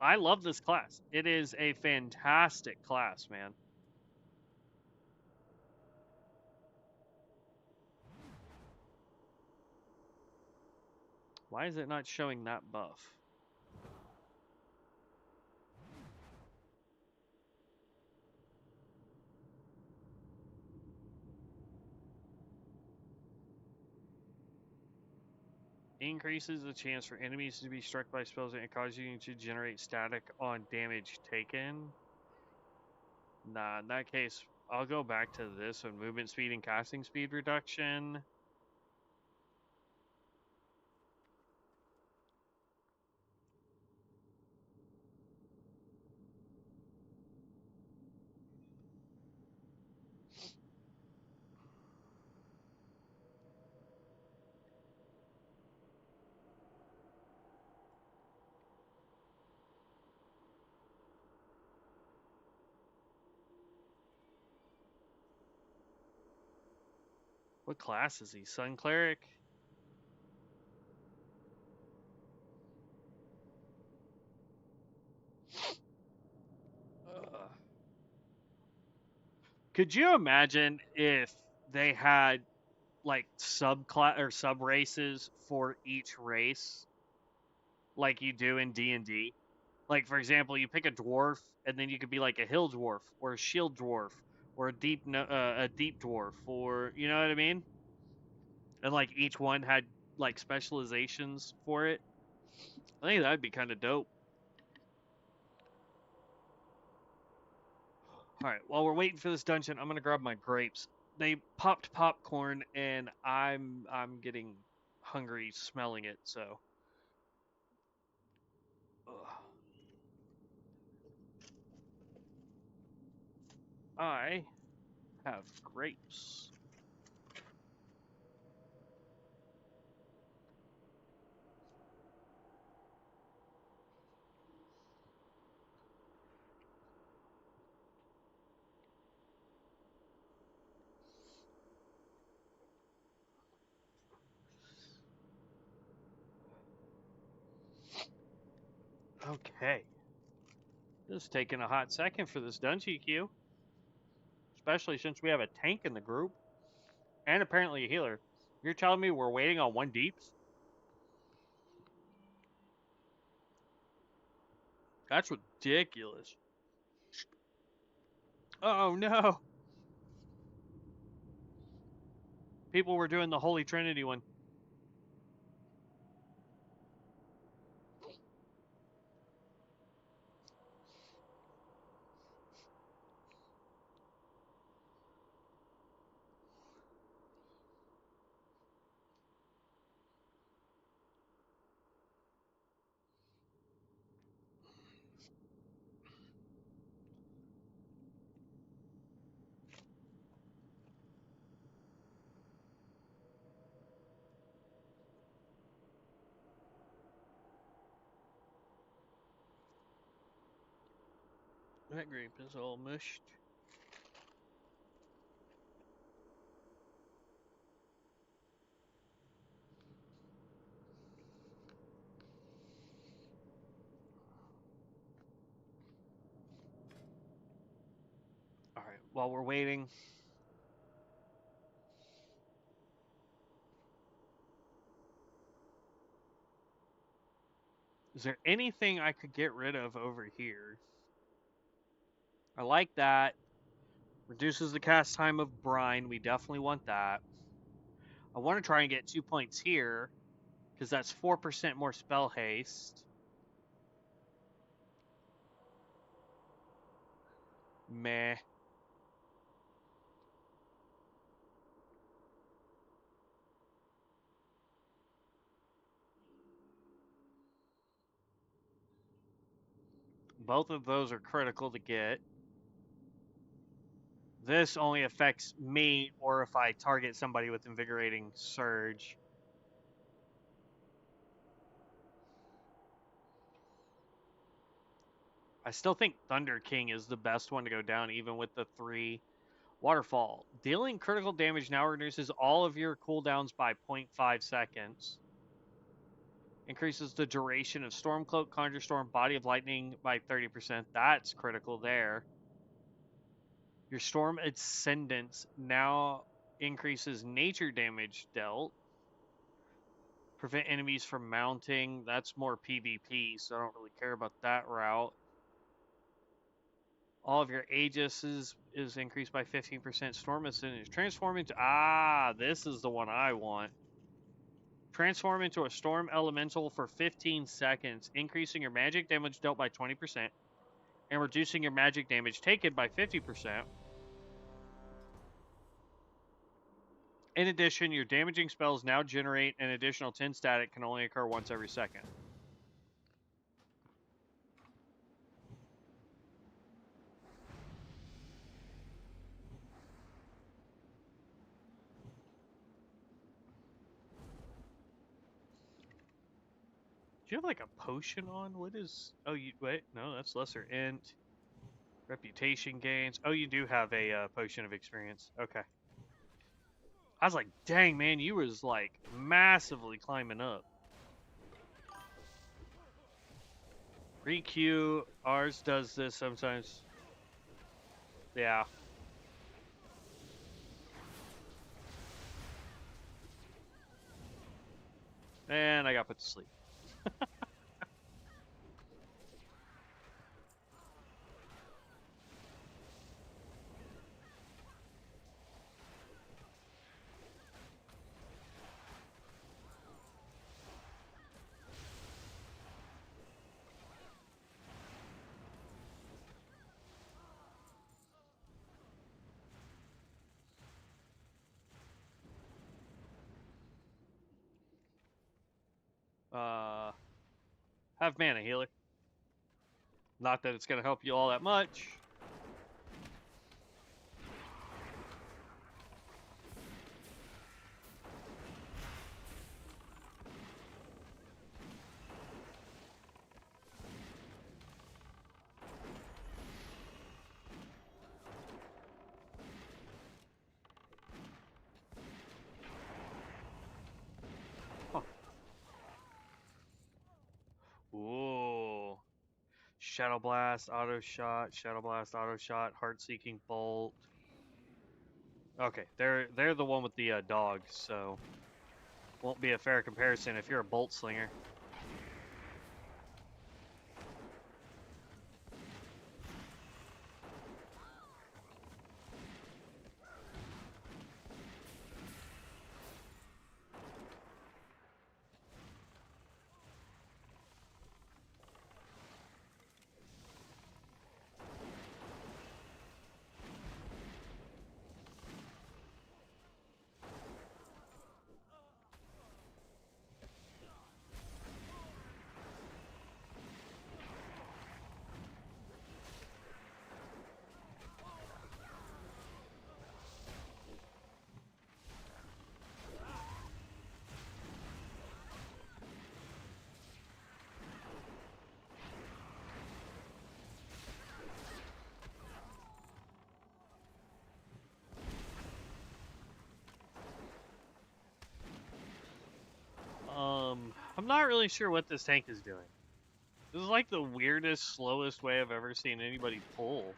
I love this class. It is a fantastic class, man. Why is it not showing that buff? Increases the chance for enemies to be struck by spells and causes you to generate static on damage taken. Nah, in that case, I'll go back to this one. Movement speed and casting speed reduction. What class is he? Sun Cleric? Could you imagine if they had like subclass or sub races for each race, like you do in D&D? Like for example, you pick a dwarf, and then you could be like a hill dwarf or a shield dwarf or a deep dwarf, or you know what I mean? And like each one had like specializations for it. I think that'd be kind of dope. All right, while we're waiting for this dungeon, I'm gonna grab my grapes. They popped popcorn, and I'm getting hungry smelling it. So, I have grapes. Okay, this is taking a hot second for this dungeon queue, especially since we have a tank in the group and apparently a healer. You're telling me we're waiting on one deeps? That's ridiculous. Oh no! People were doing the Holy Trinity one. That grape is all mushed. All right, while we're waiting, Is there anything I could get rid of over here? I like that. Reduces the cast time of Brine. We definitely want that. I want to try and get 2 points here, because that's 4% more spell haste. Meh. Both of those are critical to get. This only affects me or if I target somebody with Invigorating Surge. I still think Thunder King is the best one to go down, even with the 3. Waterfall. Dealing critical damage now reduces all of your cooldowns by 0.5 seconds. Increases the duration of Stormcloak, Conjure Storm, Body of Lightning by 30%. That's critical there. Your Storm Ascendance now increases nature damage dealt. Prevent enemies from mounting. That's more PvP, so I don't really care about that route. All of your Aegis is increased by 15%. Storm Ascendance. Transform into... this is the one I want. Transform into a Storm Elemental for 15 seconds, increasing your magic damage dealt by 20% and reducing your magic damage taken by 50%. In addition, your damaging spells now generate an additional 10 static, can only occur once every second. Do you have like a potion on? What is... Oh, you... Wait, no, that's lesser int. Reputation gains. Oh, you do have a potion of experience. Okay. I was like, dang, man, you was like massively climbing up. Re-queue. Ours does this sometimes. Yeah. And I got put to sleep. Have mana healer. Not that it's going to help you all that much. Huh. Ooh. Shadow Blast, Auto Shot, Shadow Blast, Auto Shot, Heart Seeking Bolt. Okay, they're the one with the dogs, so won't be a fair comparison if you're a Bolt Slinger. I'm not really sure what this tank is doing. This is like the weirdest, slowest way I've ever seen anybody pull.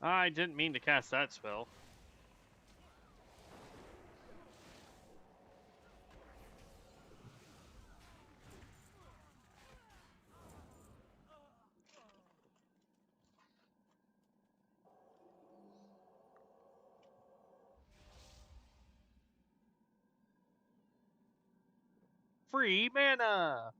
I didn't mean to cast that spell. Free mana!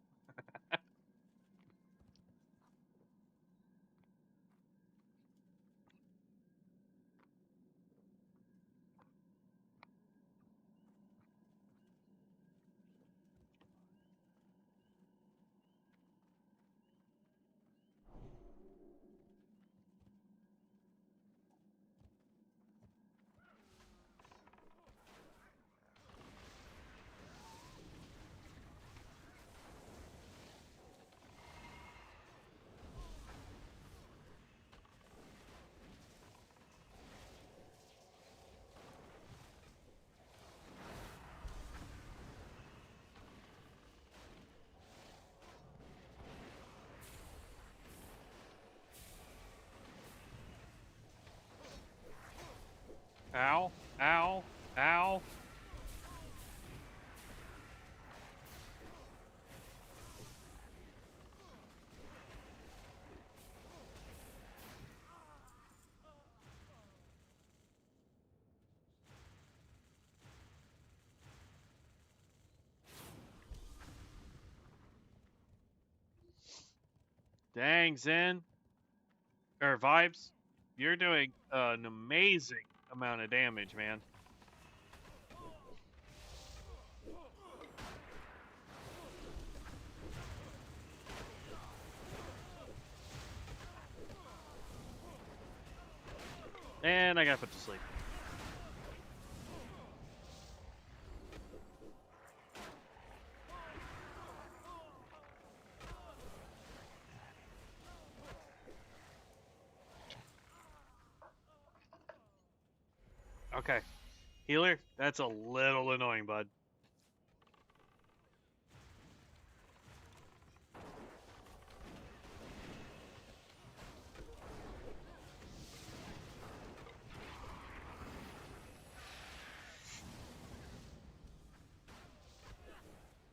Ow, ow, ow. Dang, Zen. Or Vibes. You're doing an amazing amount of damage, man. And I got put to sleep. Okay. Healer, that's a little annoying, bud.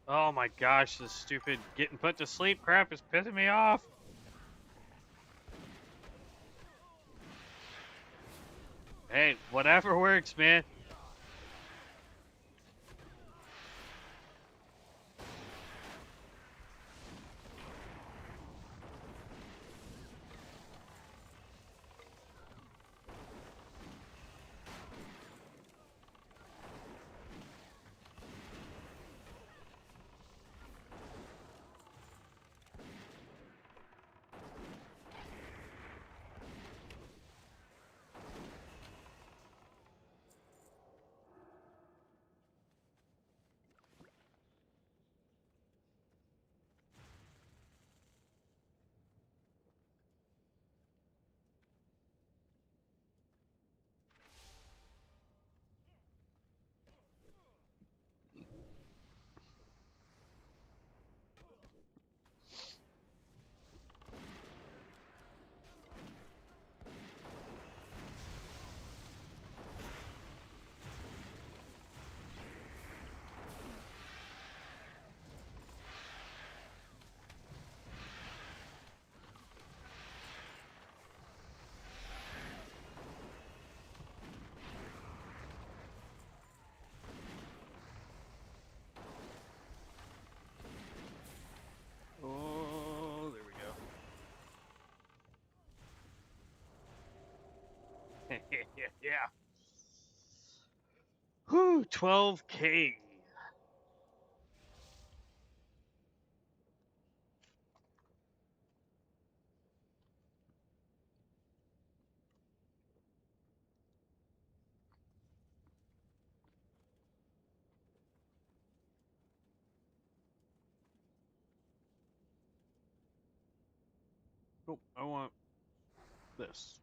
Oh my gosh, this stupid getting put to sleep crap is pissing me off. Hey, whatever works, man. Oh, there we go. Yeah. Whew, 12K. Oh, I want this.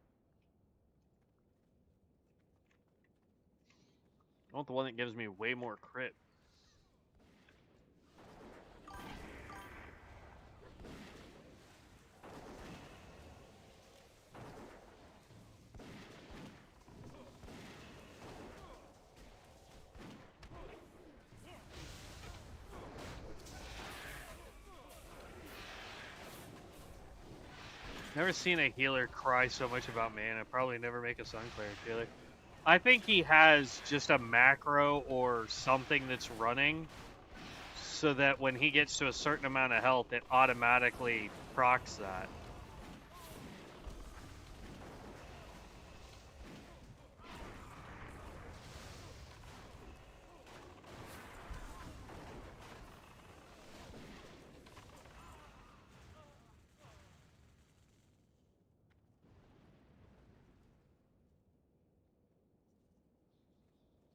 I want the one that gives me way more crit. Never seen a healer cry so much about mana. Probably never make a Sun Cleric healer. I think he has just a macro or something that's running so that when he gets to a certain amount of health, it automatically procs that.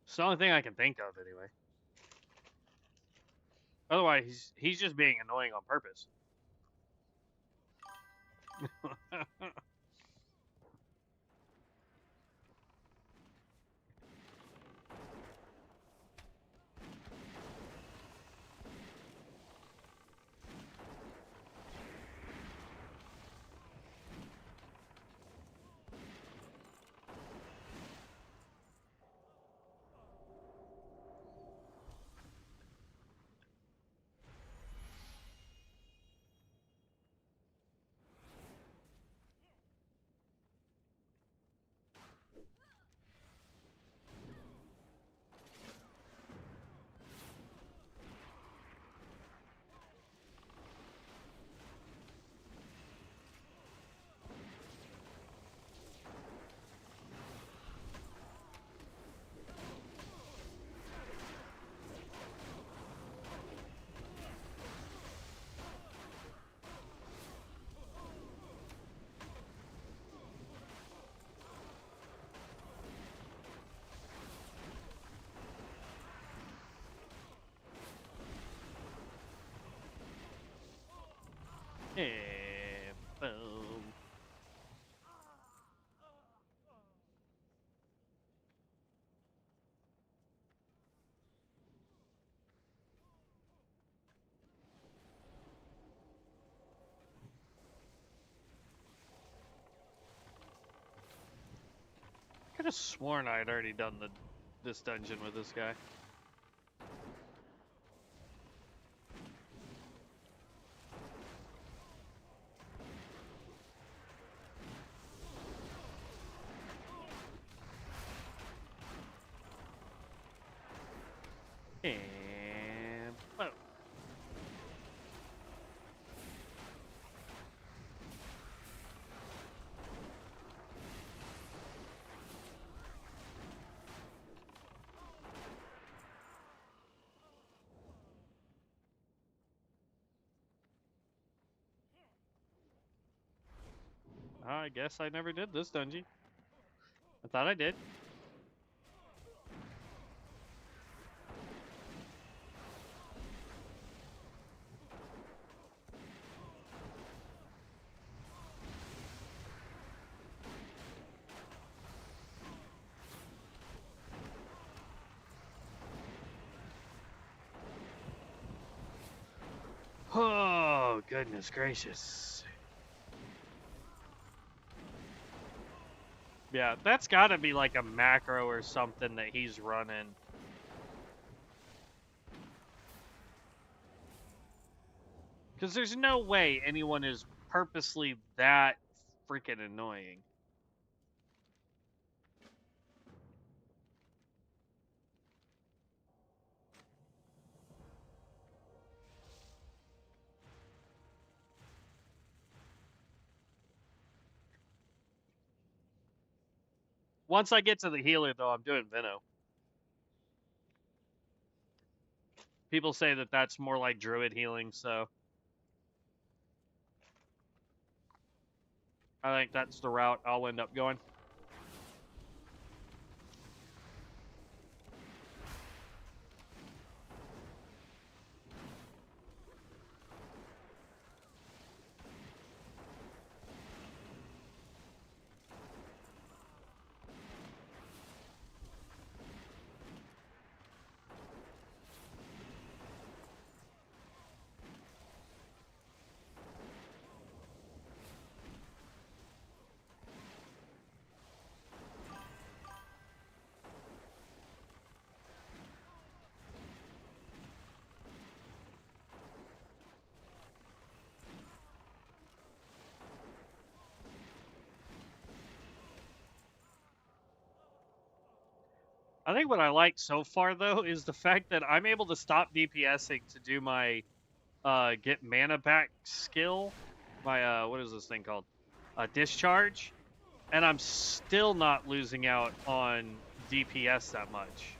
It's the only thing I can think of, anyway. Otherwise, he's just being annoying on purpose. And boom. Could have sworn I had already done this dungeon with this guy. And boom. I guess I never did this dungeon. I thought I did. Oh, goodness gracious. Yeah, that's gotta be like a macro or something that he's running. Because there's no way anyone is purposely that freaking annoying. Once I get to the healer, though, I'm doing Vino. People say that that's more like druid healing, so I think that's the route I'll end up going. I think what I like so far though is the fact that I'm able to stop DPSing to do my get mana back skill. My what is this thing called? Discharge, and I'm still not losing out on DPS that much.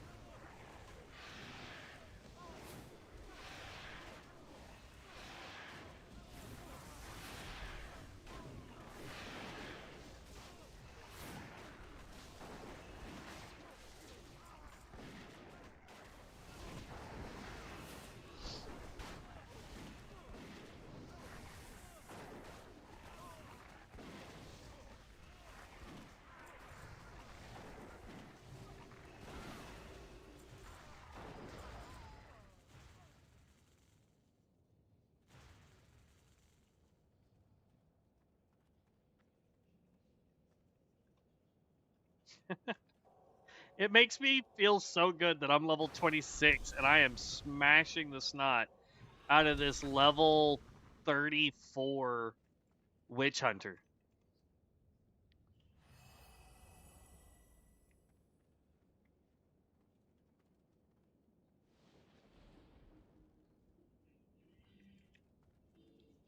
It makes me feel so good that I'm level 26 and I am smashing the snot out of this level 34 witch hunter.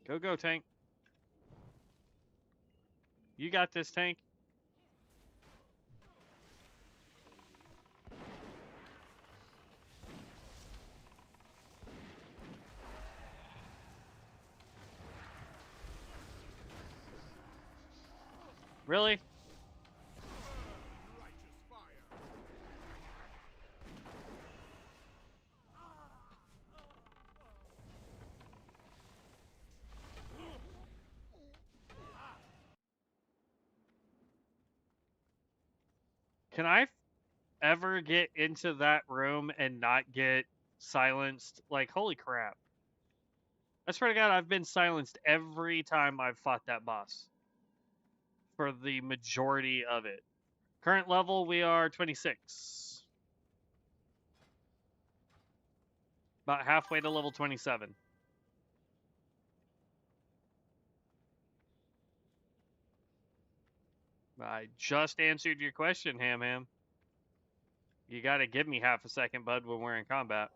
Go, tank. You got this, tank. Really? Can I ever get into that room and not get silenced? Like, holy crap. I swear to God, I've been silenced every time I've fought that boss. For the majority of it. Current level, we are 26. About halfway to level 27. I just answered your question, Ham Ham. You gotta give me half a second, bud, when we're in combat.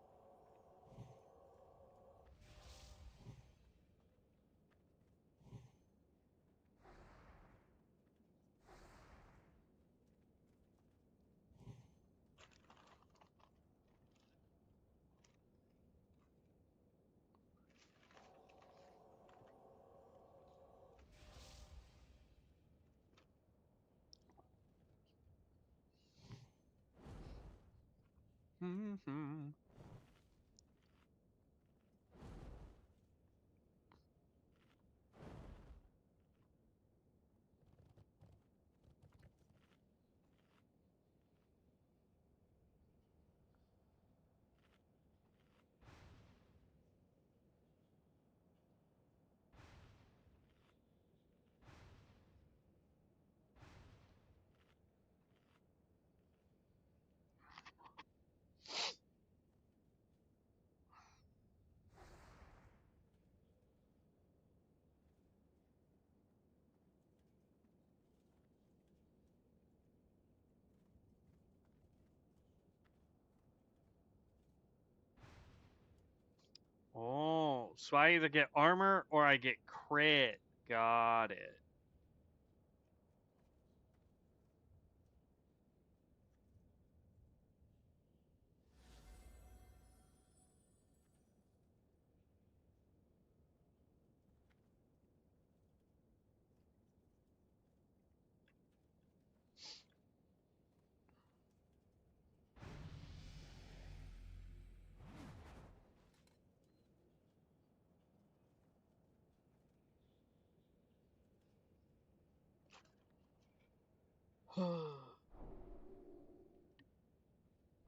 Oh, so I either get armor or I get crit. Got it.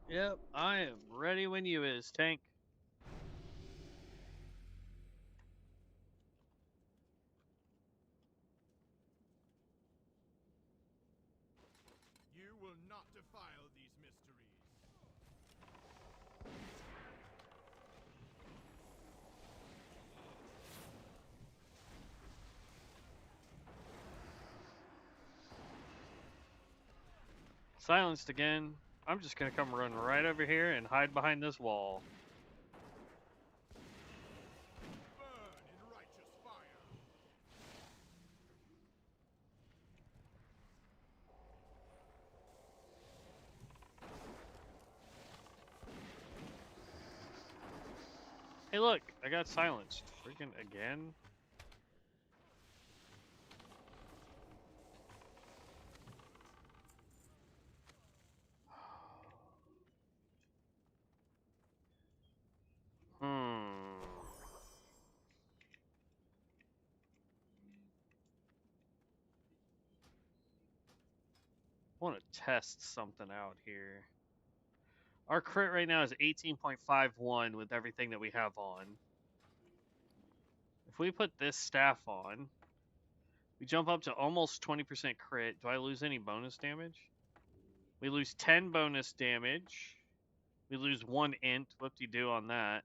Yep, I am ready when you is, tank. You will not defile these mysteries. Silenced again. I'm just gonna come run right over here and hide behind this wall. Burn in righteous fire. Hey, look, I got silenced. Freaking again. Hmm. I want to test something out here. Our crit right now is 18.51 with everything that we have on. If we put this staff on, we jump up to almost 20% crit. Do I lose any bonus damage? We lose 10 bonus damage. We lose 1 int. Whoop-de-doo on that.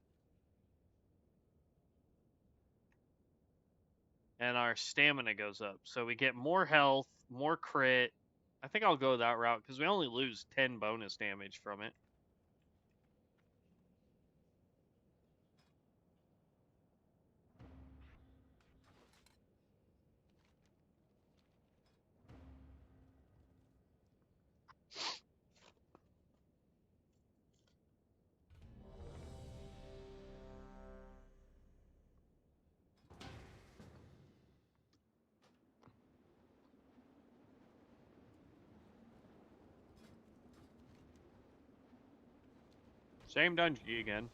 And our stamina goes up. So we get more health, more crit. I think I'll go that route because we only lose 10 bonus damage from it. Same dungeon again.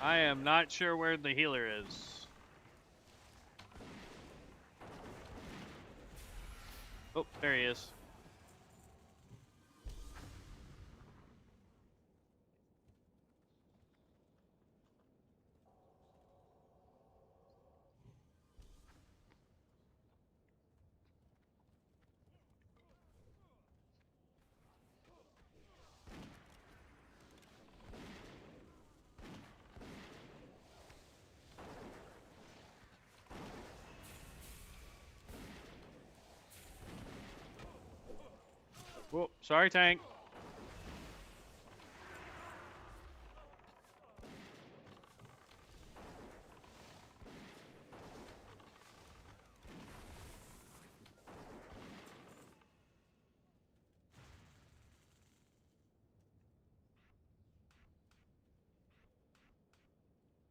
I am not sure where the healer is. Oh, there he is. Whoa, sorry, tank.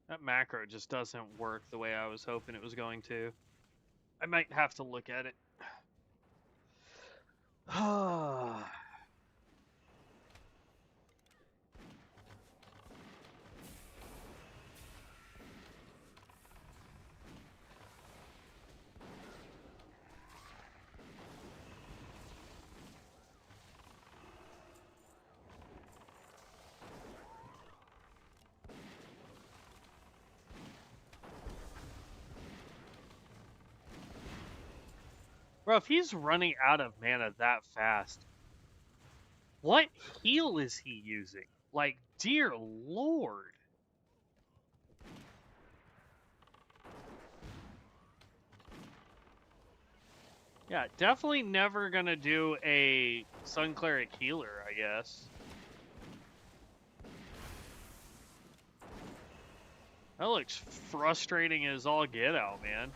That macro just doesn't work the way I was hoping it was going to. I might have to look at it. Bro, if he's running out of mana that fast, what heal is he using? Like, dear lord. Yeah, definitely never gonna do a Sun Cleric healer, I guess. That looks frustrating as all get out, man.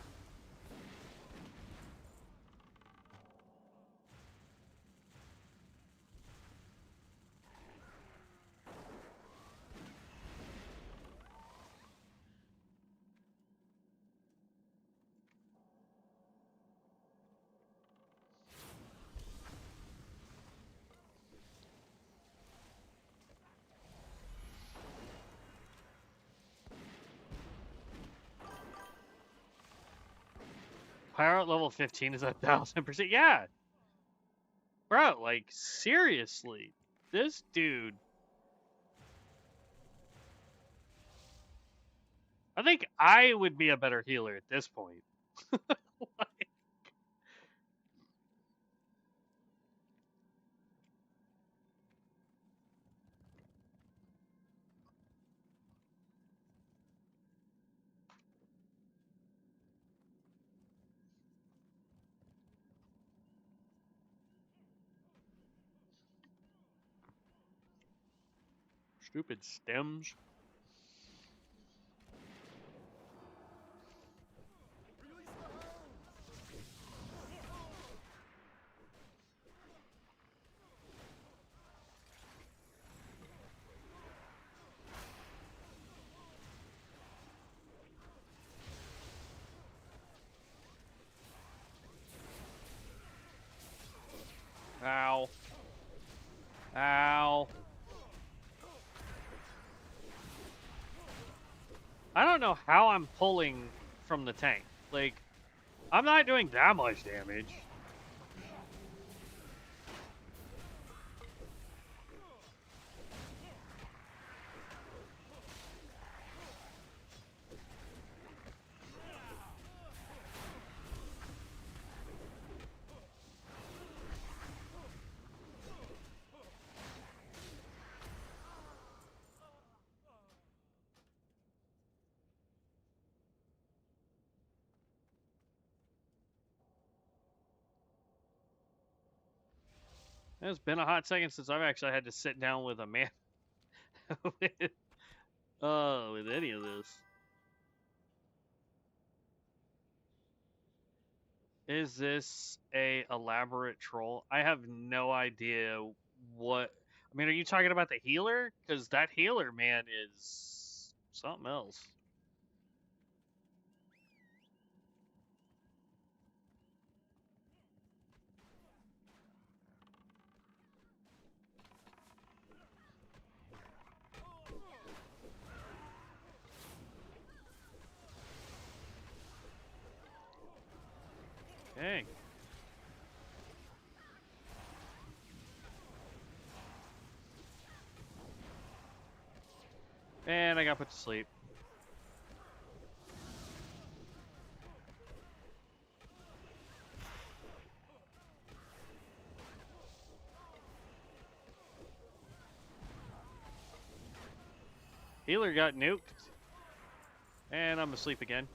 Pirate level 15 is 1,000%. Yeah. Bro, like, seriously. This dude. I think I would be a better healer at this point. Stupid stems. Release the hound! Ow. Ow. I don't know how I'm pulling from the tank. Like, I'm not doing that much damage. It's been a hot second since I've actually had to sit down with a man with, with any of this. Is this a elaborate troll? I have no idea what. I mean, are you talking about the healer? Because that healer, man, is something else. Dang. And I got put to sleep. Healer got nuked. And I'm asleep again.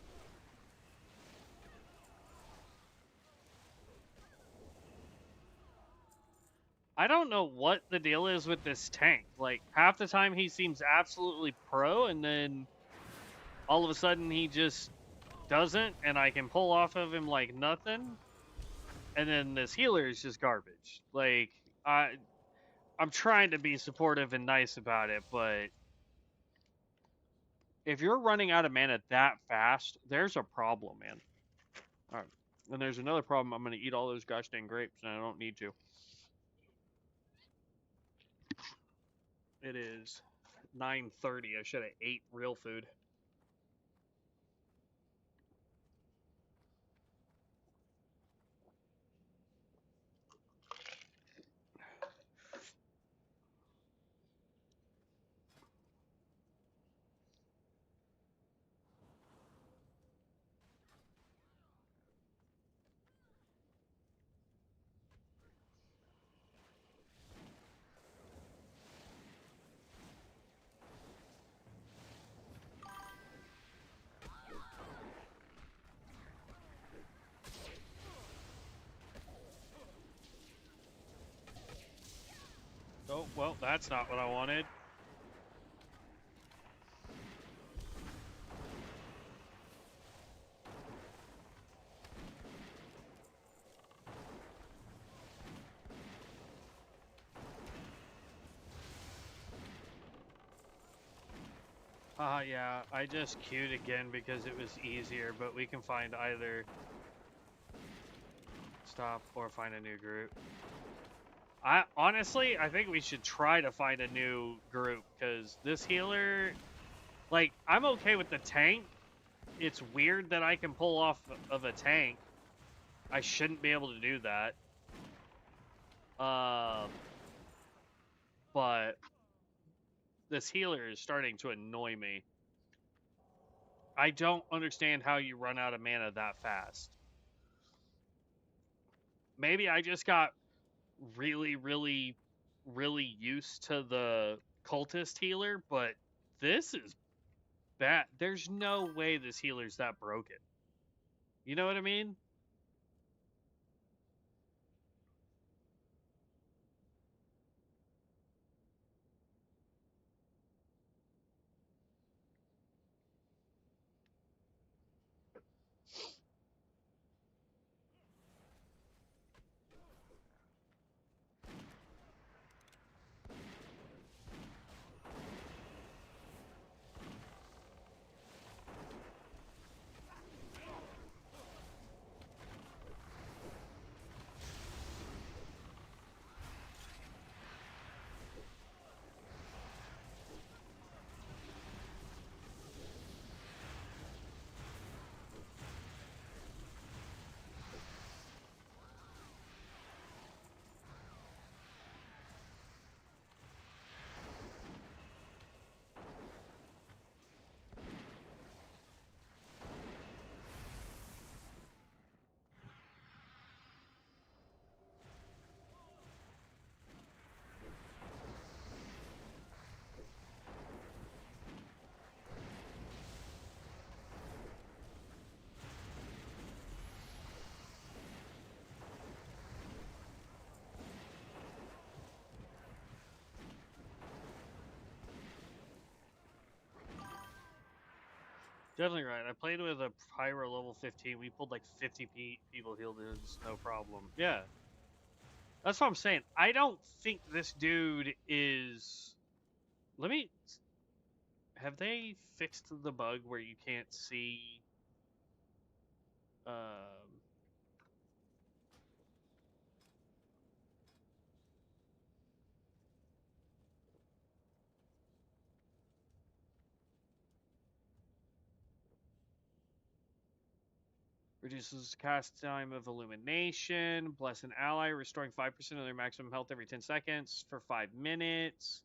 I don't know what the deal is with this tank. Like, half the time he seems absolutely pro, and then all of a sudden he just doesn't, and I can pull off of him like nothing. And then this healer is just garbage. Like, I'm trying to be supportive and nice about it, but if you're running out of mana that fast, there's a problem, man. All right. And there's another problem. I'm going to eat all those gosh dang grapes, and I don't need to. It is 9:30. I should have ate real food. Oh, well, that's not what I wanted. Yeah, I just queued again because it was easier, but we can find either stop or find a new group. Honestly, I think we should try to find a new group, because this healer, like, I'm okay with the tank. It's weird that I can pull off of a tank, I shouldn't be able to do that. But this healer is starting to annoy me. I don't understand how you run out of mana that fast. Maybe I just got really, really, really used to the cultist healer, but this is bad. There's no way this healer's that broken. You know what I mean? Definitely right. I played with a pyro level 15. We pulled like 50 people healed. It was no problem. Yeah. That's what I'm saying. I don't think this dude is. Let me. Have they fixed the bug where you can't see? Um, Reduces cast time of illumination. Bless an ally, restoring 5% of their maximum health every 10 seconds for 5 minutes.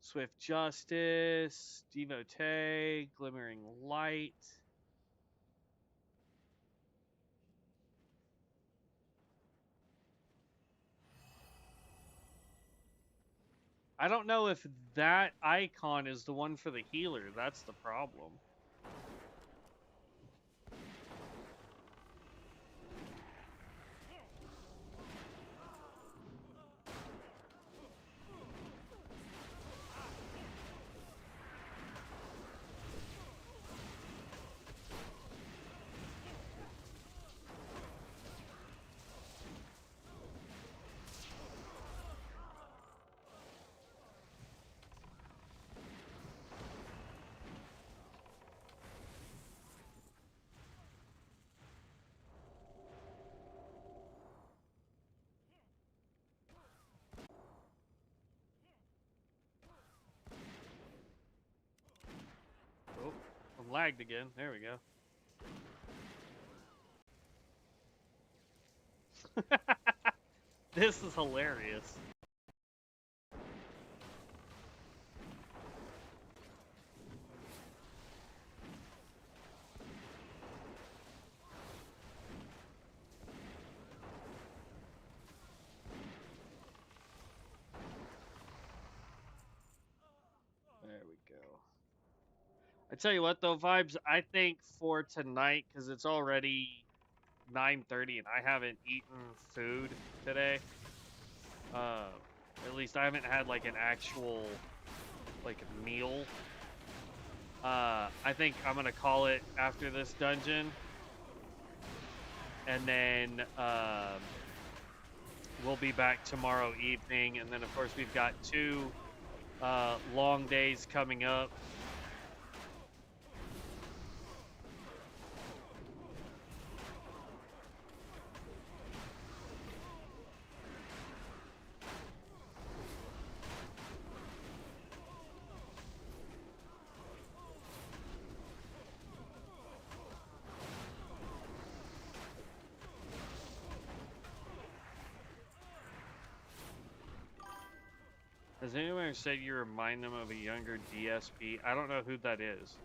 Swift Justice. Devotee. Glimmering Light. I don't know if that icon is the one for the healer. That's the problem. Oh, I'm lagged again. There we go. This is hilarious. There we go. I tell you what, though, Vibes, I think for tonight, because it's already 9:30 and I haven't eaten food today. At least I haven't had like an actual like meal. I think I'm gonna call it after this dungeon, and then we'll be back tomorrow evening, and then of course we've got 2 long days coming up. Has anyone ever said you remind them of a younger DSP? I don't know who that is.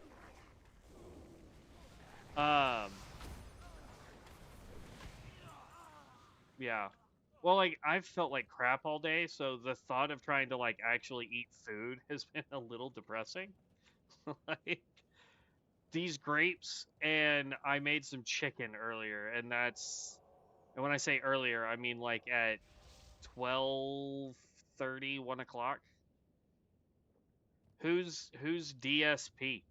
Yeah. Well, like, I've felt like crap all day, so the thought of trying to, like, actually eat food has been a little depressing. Like, these grapes, and I made some chicken earlier, and and when I say earlier, I mean, like, at 12:30, 1 o'clock. Who's DSP?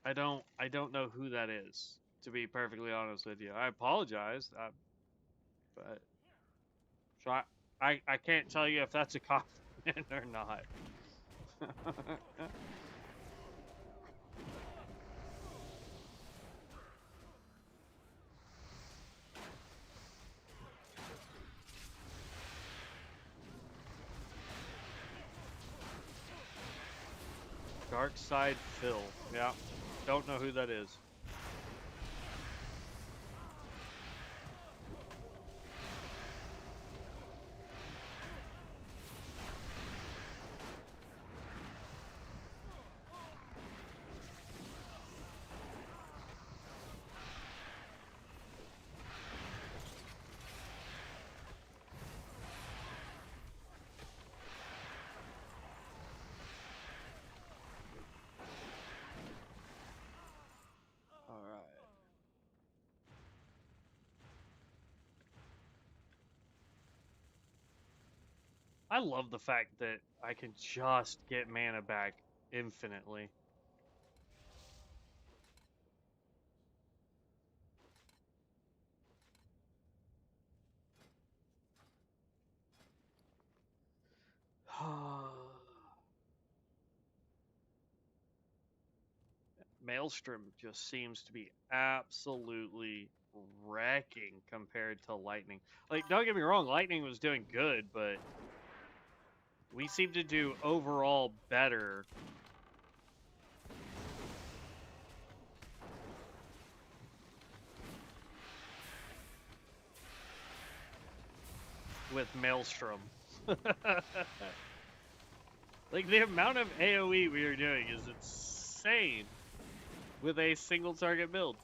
I don't know who that is, to be perfectly honest with you. I apologize, but so I can't tell you if that's a compliment or not. Dark Side Phil. Yeah. Don't know who that is. All right. I love the fact that I can just get mana back infinitely. Maelstrom just seems to be absolutely wrecking compared to Lightning. Like, don't get me wrong, Lightning was doing good, but we seem to do overall better with Maelstrom. Like, the amount of AoE we are doing is insane with a single target build.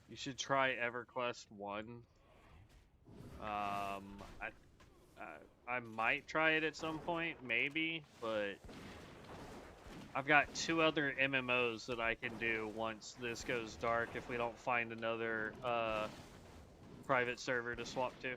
You should try EverQuest 1. I, I might try it at some point, maybe, but I've got 2 other MMOs that I can do once this goes dark if we don't find another private server to swap to.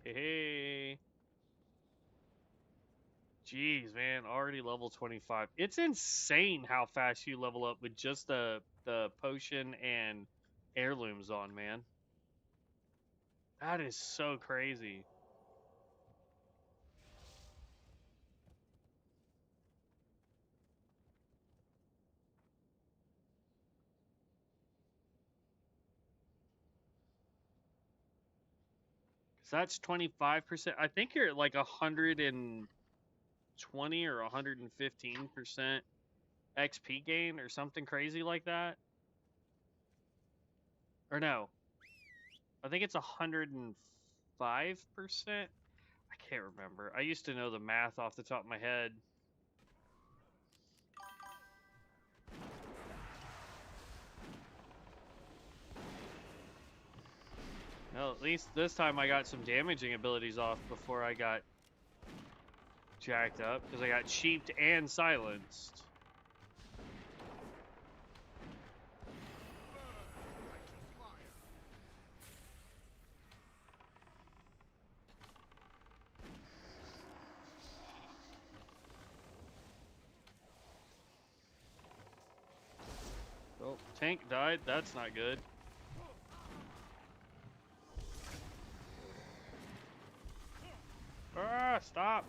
Hey. Jeez, man, already level 25. It's insane how fast you level up with just the potion and heirlooms on, man. That is so crazy. Cause that's 25%. I think you're at like 120 or 115% XP gain or something crazy like that. Or no, I think it's 105%. I can't remember. I used to know the math off the top of my head. Well, at least this time I got some damaging abilities off before I got jacked up, because I got sheeped and silenced. tank died. That's not good. Ah, stop.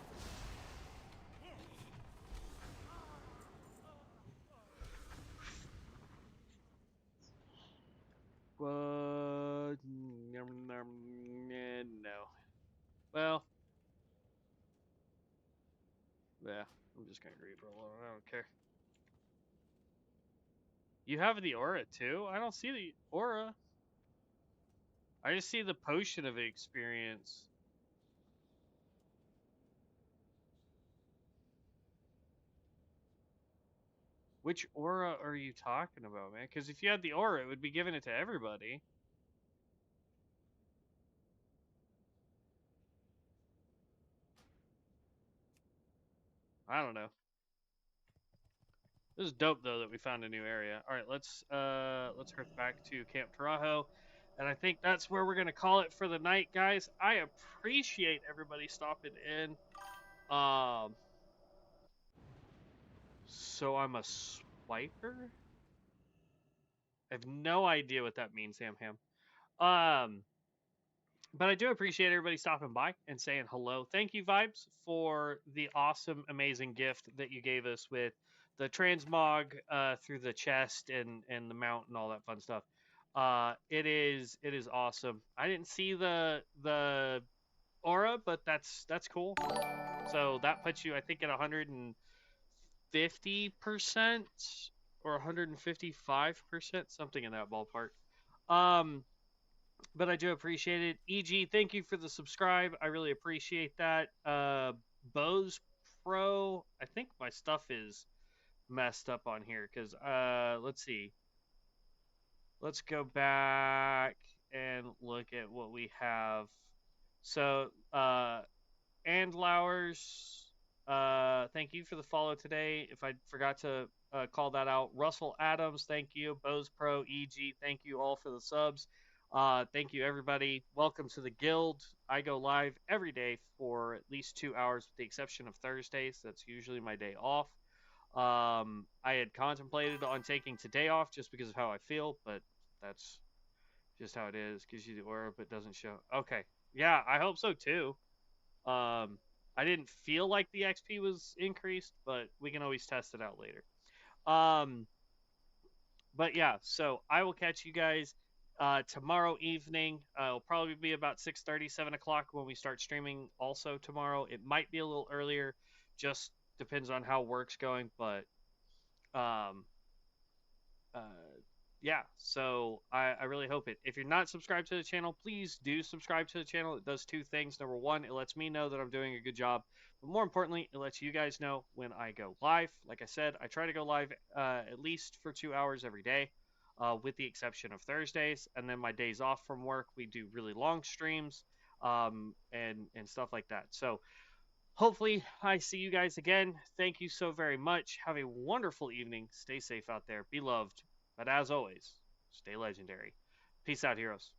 What? No. Well, yeah. I'm just gonna reroll it. I don't care. You have the aura too? I don't see the aura. I just see the potion of experience. Which aura are you talking about, man? Because if you had the aura, it would be giving it to everybody. I don't know. This is dope though that we found a new area. All right, let's head back to Camp Tarajo, and I think that's where we're gonna call it for the night, guys. I appreciate everybody stopping in. Um, so I'm a swiper. I have no idea what that means, Ham Ham. Um, but I do appreciate everybody stopping by and saying hello. Thank you, Vibes, for the awesome, amazing gift that you gave us with the transmog through the chest and the mount and all that fun stuff. It is awesome. I didn't see the aura, but that's cool. So that puts you, I think, at 150% or 155%, something in that ballpark. Um, but I do appreciate it. EG, thank you for the subscribe. I really appreciate that. Bose Pro, I think my stuff is messed up on here because let's see. Let's go back and look at what we have. So and Lowers, thank you for the follow today. If I forgot to call that out, Russell Adams, thank you. Bose Pro, EG, thank you all for the subs. Thank you, everybody. Welcome to the guild. I go live every day for at least 2 hours, with the exception of Thursdays. That's usually my day off. I had contemplated on taking today off just because of how I feel, but that's just how it is. Gives you the aura, but doesn't show. Okay, yeah, I hope so too. I didn't feel like the XP was increased, but we can always test it out later. Um, but yeah, so I will catch you guys tomorrow evening. It'll probably be about 6:30, 7 o'clock when we start streaming. Also tomorrow, it might be a little earlier. Just depends on how work's going, but um, uh, yeah, so I really hope it. If you're not subscribed to the channel, please do subscribe to the channel. It does two things. Number one, it lets me know that I'm doing a good job. But more importantly, it lets you guys know when I go live. Like I said, I try to go live at least for 2 hours every day, with the exception of Thursdays. And then my days off from work, we do really long streams and stuff like that. So hopefully, I see you guys again. Thank you so very much. Have a wonderful evening. Stay safe out there. Be loved. But as always, stay legendary. Peace out, heroes.